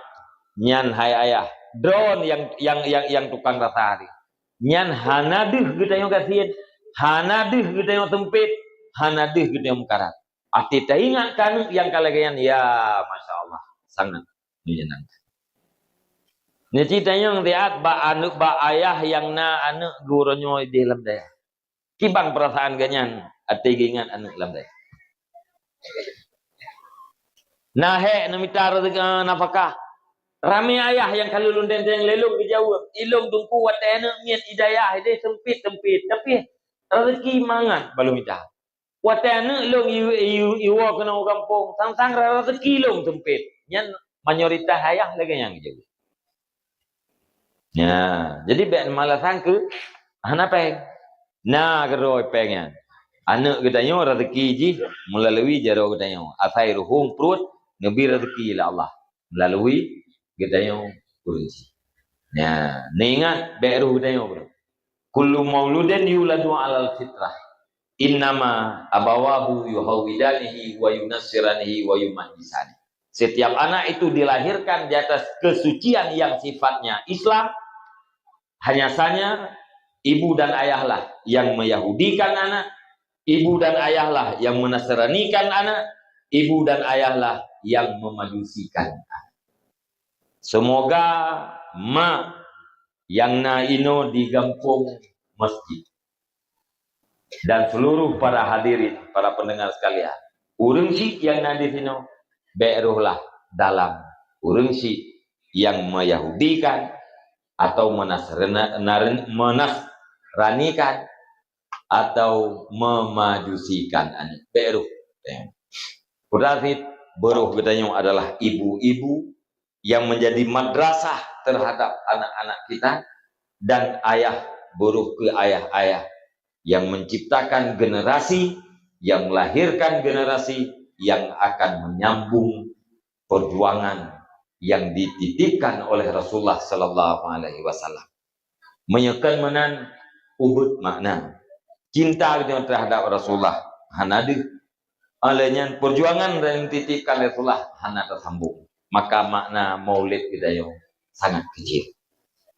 nyan hai ayah. Drone yang tukang rasa hari. Nyan hanadih gedanya kasihan. Hanadih gedanya sempit. Hanadih gedanya mekarat. Ati tak ingat kan yang kalagayan. Ya Masya Allah. Sangat menyenangkan. Ini ceritanya yang lihat ba ayah yang na anak gurunya di dalam daya. Kibang perasaan ganyan. Ati ingat anak dalam daya. Nahe namita nafkah. Ramai ayah yang kalau lunden yang lelung dijawab, ilung tungku watena miat hidayah ide sempit. Tapi rezeki mangat balu minta. Watena lung iwa kena kampung, sang rezeki lung sempit. Nyan mayoritas ayah lagi yang dijawab. Ya, jadi ben malah sangke hana peng. Na geroi pengen. Anak katanya rezeki ji melalui jaro katanya. Asai ruhung perut nabi rezeki la Allah melalui katanya kurunci. Ya, ingat beru katanya bro. Kullu mauludin yuladu 'alal fitrah. Innama abawahu yuhawidanihi wa yunassiranihi wa yumajjisani. Setiap anak itu dilahirkan di atas kesucian yang sifatnya Islam. Hanya saja ibu dan ayahlah yang meyahudikan anak, ibu dan ayahlah yang menasranikan anak, ibu dan ayahlah yang memajusikan anak. Semoga yang naino di gampung masjid dan seluruh para hadirin, para pendengar sekalian. Urang si yang nadi sino beruhlah dalam urang si yang meyahudikan atau menasranikan atau memajusikan beruh. Berarti beruh gedanyong adalah ibu-ibu yang menjadi madrasah terhadap anak-anak kita, dan ayah beruh ke ayah-ayah yang menciptakan generasi, yang melahirkan generasi yang akan menyambung perjuangan yang dititipkan oleh Rasulullah sallallahu alaihi wasallam. Menyekan menan ubud makna cinta terhadap Rasulullah hanadi alanya perjuangan yang dititipkan Rasulullah hana tersambung. Maka makna maulid kita yang sangat kecil.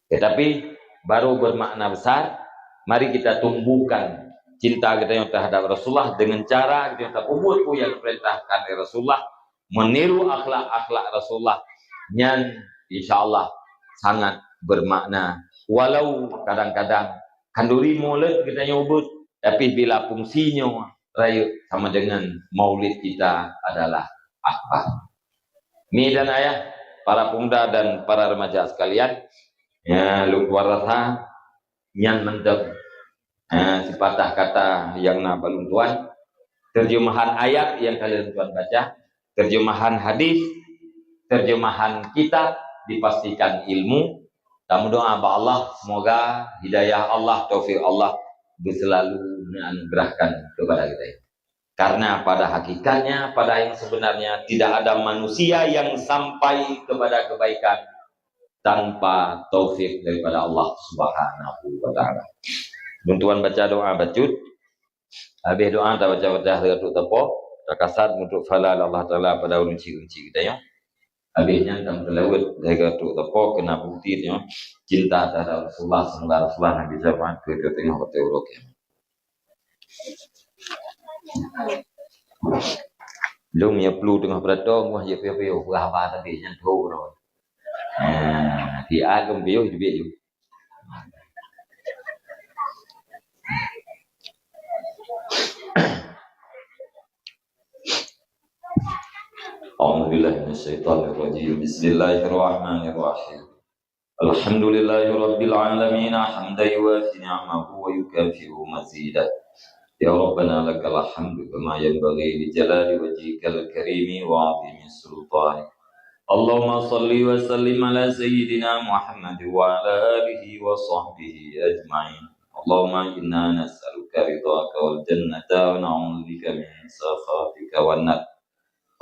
Tetapi baru bermakna besar. Mari kita tumbuhkan cinta kita yang terhadap Rasulullah dengan cara kita ubud yang diperintahkan oleh Rasulullah, meniru akhlak-akhlak Rasulullah yang insyaallah sangat bermakna. Walau kadang-kadang kanduri maulid kita yang ubud, tapi bila fungsinya rayu sama dengan maulid kita adalah apa? Mi dan ayah, para pemuda dan para remaja sekalian, ya luar rasa yang mendem sepatah kata yang balung tuan, terjemahan ayat yang kalian tuan baca, terjemahan hadis, terjemahan kitab, dipastikan ilmu. Kami doa kepada Allah semoga hidayah Allah, taufik Allah selalu menganugerahkan kepada kita. Karena pada hakikatnya, pada yang sebenarnya tidak ada manusia yang sampai kepada kebaikan tanpa taufik daripada Allah Subhanahu wa taala. Tuan baca doa bacut. Habis doa tak baca-baca untuk tepo, takasat untuk falal Allah taala pada unci-unci kita ya. Habisnya tang telawat jaga untuk tepo kena bukti ya. Cinta terhadap Rasulullah sallallahu alaihi wasallam Nabi zaman ke tengah hotel Uruk. Belum ya perlu tengah berada wah ya pio berapa tadi yang tahu rồi. Thì ai không biết thì biết. A'udzubillahi minasyaitonir rajim. Bismillahirrahmanirrahim. Alhamdulillahi rabbil alamin hamdan yuwafi ni'amahu wa yukafi'u mazidah. Ya Rabbana lakal hamdu kama yanbaghi li jalali wajhikal karimi wa 'azimi sultanik. Allahumma salli wa sallim ala sayyidina Muhammad wa ala alihi wa sahbihi ajma'in. Allahumma inna nas'aluka ridhaka wal jannata wa na'udzubika min sakhatika wan nar.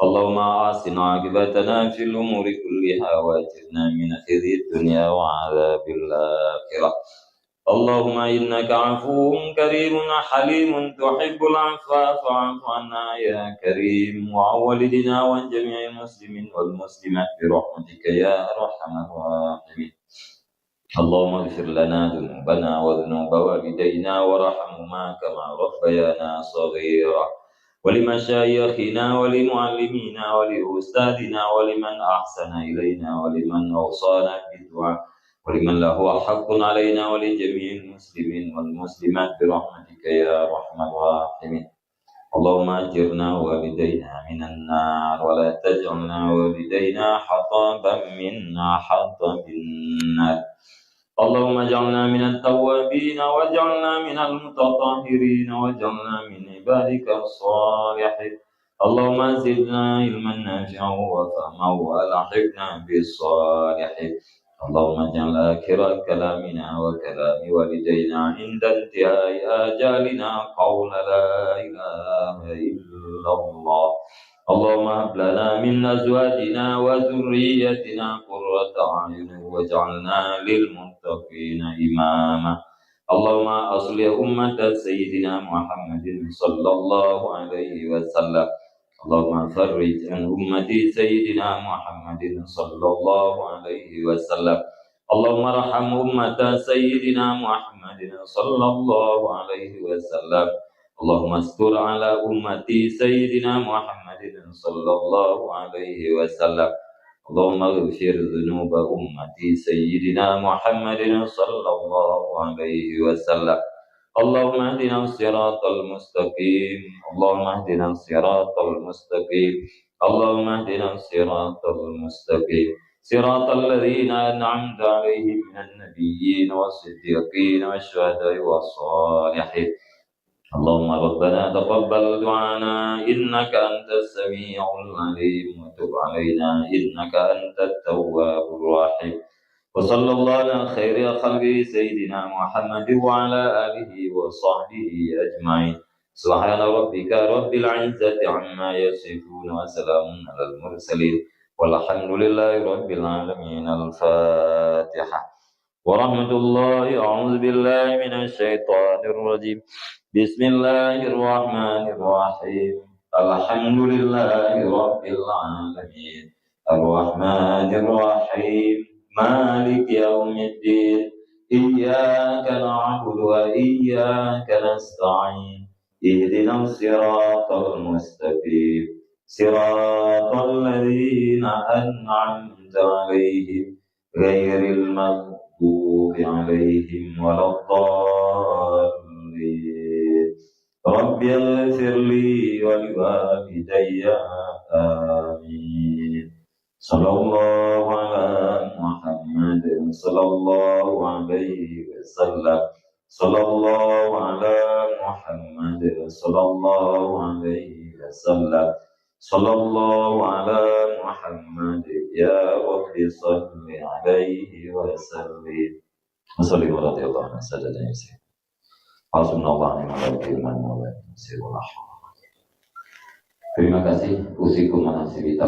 Allahumma asina aqibatana fil umuri kulliha wa ajirna min khizyi dunya wa 'adzabil akhirah. Allahumma innaka 'afuwwun karimun halimun tuhibbul 'afwa fa'fu 'anna ya karim wa walidina wa jami'il muslimin wal muslimat bi rahmatika ya arhamar rahimin. Allahumma ighfir lana dhunubana wa dhunuba walidayna warhamhuma kama rabbayana shaghira wa limashayikhina wa limuallimina wa liustadina wa liman ahsana ilayna wa liman awsana bid-du'a ولمن له حق علينا ولجميع المسلمين والمسلمات برحمتك يا أرحم الراحمين. اللهم أجرنا والدينا من النار ولا تجعلنا والدينا حطبا منا حطب النار. اللهم اجعلنا من التوابين واجعلنا من المتطهرين واجعلنا من عبادك الصالحين. اللهم زدنا علما نافعا وفهما والحقنا بالصالحين. اللهم اجعل آخر كلامنا وكلام والدينا عند انتهاء آجالنا قول لا إله إلا الله. اللهم هب لنا من أزواجنا وذريتنا قرة أعين واجعلنا للمتقين إماما. اللهم أصلح أمة سيدنا محمد صلى الله عليه وسلم. اللهم فرج عن أمتي سيدنا محمد صلى الله عليه وسلم. اللهم ارحم أمة سيدنا محمد صلى الله عليه وسلم. اللهم استر على أمتي سيدنا محمد صلى الله عليه وسلم. اللهم اغفر ذنوب أمتي سيدنا محمد صلى الله عليه وسلم. اللهم اهدنا الصراط المستقيم. اللهم اهدنا الصراط المستقيم. اللهم اهدنا الصراط المستقيم، صراط الذين أنعمت عليهم من النبيين والصديقين والشهداء والصالحين. اللهم ربنا تقبل دعانا إنك أنت السميع العليم وتب علينا إنك أنت التواب الرحيم. وصلى الله على خير خلقه سيدنا محمد وعلى آله وصحبه أجمعين. سبحان ربك رب العزة عما يصفون وسلام على المرسلين والحمد لله رب العالمين. الفاتحة. ورحمة الله. أعوذ بالله من الشيطان الرجيم. بسم الله الرحمن الرحيم. الحمد لله رب العالمين الرحمن الرحيم مالك يوم الدين إياك نعبد وإياك نستعين اهدنا الصراط المستقيم صراط الذين أنعمت عليهم غير المغضوب عليهم ولا الضالين. رب اغفر لي ولوالدي آمين. صلى الله على محمد صلى الله عليه وسلم. صلى الله على محمد صلى الله عليه وسلم. صلى الله على محمد يا رب صل عليه وسلم. وصلي رضي الله عن سادتنا المسلمين. حسبنا الله ونعم الوكيل من مولاه. Terima kasih. Usikum manasibita.